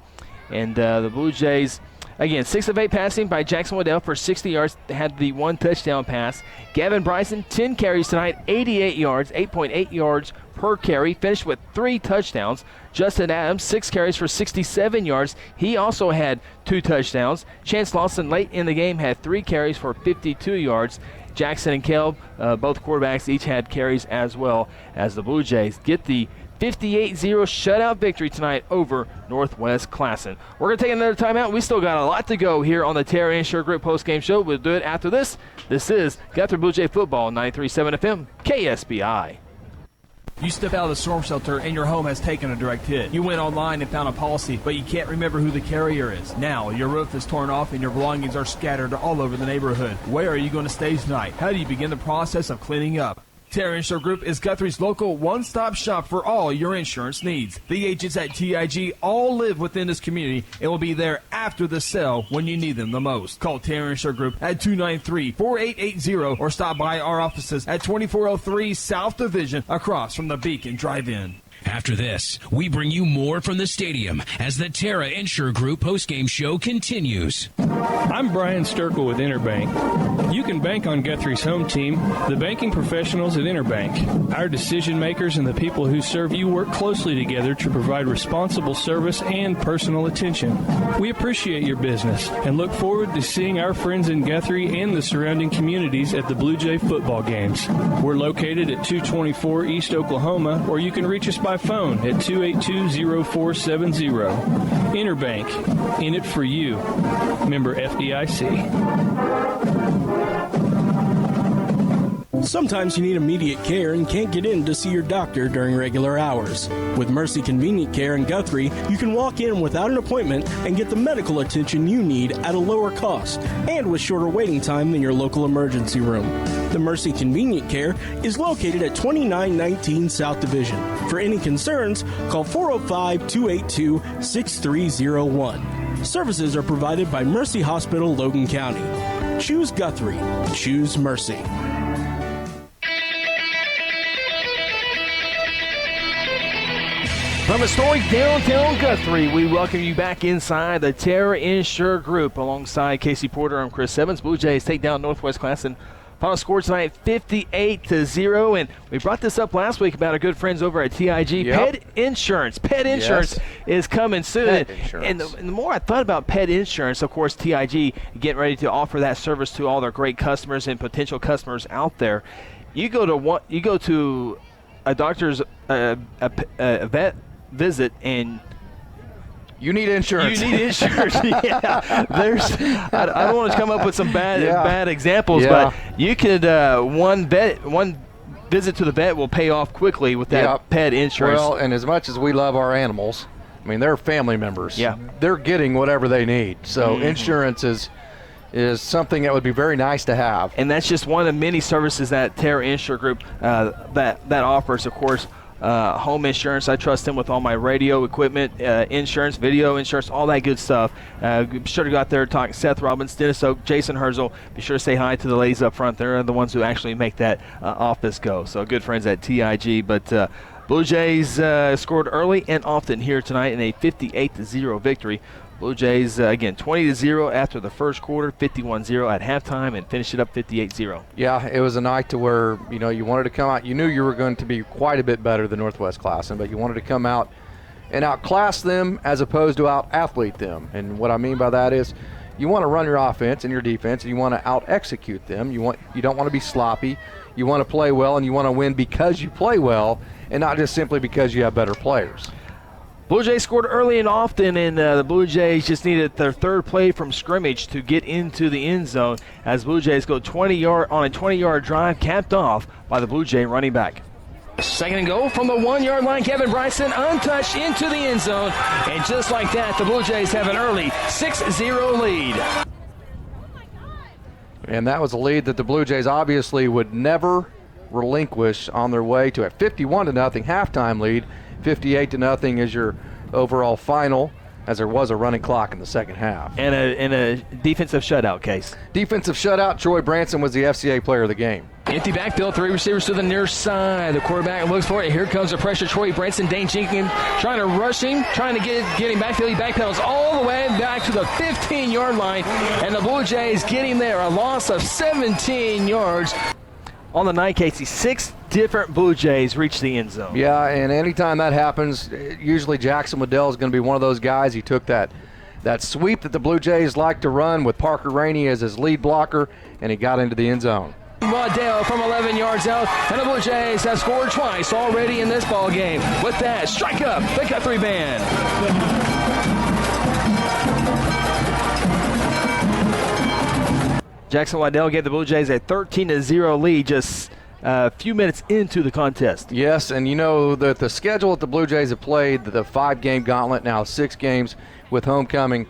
And the Blue Jays, again, 6 of 8 passing by Jackson Waddell for 60 yards. They had the 1 touchdown pass. Gavin Bryson, 10 carries tonight, 88 yards, 8.8 yards per carry. Finished with 3 touchdowns. Justin Adams, 6 carries for 67 yards. He also had 2 touchdowns. Chance Lawson late in the game had 3 carries for 52 yards. Jackson and Kelb, both quarterbacks, each had carries as well, as the Blue Jays get the 58-0 shutout victory tonight over Northwest Classen. We're going to take another timeout. We still got a lot to go here on the Terra Insure Group postgame show. We'll do it after this. This is Guthrie Blue Jay Football, 93.7 FM, KSBI. You step out of the storm shelter and your home has taken a direct hit. You went online and found a policy, but you can't remember who the carrier is. Now, your roof is torn off and your belongings are scattered all over the neighborhood. Where are you going to stay tonight? How do you begin the process of cleaning up? Terra Insure Group is Guthrie's local one-stop shop for all your insurance needs. The agents at TIG all live within this community and will be there after the sale when you need them the most. Call Terra Insure Group at 293-4880 or stop by our offices at 2403 South Division across from the Beacon Drive-In. After this, we bring you more from the stadium as the Terra Insure Group postgame show continues. I'm Brian Sturkle with Interbank. You can bank on Guthrie's home team, the banking professionals at Interbank. Our decision makers and the people who serve you work closely together to provide responsible service and personal attention. We appreciate your business and look forward to seeing our friends in Guthrie and the surrounding communities at the Blue Jay football games. We're located at 224 East Oklahoma, or you can reach us by phone at 282-0470. Interbank, in it for you. Member FDIC. Sometimes you need immediate care and can't get in to see your doctor during regular hours. With Mercy Convenient Care in Guthrie, you can walk in without an appointment and get the medical attention you need at a lower cost and with shorter waiting time than your local emergency room. The Mercy Convenient Care is located at 2919 South Division. For any concerns, call 405-282-6301. Services are provided by Mercy Hospital, Logan County. Choose Guthrie. Choose Mercy. From historic downtown Guthrie, we welcome you back inside the Terra Insure Group. Alongside Casey Porter, I'm Chris Evans. Blue Jays take down Northwest Classen. Final score tonight, 58-0. And we brought this up last week about our good friends over at TIG. Yep. Pet Insurance. Pet Insurance is coming soon. And the more I thought about pet insurance, of course, TIG getting ready to offer that service to all their great customers and potential customers out there. You go to a doctor's a vet visit and you need insurance. You need insurance. Yeah. I don't want to come up with some bad examples, but you could one visit to the vet will pay off quickly with that pet insurance. Well, and as much as we love our animals, I mean, they're family members. Yeah. They're getting whatever they need. So insurance is something that would be very nice to have. And that's just one of the many services that Terra Insure Group that offers, of course. Home insurance, I trust them with all my radio equipment, insurance, video insurance, all that good stuff. Be sure to go out there and talk Seth Robbins, Dennis Oak, Jason Herzl. Be sure to say hi to the ladies up front. They're the ones who actually make that office go. So good friends at TIG. But Blue Jays scored early and often here tonight in a 58-0 victory. Blue Jays, again, 20-0 after the first quarter, 51-0 at halftime, and finish it up 58-0. Yeah, it was a night to where, you wanted to come out. You knew you were going to be quite a bit better than Northwest Classen, but you wanted to come out and outclass them as opposed to out-athlete them. And what I mean by that is you want to run your offense and your defense, and you want to out-execute them. You don't want to be sloppy. You want to play well, and you want to win because you play well and not just simply because you have better players. Blue Jays scored early and often, and the Blue Jays just needed their third play from scrimmage to get into the end zone as Blue Jays go 20-yard on a 20-yard drive capped off by the Blue Jay running back. Second and goal from the 1-yard line. Kevin Bryson untouched into the end zone, and just like that, the Blue Jays have an early 6-0 lead. And that was a lead that the Blue Jays obviously would never relinquish on their way to a 51-0 halftime lead. 58-0 is your overall final, as there was a running clock in the second half. And a defensive shutout case. Defensive shutout. Troy Branson was the FCA player of the game. Empty backfield, three receivers to the near side. The quarterback looks for it. Here comes the pressure. Troy Branson, Dane Jenkins trying to rush him, trying to get him backfield. He backpedals all the way back to the 15-yard line, and the Blue Jays getting there. A loss of 17 yards. On the night, Casey, 6 different Blue Jays reach the end zone. Yeah, and anytime that happens, usually Jackson Waddell is going to be one of those guys. He took that sweep that the Blue Jays like to run with Parker Rainey as his lead blocker, and he got into the end zone. Waddell from 11 yards out, and the Blue Jays have scored twice already in this ball game. With that, strike up the Guthrie band. Jackson Waddell gave the Blue Jays a 13-0 lead just a few minutes into the contest. Yes, and you know that the schedule that the Blue Jays have played, the 5-game gauntlet, now 6 games with homecoming,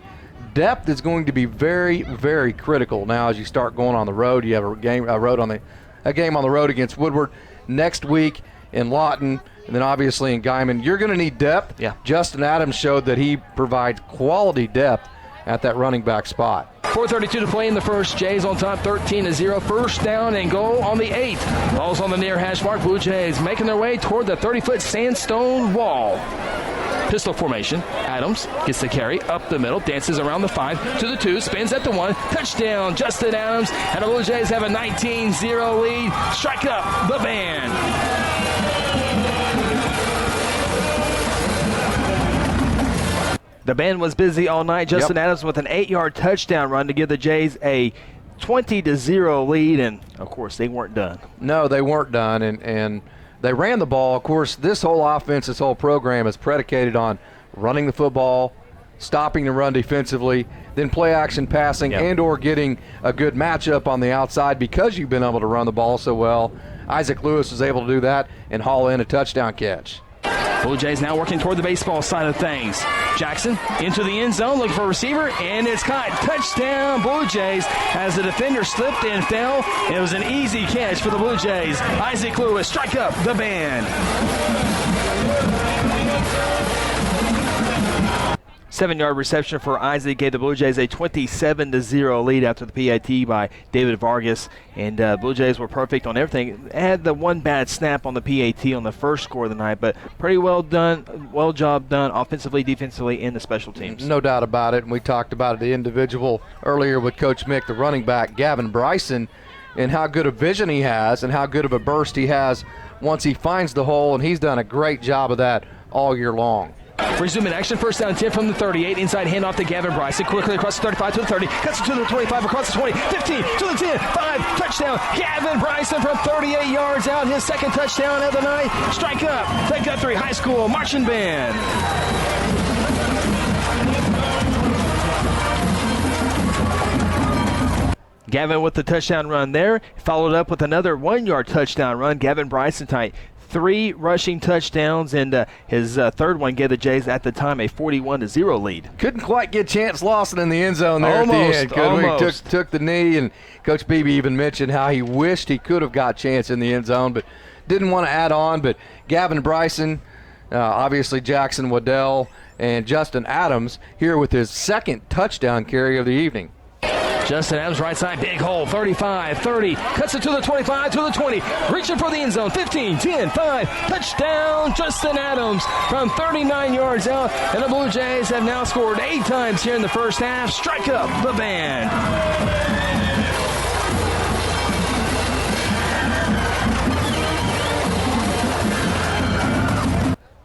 depth is going to be very, very critical now as you start going on the road. You have a game on the road against Woodward next week in Lawton, and then obviously in Guyman. You're going to need depth. Yeah. Justin Adams showed that he provides quality depth at that running back spot. 4:32 to play in the first. Jays on top 13-0. First down and goal on the 8th. Ball's on the near hash mark. Blue Jays making their way toward the 30-foot sandstone wall. Pistol formation. Adams gets the carry up the middle, dances around the 5 to the 2, spins at the 1. Touchdown, Justin Adams, and the Blue Jays have a 19-0 lead. Strike up the band. The band was busy all night. Justin Adams with an 8-yard touchdown run to give the Jays a 20-0 lead, and of course they weren't done. No, they weren't done, and they ran the ball. Of course, this whole offense, this whole program is predicated on running the football, stopping the run defensively, then play action passing and or getting a good matchup on the outside because you've been able to run the ball so well. Isaac Lewis was able to do that and haul in a touchdown catch. Blue Jays now working toward the baseball side of things. Jackson into the end zone looking for a receiver, and it's caught. Touchdown Blue Jays as the defender slipped and fell. It was an easy catch for the Blue Jays. Isaac Lewis strike up the band. 7-yard reception for Isaac gave the Blue Jays a 27-0 lead after the PAT by David Vargas. And Blue Jays were perfect on everything. Had the one bad snap on the PAT on the first score of the night, but pretty well done, job done offensively, defensively, in the special teams. No doubt about it. And we talked about the individual earlier with Coach Mick, the running back, Gavin Bryson, and how good a vision he has and how good of a burst he has once he finds the hole, and he's done a great job of that all year long. Resume in action, first down 10 from the 38, inside handoff to Gavin Bryson, quickly across the 35 to the 30, cuts it to the 25, across the 20, 15 to the 10, 5, touchdown, Gavin Bryson from 38 yards out, his second touchdown of the night. Strike up the Guthrie High School marching band. Gavin with the touchdown run there, followed up with another 1-yard touchdown run. Gavin Bryson tonight 3 rushing touchdowns, and his third one gave the Jays at the time a 41-0 lead. Couldn't quite get Chance Lawson in the end zone there almost, at the end. He took the knee, and Coach Beebe even mentioned how he wished he could have got Chance in the end zone, but didn't want to add on. But Gavin Bryson, obviously Jackson Waddell, and Justin Adams here with his second touchdown carry of the evening. Justin Adams, right side, big hole, 35, 30, cuts it to the 25, to the 20, reaching for the end zone, 15, 10, 5, touchdown, Justin Adams from 39 yards out, and the Blue Jays have now scored 8 times here in the first half. Strike up the band.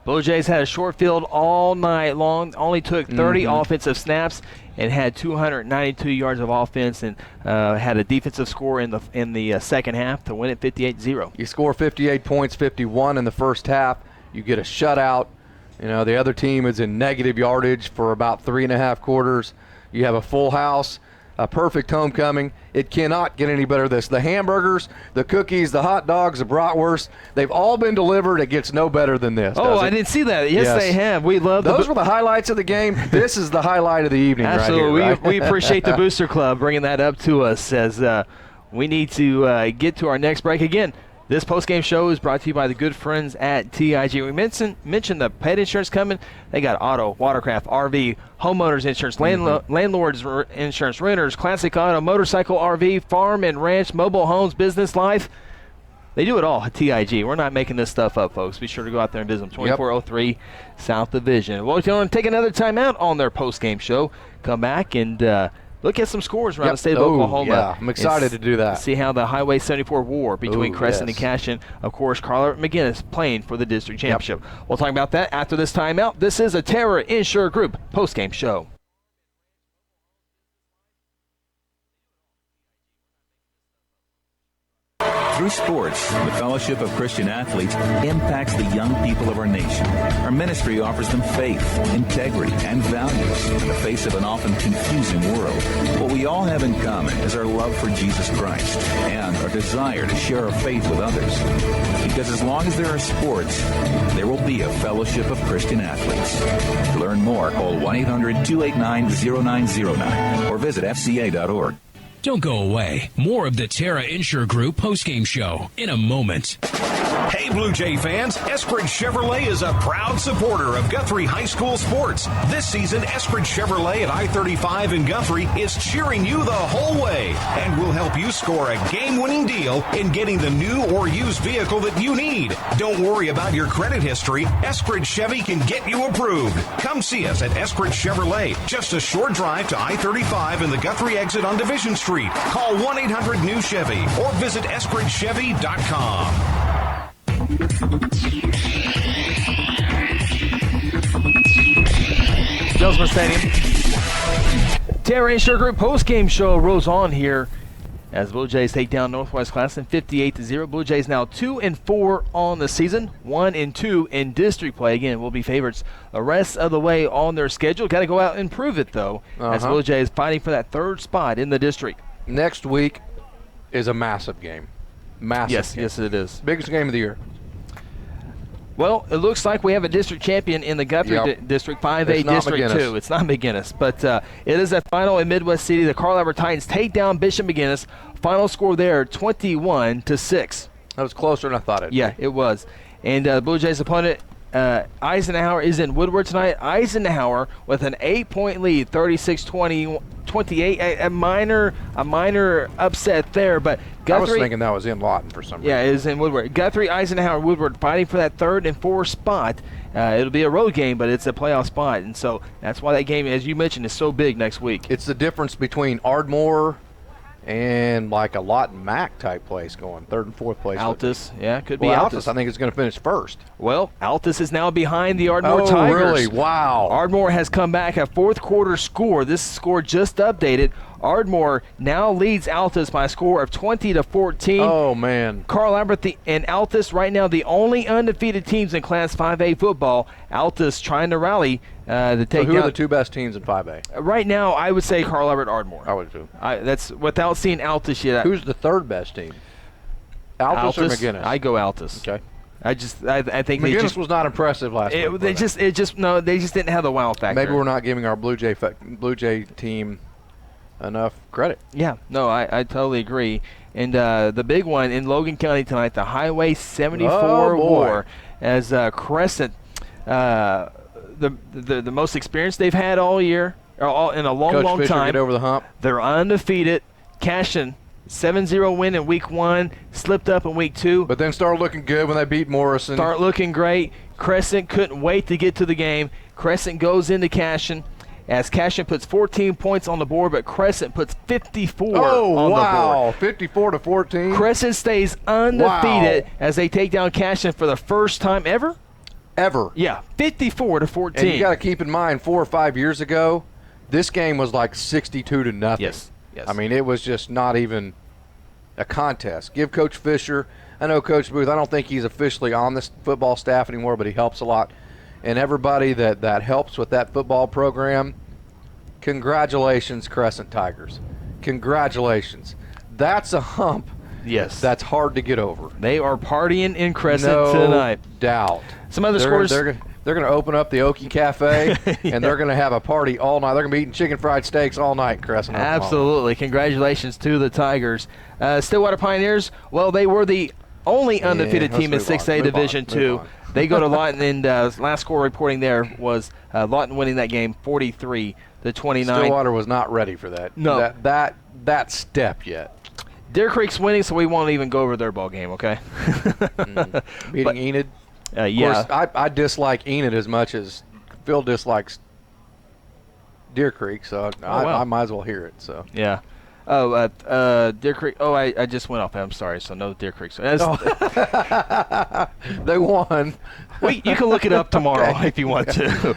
Blue Jays had a short field all night long, only took 30 offensive snaps and had 292 yards of offense, and had a defensive score in the second half to win it 58-0. You score 58 points, 51 in the first half. You get a shutout. You know, the other team is in negative yardage for about 3.5 quarters. You have a full house. A perfect homecoming. It cannot get any better than this. The hamburgers, the cookies, the hot dogs, the bratwurst, they've all been delivered. It gets no better than this. Oh, I didn't see that. Yes, they have. We love those were the highlights of the game. This is the highlight of the evening. Absolutely. Right here, right? We appreciate the Booster Club bringing that up to us as we need to get to our next break. Again, this postgame show is brought to you by the good friends at TIG. We mentioned the pet insurance coming. They got auto, watercraft, RV, homeowners insurance, landlords insurance, renters, classic auto, motorcycle, RV, farm and ranch, mobile homes, business, life. They do it all at TIG. We're not making this stuff up, folks. Be sure to go out there and visit them, 2403 South Division. Well, if you want to take another time out on their postgame show, come back and look at some scores around the state of Oklahoma. Yeah, I'm excited to do that. See how the Highway 74 war between Crescent and Cashin. Of course, Carla McGinnis playing for the district championship. We'll talk about that after this timeout. This is a Terra Insure Group postgame show. Through sports, the Fellowship of Christian Athletes impacts the young people of our nation. Our ministry offers them faith, integrity, and values in the face of an often confusing world. What we all have in common is our love for Jesus Christ and our desire to share our faith with others. Because as long as there are sports, there will be a Fellowship of Christian Athletes. To learn more, call 1-800-289-0909 or visit fca.org. Don't go away. More of the Terra Insure Group postgame show in a moment. Hey, Blue Jay fans, Eskridge Chevrolet is a proud supporter of Guthrie High School sports. This season, Eskridge Chevrolet at I-35 in Guthrie is cheering you the whole way and will help you score a game-winning deal in getting the new or used vehicle that you need. Don't worry about your credit history. Eskridge Chevy can get you approved. Come see us at Eskridge Chevrolet, just a short drive to I-35 and the Guthrie exit on Division Street. Call 1-800-NEW-CHEVY or visit EskridgeChevy.com. Jonesboro Stadium. Terra Insure Group postgame show rolls on here as Blue Jays take down Northwest Classen 58-0. Blue Jays now 2-4 on the season, 1-2 in district play. Again, will be favorites the rest of the way on their schedule. Got to go out and prove it, though, as Blue Jays fighting for that third spot in the district. Next week is a massive game. Massive game. Yes, it is. Biggest game of the year. Well, it looks like we have a district champion in the Guthrie District 5A District 2. It's not McGinnis, but it is a final in Midwest City. The Carl Albert Titans take down Bishop McGinnis. Final score there, 21-6. That was closer than I thought it'd be. Yeah, it was. And Blue Jays' opponent, Eisenhower, is in Woodward tonight. Eisenhower with an 8-point lead, 36-28. A minor upset there, but Guthrie, I was thinking that was in Lawton for some reason. Yeah, it is in Woodward. Guthrie, Eisenhower, Woodward fighting for that 3rd and 4th spot. It'll be a road game, but it's a playoff spot, and so that's why that game, as you mentioned, is so big next week. It's the difference between Ardmore and like a Lawton Mac type place going 3rd and 4th place. Altus, could be Altus. I think is going to finish first. Well, Altus is now behind the Ardmore Tigers. Really? Wow. Ardmore has come back, a 4th quarter score. This score just updated. Ardmore now leads Altus by a score of 20-14. Oh, man. Carl Albert and Altus right now the only undefeated teams in Class 5A football. Altus trying to rally to take who down. are the 2 best teams in 5A? Right now, I would say Carl Albert, Ardmore. I would too. That's without seeing Altus yet. Who's the 3rd best team? Altus or McGinnis? I go Altus. Okay. I think McGinnis was not impressive last week. They just didn't have the wow factor. Maybe we're not giving our Blue Jay team enough credit. Yeah, no, I totally agree. And the big one in Logan County tonight, the Highway 74 war, as Crescent, the most experience they've had all year, in a long Fisher time. Get over the hump. They're undefeated. Cashin 7-0 win in week 1, slipped up in week 2. But then started looking good when they beat Morrison. Start looking great. Crescent couldn't wait to get to the game. Crescent goes into Cashin. As Cashin puts 14 points on the board, but Crescent puts 54 on the board. 54-14. Crescent stays undefeated as they take down Cashin for the first time ever. Yeah, 54-14. And you got to keep in mind, 4 or 5 years ago, this game was like 62-0. Yes. I mean, it was just not even a contest. Give Coach Fisher, I know Coach Booth, I don't think he's officially on this football staff anymore, but he helps a lot. And everybody that helps with that football program, congratulations, Crescent Tigers. Congratulations. That's a hump. Yes. That's hard to get over. They are partying in Crescent tonight. No doubt. Some other scores. They're going to open up the Okie Cafe, and they're going to have a party all night. They're going to be eating chicken fried steaks all night, Crescent. Absolutely. Congratulations to the Tigers. Stillwater Pioneers, well, they were the only undefeated team in 6A Division II. They go to Lawton, and last score reporting there was Lawton winning that game 43-29. Stillwater was not ready for that. No. That step yet. Deer Creek's winning, so we won't even go over their ball game, okay? Beating Enid? Yeah. Of course, I dislike Enid as much as Phil dislikes Deer Creek, so I might as well hear it. So yeah. Deer Creek. Oh, I just went off. I'm sorry. So no Deer Creek. So they won. Wait, you can look it up tomorrow if you want to.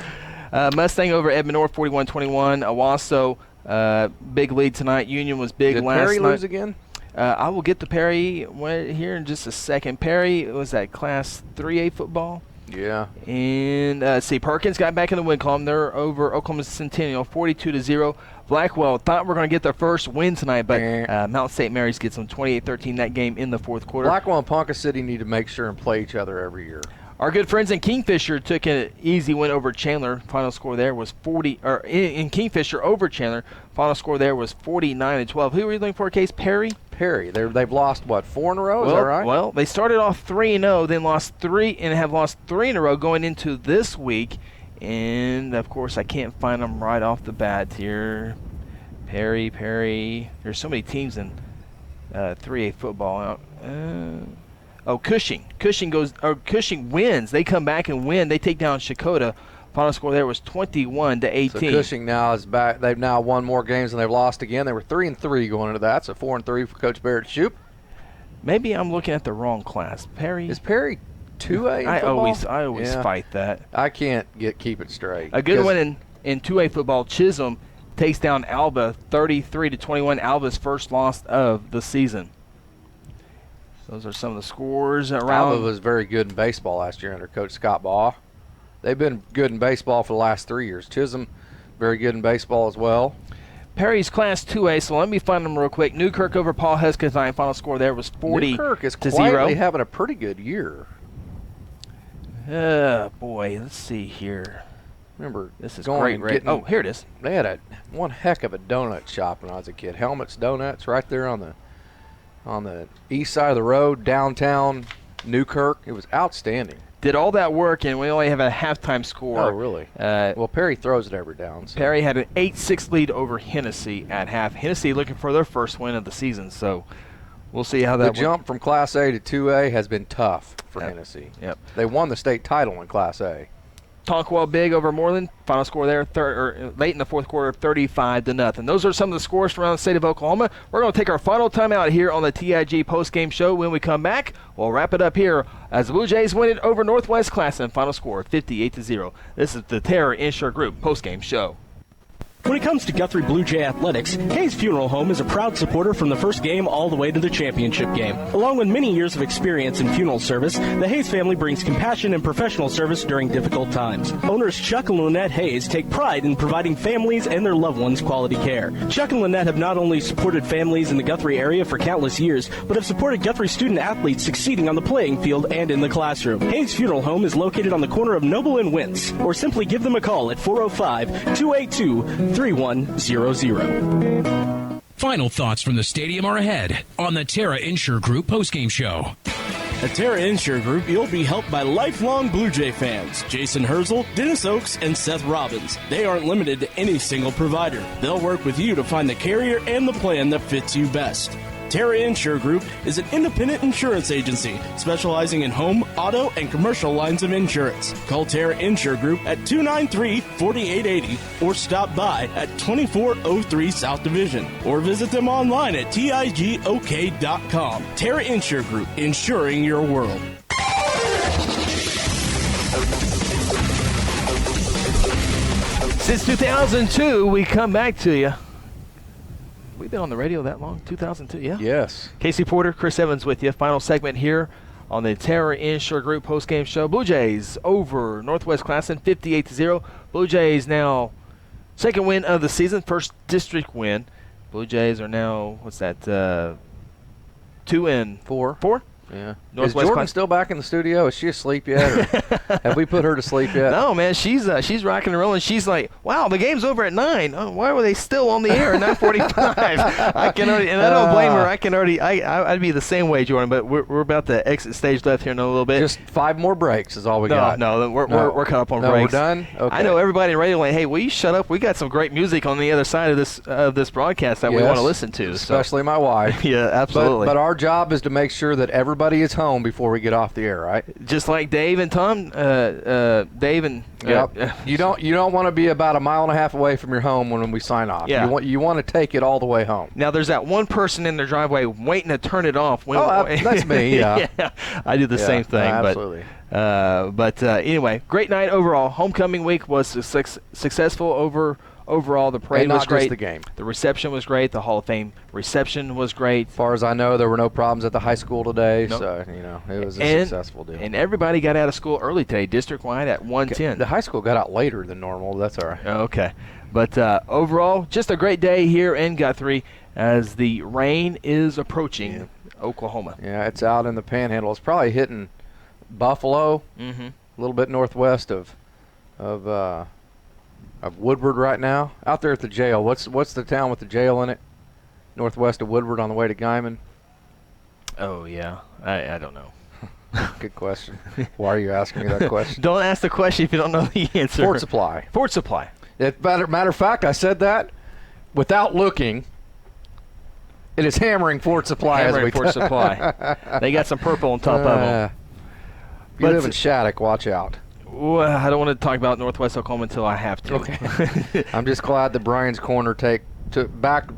Mustang over Edmond North, 41-21. Owasso, big lead tonight. Union was big last night. Did Perry lose again? I will get the Perry here in just a second. Perry was that Class 3A football. Yeah. And Perkins got back in the win column. They're over Oklahoma Centennial, 42-0. Blackwell thought we're going to get their first win tonight, but Mount St. Mary's gets them 28-13 that game in the 4th quarter. Blackwell and Ponca City need to make sure and play each other every year. Our good friends in Kingfisher took an easy win over Chandler. Final score there was 40. Or in Kingfisher over Chandler, final score there was 49-12. Who were you looking for, Case? Perry? Perry. They've lost, what, 4 in a row? Is that right? Well, they started off 3-0, then lost 3 and have lost 3 in a row going into this week. And, of course, I can't find them right off the bat here. Perry. There's so many teams in 3A football. Cushing. Cushing wins. They come back and win. They take down Shakota. Final score there was 21-18. So Cushing now is back. They've now won more games than they've lost again. They were 3-3 going into that. So 4-3 for Coach Barrett Shoup. Maybe I'm looking at the wrong class. Perry. Is Perry 2A in football? I always fight that. I can't keep it straight. A good one in 2A football. Chisholm takes down Alba 33-21. Alba's first loss of the season. Those are some of the scores around. Alba was very good in baseball last year under Coach Scott Baugh. They've been good in baseball for the last 3 years. Chisholm, very good in baseball as well. Perry's Class 2A, so let me find them real quick. Newkirk over Paul Hesketh. Final score there was 40-0. Newkirk is quietly having a pretty good year. Boy, let's see here. Remember, this is great. Oh, here it is. They had one heck of a donut shop when I was a kid. Helmets Donuts right there on the east side of the road, downtown Newkirk. It was outstanding. Did all that work, and we only have a halftime score. Oh, really? Well, Perry throws it every down. So. Perry had an 8-6 lead over Hennessy at half. Hennessy looking for their first win of the season, so we'll see how that The jump from Class A to 2A has been tough for Hennessy. Yep. They won the state title in Class A. Tonkwell big over Moreland. Final score there late in the fourth quarter, 35-0. Those are some of the scores from around the state of Oklahoma. We're going to take our final timeout here on the TIG postgame show. When we come back, we'll wrap it up here as the Blue Jays win it over Northwest Classen. Final score 58-0. This is the Terra Insure Group postgame show. When it comes to Guthrie Blue Jay Athletics, Hayes Funeral Home is a proud supporter from the first game all the way to the championship game. Along with many years of experience in funeral service, the Hayes family brings compassion and professional service during difficult times. Owners Chuck and Lynette Hayes take pride in providing families and their loved ones quality care. Chuck and Lynette have not only supported families in the Guthrie area for countless years, but have supported Guthrie student athletes succeeding on the playing field and in the classroom. Hayes Funeral Home is located on the corner of Noble and Wentz, or simply give them a call at 405-282-3100. Final thoughts from the stadium are ahead on the Terra Insure Group postgame show. At Terra Insure Group, you'll be helped by lifelong Blue Jay fans, Jason Herzl, Dennis Oakes, and Seth Robbins. They aren't limited to any single provider. They'll work with you to find the carrier and the plan that fits you best. Terra Insure Group is an independent insurance agency specializing in home, auto, and commercial lines of insurance. Call Terra Insure Group at 293-4880 or stop by at 2403 South Division or visit them online at tigok.com. Terra Insure Group, insuring your world. Since 2002, we come back to you. We've been on the radio that long? 2002, yeah? Yes. Casey Porter, Chris Evans with you. Final segment here on the Terra Insure Group postgame show. Blue Jays over Northwest Classen, 58-0. Blue Jays now second win of the season, first district win. Blue Jays are now, 2-4? 4? Yeah. Northwest Is Jordan Class- still back in the studio? Is she asleep yet? Or have we put her to sleep yet? No, man. She's rocking and rolling. She's like, wow, the game's over at 9. Oh, why were they still on the air at 9:45? I can already, and I don't blame her. I can already. I'd be the same way, Jordan. But we're about to exit stage left here in a little bit. Just 5 more breaks is all we got. No, we're caught up on breaks. We're done. Okay. I know everybody in radio land. Hey, will you shut up? We got some great music on the other side of this broadcast that we want to listen to. Especially my wife. Yeah, absolutely. But our job is to make sure that everybody is home before we get off the air, right? Just like Dave and Tom, Dave and you don't want to be about 1.5 miles away from your home when we sign off. Yeah. You want to take it all the way home. Now there's that one person in their driveway waiting to turn it off. That's me. Yeah. Yeah, I do the same thing. Absolutely. But anyway, great night overall. Homecoming week was successful overall. The parade was great. Just the game. The reception was great. The Hall of Fame reception was great. As far as I know, there were no problems at the high school today, Nope. So it was a successful deal. And everybody got out of school early today, district-wide at 1:10. The high school got out later than normal. That's all right. Okay. But overall, just a great day here in Guthrie as the rain is approaching Oklahoma. Yeah, it's out in the Panhandle. It's probably hitting Buffalo, a little bit northwest of Woodward right now. Out there at the jail. What's the town with the jail in it? Northwest of Woodward on the way to Guyman. Oh yeah, I don't know. Good question. Why are you asking me that question? Don't ask the question if you don't know the answer. Fort Supply. Fort Supply. Matter of fact, I said that without looking. It is hammering Fort Supply. Fort Supply. They got some purple on top of them. You live in Shattuck. Watch out. Well, I don't want to talk about Northwest Oklahoma until I have to. Okay. I'm just glad that Brian's Corner took back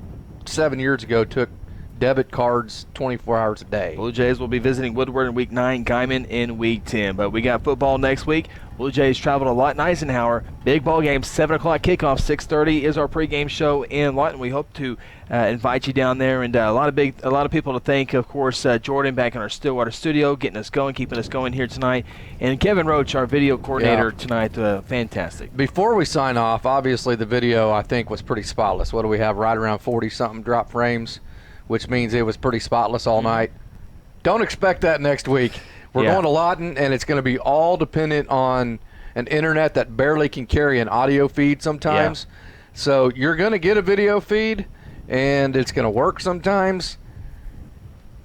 7 years ago took debit cards 24 hours a day. Blue Jays will be visiting Woodward in Week 9, Guyman in Week 10. But we got football next week. Blue Jays travel to Lawton Eisenhower. Big ball game, 7 o'clock kickoff. 6:30 is our pregame show in Lawton. We hope to invite you down there, and a lot of people to thank. Of course, Jordan back in our Stillwater studio, getting us going, keeping us going here tonight, and Kevin Roach, our video coordinator tonight. Fantastic. Before we sign off, obviously the video I think was pretty spotless. What do we have? Right around 40-something drop frames, which means it was pretty spotless all night. Don't expect that next week. We're going to Lawton, and it's going to be all dependent on an internet that barely can carry an audio feed sometimes. So you're going to get a video feed, and it's going to work sometimes,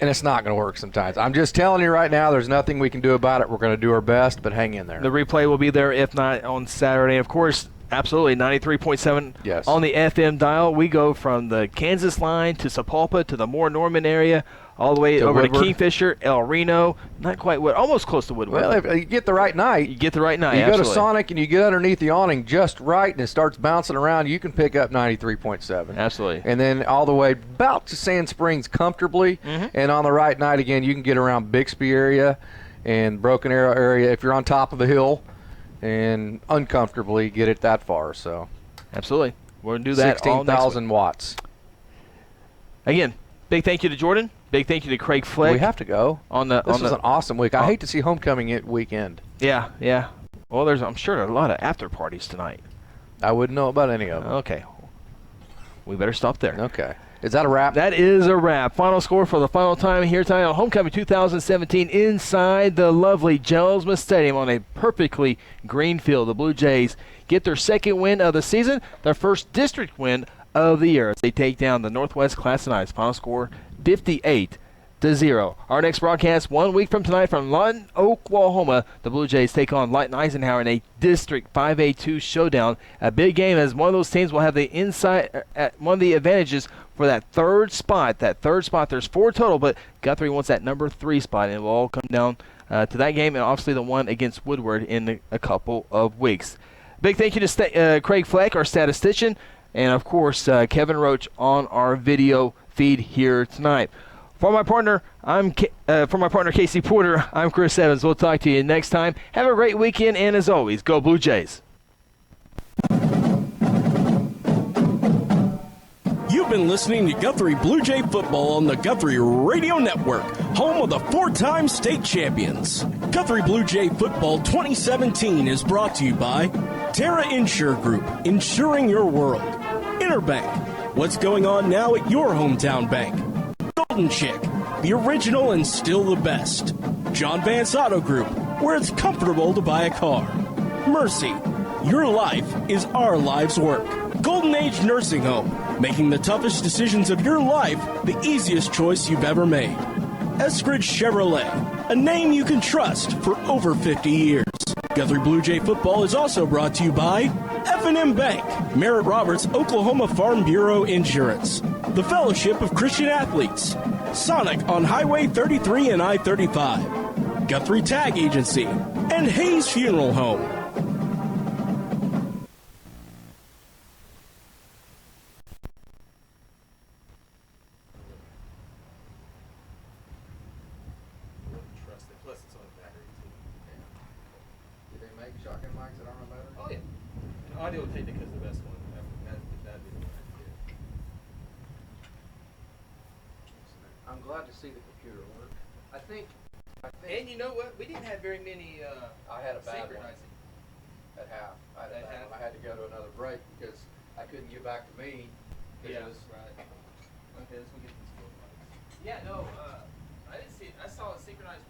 and it's not going to work sometimes. I'm just telling you right now, there's nothing we can do about it. We're going to do our best, but hang in there. The replay will be there, if not on Saturday. Of course, absolutely, 93.7 on the FM dial. We go from the Kansas line to Sapulpa to the Moore Norman area, all the way over Woodward. to Kingfisher, El Reno, not quite almost close to Woodward. Well, if you get the right night. You get the right night, You absolutely. go to Sonic and you get underneath the awning just right and it starts bouncing around, you can pick up 93.7. Absolutely. And then all the way about to Sand Springs comfortably, and on the right night again, you can get around Bixby area and Broken Arrow area if you're on top of the hill and uncomfortably get it that far. So absolutely. We're going to do that all next 16,000 watts. Again, big thank you to Jordan. Big thank you to Craig Fleck. We have to go. This was an awesome week. I hate to see homecoming weekend. Yeah. Well, I'm sure there are a lot of after parties tonight. I wouldn't know about any of them. Okay. We better stop there. Okay. Is that a wrap? That is a wrap. Final score for the final time here tonight on Homecoming 2017 inside the lovely Gelsma Stadium on a perfectly green field. The Blue Jays get their second win of the season, their first district win of the year as they take down the Northwest Classen Knights. Final score 58-0. Our next broadcast 1 week from tonight from Lawton, Oklahoma. The Blue Jays take on Lawton Eisenhower in a District 5A2 showdown. A big game as one of those teams will have the one of the advantages for that third spot. There's 4 total, but Guthrie wants that number 3 spot, and it will all come down to that game and obviously the one against Woodward in a couple of weeks. Big thank you to Craig Fleck, our statistician, and of course Kevin Roach on our video feed here tonight. For my partner, Casey Porter, I'm Chris Evans. We'll talk to you next time. Have a great weekend, and as always, go Blue Jays. You've been listening to Guthrie Blue Jay football on the Guthrie Radio Network, home of the 4-time state champions. Guthrie Blue Jay football 2017 is brought to you by Terra Insure Group, insuring your world. Interbank, what's going on now at your hometown bank? Golden Chick, the original and still the best. John Vance Auto Group, where it's comfortable to buy a car. Mercy, your life is our life's work. Golden Age Nursing Home, making the toughest decisions of your life the easiest choice you've ever made. Eskridge Chevrolet, a name you can trust for over 50 years. Guthrie Blue Jay football is also brought to you by F&M Bank, Merritt Roberts, Oklahoma Farm Bureau Insurance, the Fellowship of Christian Athletes, Sonic on Highway 33 and I-35, Guthrie Tag Agency, and Hayes Funeral Home. Audio Technica is the best one. That'd be the one I did. I'm glad to see the computer work. I think. And you know what? We didn't have very many. I had a bad one synchronizing. at half. I had to go to another break because I couldn't get back to me. Yeah, right. Okay, let's go get this. Yeah, no, I didn't see it. I saw it synchronized